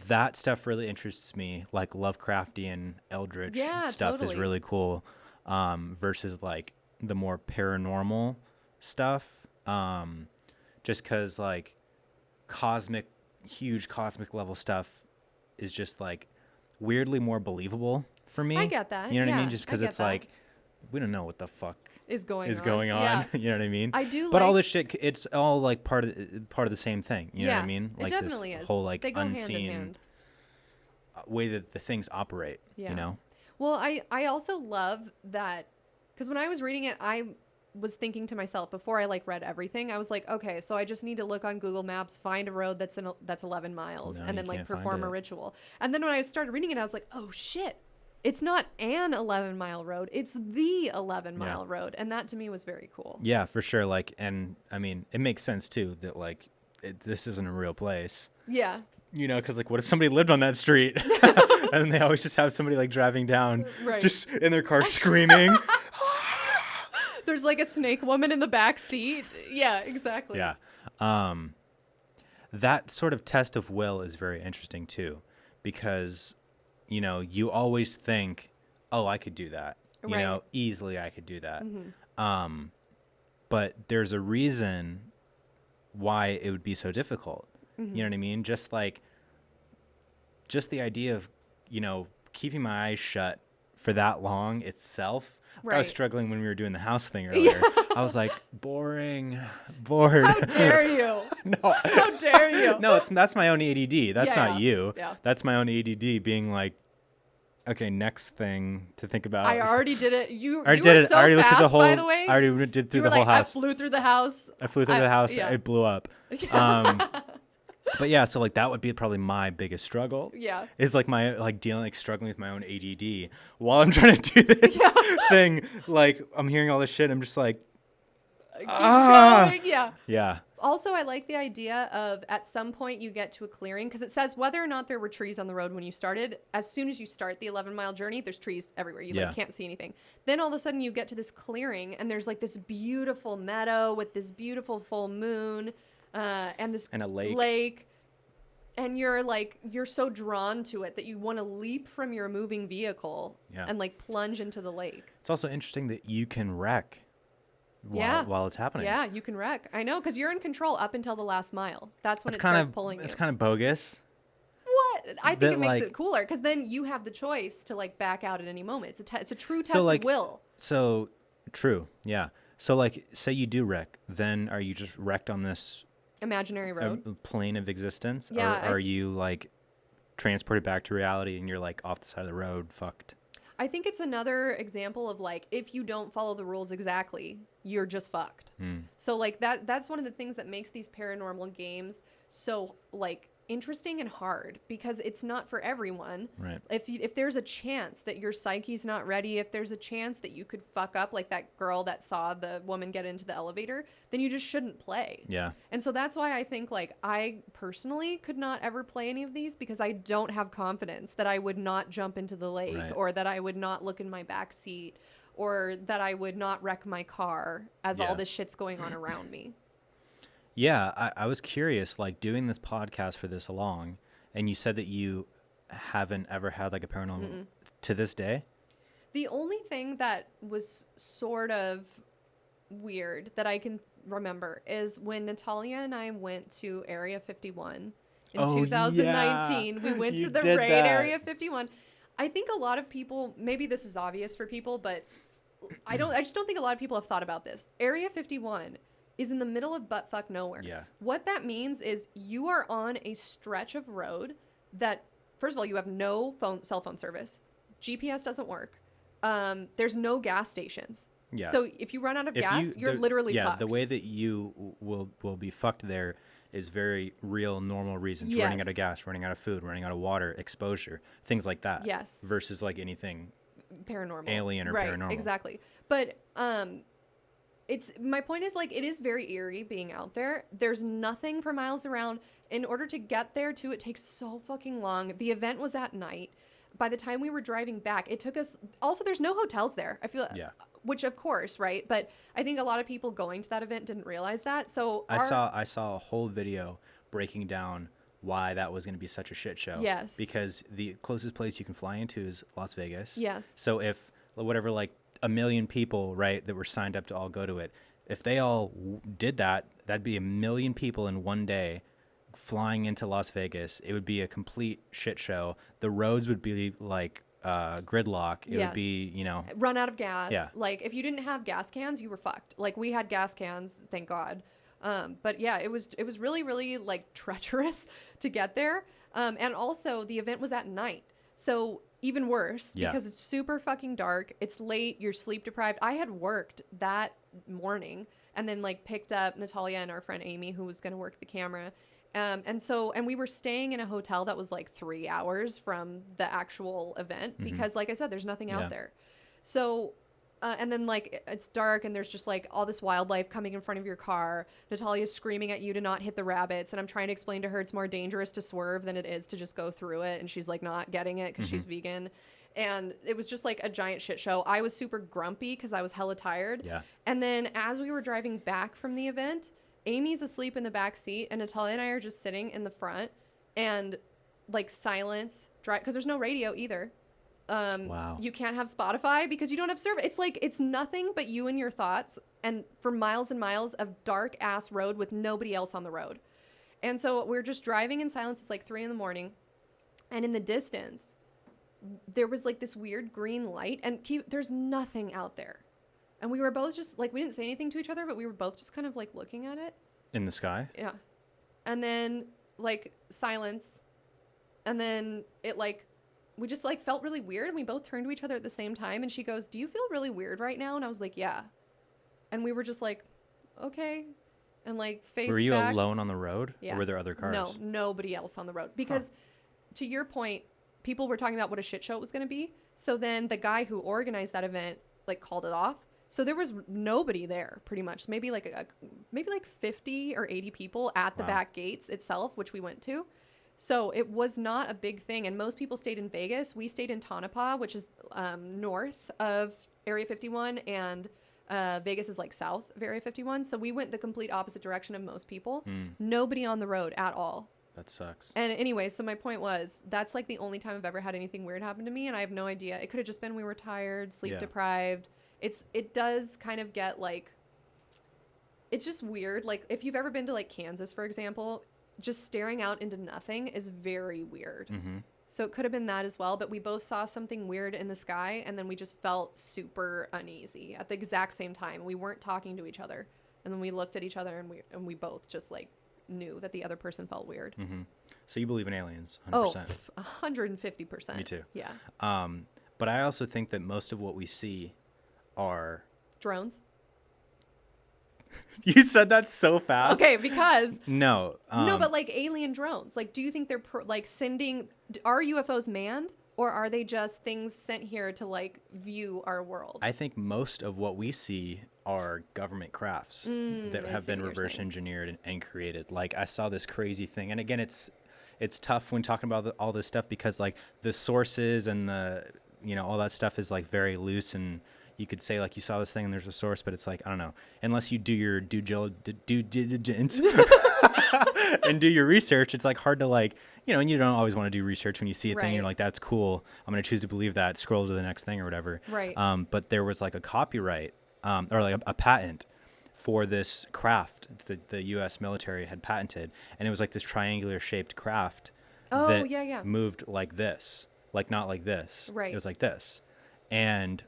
B: that stuff really interests me. Like Lovecraftian Eldritch stuff is really cool. Versus like the more paranormal stuff. Just cause like huge cosmic level stuff is just like weirdly more believable for me.
A: I get that.
B: You know what I mean? Just because it's like, we don't know what the fuck
A: is going on.
B: Yeah. You know what I mean?
A: I do.
B: But all this shit, it's all like part of the same thing. You know what I mean?
A: Like it definitely
B: this
A: is.
B: whole like
A: they go
B: unseen
A: hand in hand.
B: Way that the things operate.
A: Yeah.
B: You know?
A: Well, I also love that because when I was reading it, I was thinking to myself before I like read everything, I was like, okay, so I just need to look on Google Maps, find a road that's 11 miles, and then like perform a ritual. And then when I started reading it, I was like, oh shit. It's not an 11-mile road. It's the 11-mile road. And that to me was very cool. Yeah,
B: for sure. Like, and I mean, it makes sense too that like this isn't a real place.
A: Yeah.
B: You know, because like, what if somebody lived on that street and they always just have somebody like driving down just in their car screaming.
A: There's like a snake woman in the back seat. Yeah, exactly.
B: Yeah. That sort of test of will is very interesting too, because you know, you always think, oh, I could do that. You know, easily I could do that. Mm-hmm. But there's a reason why it would be so difficult. Mm-hmm. You know what I mean? Just the idea of, you know, keeping my eyes shut for that long itself. I was struggling when we were doing the house thing earlier. I was like, bored.
A: How dare you?
B: No.
A: How dare you?
B: No, that's my own ADD. That's not you.
A: Yeah.
B: That's my own ADD being like, okay, next thing to think about.
A: I already did it. You
B: already
A: did
B: it.
A: So
B: I already looked
A: fast,
B: through the whole.
A: by the way.
B: I already did through the whole house.
A: I flew through the house.
B: Yeah. It blew up. But yeah, so like that would be probably my biggest struggle.
A: Yeah.
B: Is like my struggling with my own ADD while I'm trying to do this thing. Like I'm hearing all this shit. I'm just like,
A: keep going. Yeah.
B: Yeah.
A: Also, I like the idea of at some point you get to a clearing because it says whether or not there were trees on the road when you started. As soon as you start the 11-mile journey, there's trees everywhere. You like can't see anything. Then all of a sudden you get to this clearing and there's like this beautiful meadow with this beautiful full moon and a lake. And you're so drawn to it that you want to leap from your moving vehicle and like plunge into the lake.
B: It's also interesting that you can wreck while it's happening.
A: Yeah, you can wreck. I know, because you're in control up until the last mile. That's when it starts pulling you.
B: It's kind of bogus.
A: What? I think it makes it cooler because then you have the choice to like back out at any moment. It's a true test of will.
B: So true. Yeah. So like, say you do wreck, then are you just wrecked on this
A: imaginary road
B: plane of existence?
A: Yeah.
B: Or are you like transported back to reality and you're like off the side of the road, fucked?
A: I think it's another example of like, if you don't follow the rules exactly, you're just fucked. So like that's one of the things that makes these paranormal games so like interesting and hard because it's not for everyone.
B: Right.
A: If there's a chance that your psyche's not ready, if there's a chance that you could fuck up like that girl that saw the woman get into the elevator, then you just shouldn't play.
B: Yeah.
A: And so that's why I think like I personally could not ever play any of these because I don't have confidence that I would not jump into the lake or that I would not look in my back seat or that I would not wreck my car as all this shit's going on around me.
B: Yeah, I was curious, like doing this podcast for this long, and you said that you haven't ever had like a paranormal to this day?
A: The only thing that was sort of weird that I can remember is when Natalia and I went to Area 51 in 2019.
B: Yeah.
A: We went to the raid Area 51. I think a lot of people, maybe this is obvious for people, but I just don't think a lot of people have thought about this. Area 51 is in the middle of buttfuck nowhere.
B: Yeah.
A: What that means is you are on a stretch of road that, first of all, you have no cell phone service. GPS doesn't work. There's no gas stations.
B: Yeah.
A: So if you run out of gas, you're literally fucked.
B: The way that you will be fucked there is very real, normal reasons.
A: Yes.
B: Running out of gas, running out of food, running out of water, exposure, things like that.
A: Yes.
B: Versus like anything
A: paranormal,
B: alien or
A: right,
B: paranormal.
A: Exactly. But it's my point is like it is very eerie being out there. There's nothing for miles around. In order to get there too, it takes so fucking long. The event was at night. By the time we were driving back, it took us. Also, there's no hotels there. I feel. Yeah. Which of course, right? But I think a lot of people going to that event didn't realize that. So
B: I saw a whole video breaking down why that was going to be such a shit show.
A: Yes.
B: Because the closest place you can fly into is Las Vegas.
A: Yes.
B: So if whatever, like 1 million people, right, that were signed up to all go to it, if they all did that, that'd be 1 million people in one day flying into Las Vegas. It would be a complete shit show. The roads would be like gridlock. It would be, you know,
A: run out of gas.
B: Yeah.
A: Like if you didn't have gas cans, you were fucked. Like we had gas cans, thank God. But yeah, it was really, really like treacherous to get there. And also the event was at night. So even worse because it's super fucking dark. It's late. You're sleep deprived. I had worked that morning and then like picked up Natalia and our friend Amy, who was going to work the camera. And we were staying in a hotel that was like 3 hours from the actual event because like I said, there's nothing out there. So, and then like it's dark and there's just like all this wildlife coming in front of your car. Natalia's screaming at you to not hit the rabbits. And I'm trying to explain to her it's more dangerous to swerve than it is to just go through it. And she's like not getting it because she's vegan. And it was just like a giant shit show. I was super grumpy because I was hella tired. Yeah. And then as we were driving back from the event, Amy's asleep in the back seat and Natalia and I are just sitting in the front and like silence, because there's no radio either. Wow. You can't have Spotify because you don't have service. It's like, it's nothing but you and your thoughts and for miles and miles of dark ass road with nobody else on the road. And so we're just driving in silence. It's like 3 a.m. And in the distance, there was like this weird green light and there's nothing out there. And we were both just like, we didn't say anything to each other, but we were both just kind of like looking at it.
B: In the sky?
A: Yeah. And then like silence. And then it like, we just like felt really weird. And we both turned to each other at the same time. And she goes, "Do you feel really weird right now?" And I was like, "Yeah." And we were just like, okay. And like faced
B: Were you
A: back.
B: alone on the road?
A: Yeah.
B: Or were there other cars?
A: No, nobody else on the road. Because to your point, people were talking about what a shit show it was going to be. So then the guy who organized that event like called it off. So there was nobody there pretty much. Maybe like 50 or 80 people at the back gates itself, which we went to. So it was not a big thing. And most people stayed in Vegas. We stayed in Tonopah, which is north of Area 51. And Vegas is like south of Area 51. So we went the complete opposite direction of most people. Nobody on the road at all.
B: That sucks.
A: And anyway, so my point was, that's like the only time I've ever had anything weird happen to me. And I have no idea. It could have just been we were tired, sleep deprived. It does kind of get like, it's just weird. Like if you've ever been to like Kansas, for example, just staring out into nothing is very weird. So it could have been that as well. But we both saw something weird in the sky. And then we just felt super uneasy at the exact same time. We weren't talking to each other. And then we looked at each other and we both just like knew that the other person felt weird.
B: So you believe in aliens?
A: 100%. Oh, 150%.
B: Me too.
A: Yeah.
B: But I also think that most of what we see are
A: drones.
B: You said that so fast.
A: Okay, because
B: no,
A: but like alien drones. Like, do you think they're like sending? Are UFOs manned, or are they just things sent here to like view our world?
B: I think most of what we see are government crafts that have been reverse engineered and created. Like I saw this crazy thing, and again, it's tough when talking about all this stuff because like the sources and the all that stuff is like very loose and. You could say like you saw this thing and there's a source, but it's like, I don't know, unless you do your due diligence and do your research, it's like hard to like, and you don't always want to do research when you see a thing. You're like, that's cool. I'm going to choose to believe that, scroll to the next thing or whatever.
A: Right.
B: But there was like a copyright or like a patent for this craft that the U.S. military had patented. And it was like this triangular shaped craft that moved like this, like not like this.
A: Right.
B: It was like this. And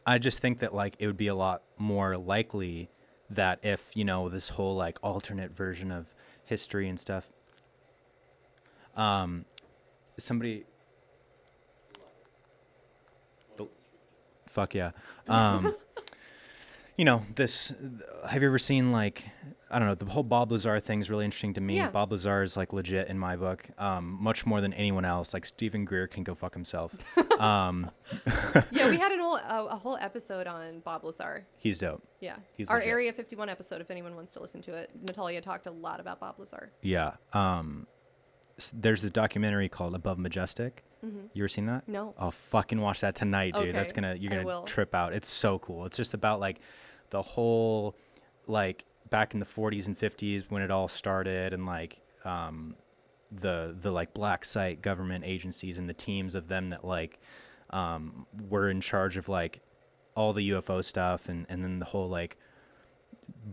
B: I just think that like it would be a lot more likely that if, this whole like alternate version of history and stuff, fuck yeah. you know, this, have you ever seen like, I don't know, the whole Bob Lazar thing is really interesting to me.
A: Yeah.
B: Bob Lazar is like legit in my book, much more than anyone else. Like Stephen Greer can go fuck himself.
A: Yeah, we had a whole episode on Bob Lazar.
B: He's dope.
A: Yeah.
B: He's
A: our
B: legit.
A: Area 51 episode, if anyone wants to listen to it. Natalia talked a lot about Bob Lazar.
B: Yeah. There's this documentary called Above Majestic.
A: Mm-hmm.
B: You ever seen that?
A: No.
B: I'll fucking watch that tonight, dude.
A: Okay.
B: You're gonna trip out. It's so cool. It's just about like the whole, like back in the 40s and 50s when it all started, and like the like black site government agencies and the teams of them that like were in charge of like all the UFO stuff, and then the whole like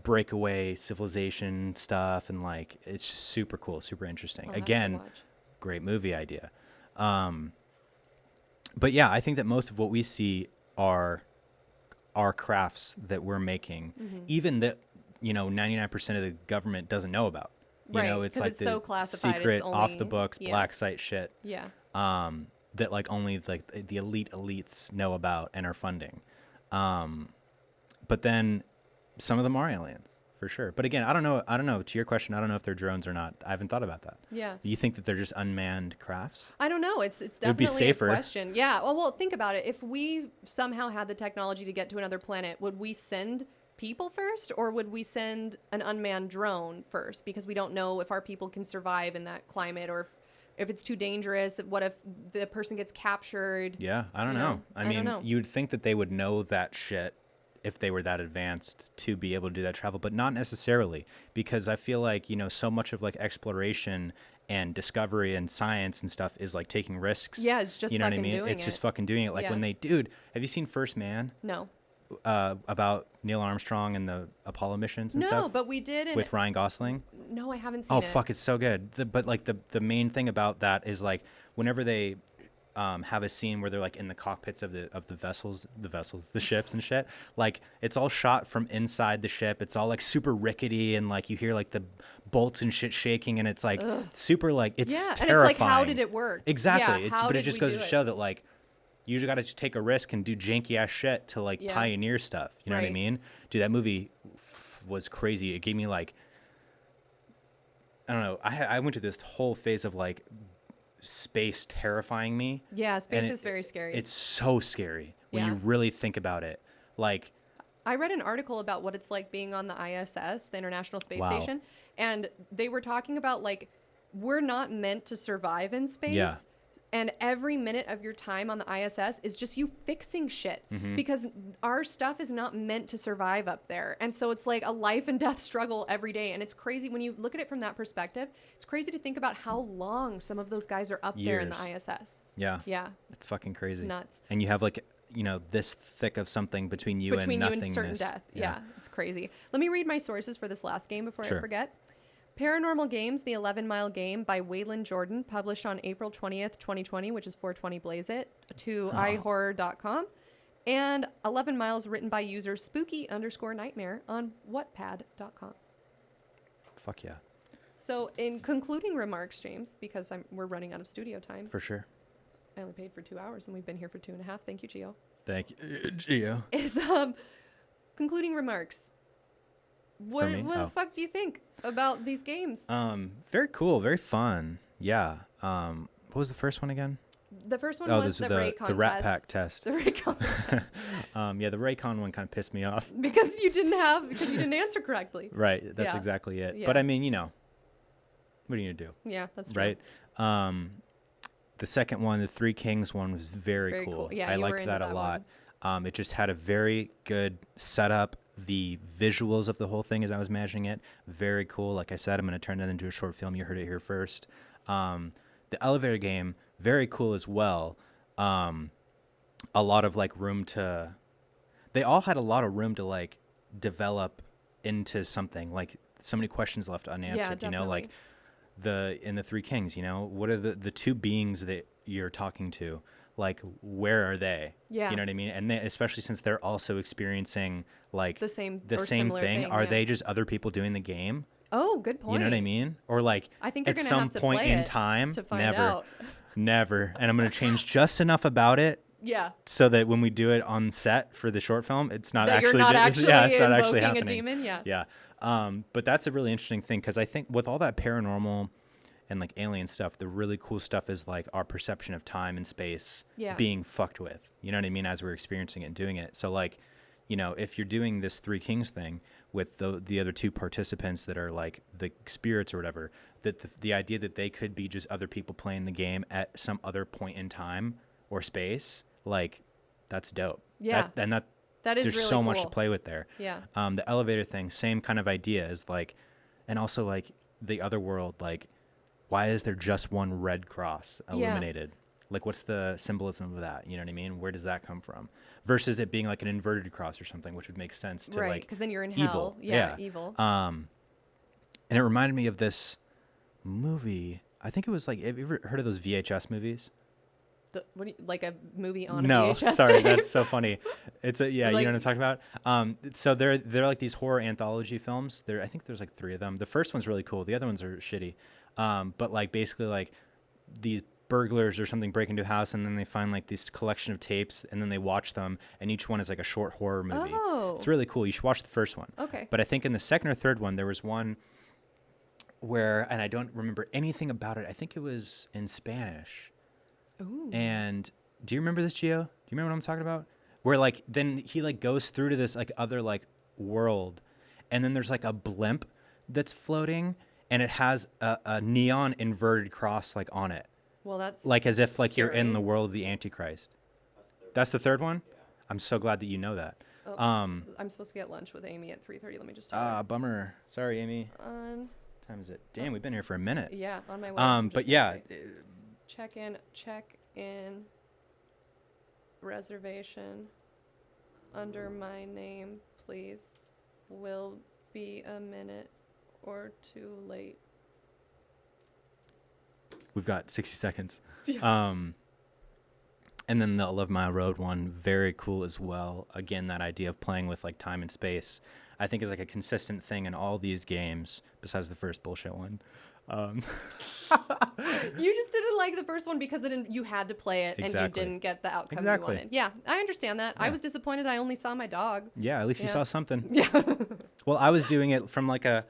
B: breakaway civilization stuff, and like it's just super cool, super interesting. Again, great movie idea. But yeah, I think that most of what we see are crafts that we're making, even that, you know, 99% of the government doesn't know about. You know, it's like
A: it's
B: the
A: so classified,
B: secret,
A: it's only,
B: off the books, black site shit.
A: Yeah.
B: That like only like the elites know about and are funding. But then some of them are aliens, for sure. But again, I don't know. To your question, I don't know if they're drones or not. I haven't thought about that.
A: Yeah.
B: You think that they're just unmanned crafts?
A: I don't know. It's definitely
B: would be safer.
A: a question. Yeah. Well, think about it. If we somehow had the technology to get to another planet, would we send people first, or would we send an unmanned drone first? Because we don't know if our people can survive in that climate, or if it's too dangerous. What if the person gets captured?
B: Yeah, I don't know. I mean, you'd think that they would know that shit if they were that advanced to be able to do that travel, but not necessarily, because I feel like, you know, so much of like exploration and discovery and science and stuff is like taking risks.
A: Yeah, it's just,
B: you know what I
A: fucking
B: mean?
A: doing
B: It's
A: it.
B: just fucking doing it. Like when they, dude, have you seen First Man?
A: No.
B: About Neil Armstrong and the Apollo missions and stuff?
A: No, but we did.
B: With Ryan Gosling?
A: No, I haven't seen it.
B: Oh, fuck, it's so good. But like the main thing about that is like whenever they have a scene where they're like in the cockpits of the vessels, the ships and shit, like it's all shot from inside the ship. It's all like super rickety, and like you hear like the bolts and shit shaking, and it's like super like it's terrifying.
A: And it's like, how did it work?
B: Exactly.
A: Yeah,
B: but it just goes to show that like you just got to take a risk and do janky ass shit to like pioneer stuff. You know what I mean? Dude, that movie was crazy. It gave me like, I don't know. I went to this whole phase of like space terrifying me.
A: Yeah, space is very scary.
B: It's so scary when you really think about it. Like,
A: I read an article about what it's like being on the ISS, the International Space Station, and they were talking about like we're not meant to survive in space.
B: Yeah.
A: And every minute of your time on the ISS is just you fixing shit, because our stuff is not meant to survive up there. And so it's like a life and death struggle every day. And it's crazy when you look at it from that perspective. It's crazy to think about how long some of those guys are up there in the ISS.
B: Yeah.
A: Yeah.
B: It's fucking crazy.
A: It's nuts.
B: And you have like, you know, this thick of something between you and nothingness.
A: Between you and certain death. Yeah. It's crazy. Let me read my sources for this last game before I forget. Paranormal Games, The 11-Mile Game by Waylon Jordan, published on April 20th, 2020, which is 420 Blaze It, to iHorror.com. And 11 Miles, written by user spooky_nightmare on Wattpad.com.
B: Fuck yeah.
A: So in concluding remarks, James, because we're running out of studio time.
B: For sure.
A: I only paid for 2 hours, and we've been here for 2.5. Thank you, Gio.
B: Thank you, Gio.
A: Is concluding remarks. What the fuck do you think about these games?
B: Very cool, very fun. Yeah. What was the first one again?
A: The first one was the Reikan Test.
B: The Rat Pack Test.
A: The Reikan Test.
B: Yeah, the Reikan one kind of pissed me off.
A: Because you didn't answer correctly.
B: Right, that's exactly it. Yeah. But I mean, you know, what are you gonna do?
A: Yeah, that's true.
B: Right. The second one, the Three Kings one, was very cool.
A: Yeah,
B: I liked that a lot. It just had a very good setup. The visuals of the whole thing, as I was imagining it, very cool. Like I said, I'm going to turn that into a short film. You heard it here first. The elevator game, very cool as well. A lot of like room to, they all had a lot of room to like develop into something. Like so many questions left unanswered. You know, like in the Three Kings. You know, what are the two beings that you're talking to? Like, where are they? Yeah. You know what I mean? And they, especially since they're also experiencing like the same thing. Are they just other people doing the game?
A: Oh, good point.
B: You know what I mean? Or like
A: I think
B: at some point in time,
A: to find out.
B: never. And I'm going to change just enough about it
A: Yeah.
B: So that when we do it on set for the short film, it's not
A: that
B: actually,
A: you're not actually
B: it's not actually
A: invoking
B: happening.
A: a demon. Yeah.
B: Yeah. But that's a really interesting thing because I think with all that paranormal and like alien stuff, the really cool stuff is like our perception of time and space being fucked with. You know what I mean? As we're experiencing it and doing it. So like, you know, if you're doing this Three Kings thing with the other two participants that are like the spirits or whatever, that the idea that they could be just other people playing the game at some other point in time or space, like that's dope.
A: Yeah.
B: That
A: is
B: there's
A: really
B: so
A: cool.
B: much to play with there.
A: Yeah.
B: The elevator thing, same kind of idea is like, and also like the other world, like why is there just one red cross illuminated? Like what's the symbolism of that? You know what I mean? Where does that come from? Versus it being like an inverted cross or something, which would make sense to like
A: because then you're in
B: evil.
A: hell. Yeah, evil.
B: And it reminded me of this movie. I think it was like, have you ever heard of those VHS movies?
A: Like a movie on a
B: No,
A: VHS
B: sorry,
A: tape?
B: that's so funny. It's a you know
A: Like-
B: what I'm talking about. So they're like these horror anthology films. I think there's like 3 of them. The first one's really cool. The other ones are shitty. But like basically like these burglars or something break into a house and then they find like this collection of tapes and then they watch them and each one is like a short horror movie.
A: Oh.
B: It's really cool. You should watch the first one.
A: Okay.
B: But I think in the second or third one there was one where, and I don't remember anything about it. I think it was in Spanish.
A: Ooh.
B: And do you remember this, Gio? Do you remember what I'm talking about? Where like then he like goes through to this like other like world and then there's like a blimp that's floating and it has a neon inverted cross like on it.
A: Well, that's
B: like as if like
A: scary.
B: you're in the world of the Antichrist. That's the third one? Yeah. I'm so glad that you know that.
A: Oh, I'm supposed to get lunch with Amy at 3:30. Let me just tell her.
B: Bummer. Sorry, Amy. What time is it? Damn, we've been here for a minute.
A: Yeah, on my way.
B: But yeah.
A: Check in reservation under my name, please. Will be a minute or two late.
B: We've got 60 seconds.
A: Yeah.
B: And then the 11 Mile Road one, very cool as well. Again, that idea of playing with like time and space, I think is like a consistent thing in all these games, besides the first bullshit one.
A: You just didn't like the first one because you had to play it and you didn't get the outcome you wanted. Yeah, I understand that. Yeah. I was disappointed I only saw my dog.
B: Yeah, at least you saw something.
A: Yeah.
B: Well, I was doing it from like a,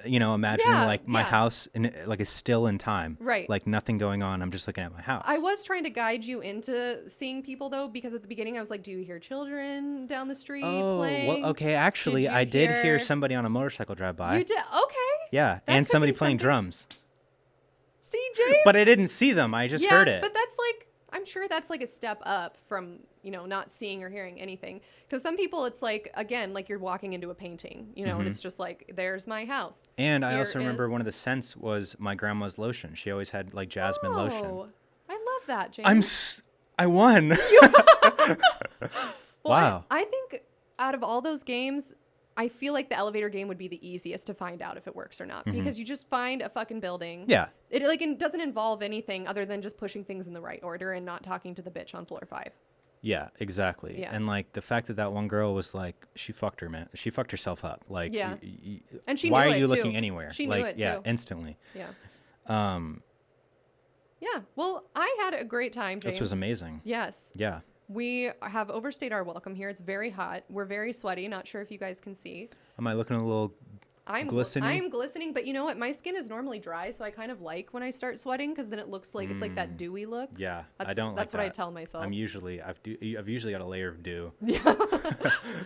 B: imagining like my house like is still in time.
A: Right.
B: Like nothing going on. I'm just looking at my house.
A: I was trying to guide you into seeing people though, because at the beginning I was like, do you hear children down the street playing?
B: Well, okay. Actually, I did hear somebody on a motorcycle drive by.
A: You did? Okay.
B: Yeah.
A: That
B: and
A: could
B: somebody
A: be
B: playing
A: something.
B: drums.
A: See, James?
B: But I didn't see them. I just heard it.
A: But that's like, I'm sure that's like a step up from, not seeing or hearing anything. Because some people, it's like, again, like you're walking into a painting, and it's just like, there's my house.
B: And I also remember one of the scents was my grandma's lotion. She always had like jasmine lotion.
A: I love that, James.
B: I won.
A: Well,
B: Wow.
A: I think out of all those games, I feel like the elevator game would be the easiest to find out if it works or not, because you just find a fucking building.
B: Yeah.
A: It doesn't involve anything other than just pushing things in the right order and not talking to the bitch on floor 5.
B: Yeah, exactly.
A: Yeah.
B: And like the fact that one girl was like, she fucked she fucked herself up. Like,
A: yeah. And she
B: why
A: knew
B: are you
A: it, too.
B: looking anywhere?
A: She
B: like,
A: knew it
B: yeah,
A: too.
B: instantly.
A: Yeah.
B: Yeah.
A: Well, I had a great time, James.
B: This was amazing.
A: Yes.
B: Yeah.
A: We have overstayed our welcome here. It's very hot. We're very sweaty. Not sure if you guys can see.
B: Am I looking a little glistening?
A: I'm glistening, but you know what? My skin is normally dry, so I kind of like when I start sweating because then it looks like it's like that dewy look.
B: Yeah,
A: I
B: don't like that.
A: That's what I tell myself.
B: I've usually got a layer of dew.
A: Yeah.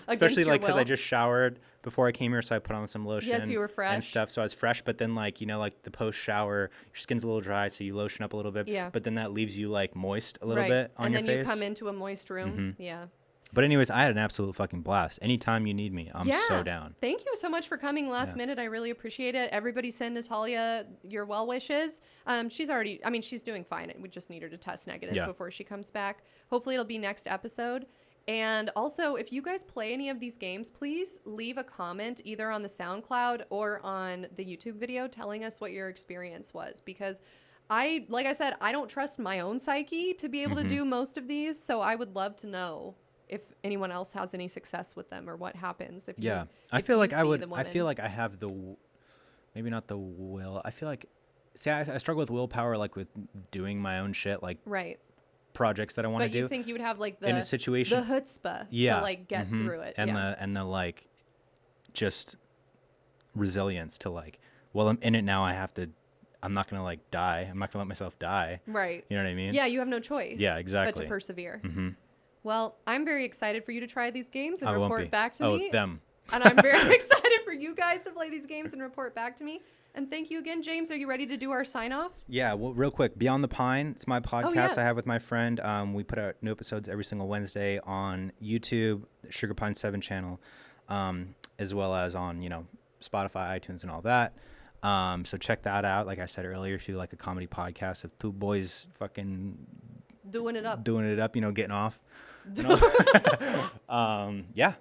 B: Especially like because I
A: will.
B: just showered before I came here, so I put on some lotion.
A: Yes, you were fresh.
B: And stuff, so I was fresh. But then like like the post shower, your skin's a little dry, so you lotion up a little bit.
A: Yeah.
B: But then that leaves you like moist a little
A: right.
B: bit on your face.
A: And then you come into a moist room. Yeah.
B: But anyways, I had an absolute fucking blast. Anytime you need me, I'm so down.
A: Thank you so much for coming last minute. I really appreciate it. Everybody send Natalia your well wishes. She's doing fine. We just need her to test negative before she comes back. Hopefully it'll be next episode. And also, if you guys play any of these games, please leave a comment either on the SoundCloud or on the YouTube video telling us what your experience was. Because like I said, I don't trust my own psyche to be able to do most of these. So I would love to know if anyone else has any success with them or what happens.
B: I feel like I have maybe not the will. I feel like, I struggle with willpower, like with doing my own shit. Like,
A: right.
B: projects that I want to
A: But
B: do.
A: you think you would have like the
B: in a situation,
A: the chutzpah
B: yeah,
A: to like get through it,
B: and the like, just resilience to like, well, I'm in it now. I'm not gonna like die. I'm not gonna let myself die.
A: Right.
B: You know what I mean?
A: Yeah, you have no choice.
B: Yeah, exactly.
A: But to persevere.
B: Mm-hmm.
A: Well, I'm very excited for you to try these games and
B: I won't
A: report
B: be.
A: back to me.
B: Them.
A: And I'm very excited for you guys to play these games and report back to me. And thank you again, James. Are you ready to do our sign off?
B: Yeah, well, real quick, Beyond the Pine, it's my podcast
A: yes.
B: I have with my friend. We put out new episodes every single Wednesday on YouTube, the Sugar Pine 7 channel, as well as on, Spotify, iTunes, and all that. So check that out. Like I said earlier, if you like a comedy podcast of two boys fucking
A: doing it up,
B: getting off. Yeah.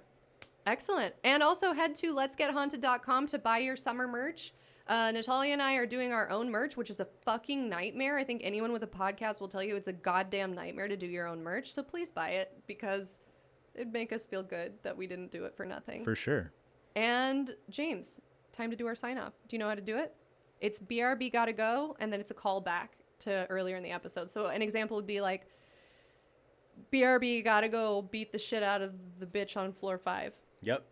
A: Excellent. And also head to letsgethaunted.com to buy your summer merch. Natalia and I are doing our own merch, which is a fucking nightmare. I think anyone with a podcast will tell you it's a goddamn nightmare to do your own merch. So please buy it because it'd make us feel good that we didn't do it for nothing.
B: For sure.
A: And James, time to do our sign off. Do you know how to do it? It's BRB gotta go, and then it's a call back to earlier in the episode. So an example would be like, BRB gotta go beat the shit out of the bitch on floor 5.
B: Yep.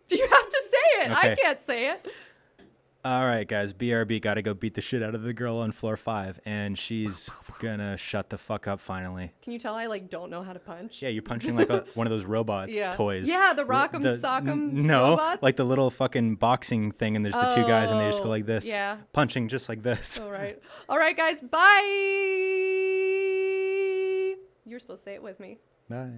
A: Do you have to say it?
B: Okay.
A: I can't say it.
B: All right, guys. BRB got to go beat the shit out of the girl on floor 5, and she's gonna shut the fuck up finally.
A: Can you tell I don't know how to punch?
B: Yeah, you're punching like one of those robots toys.
A: Yeah, the Rock'em Sock'em
B: No,
A: robots?
B: like the little fucking boxing thing, and there's the two guys, and they just go like this.
A: Yeah.
B: Punching just like this.
A: All right, guys. Bye. You were supposed to say it with me.
B: Bye.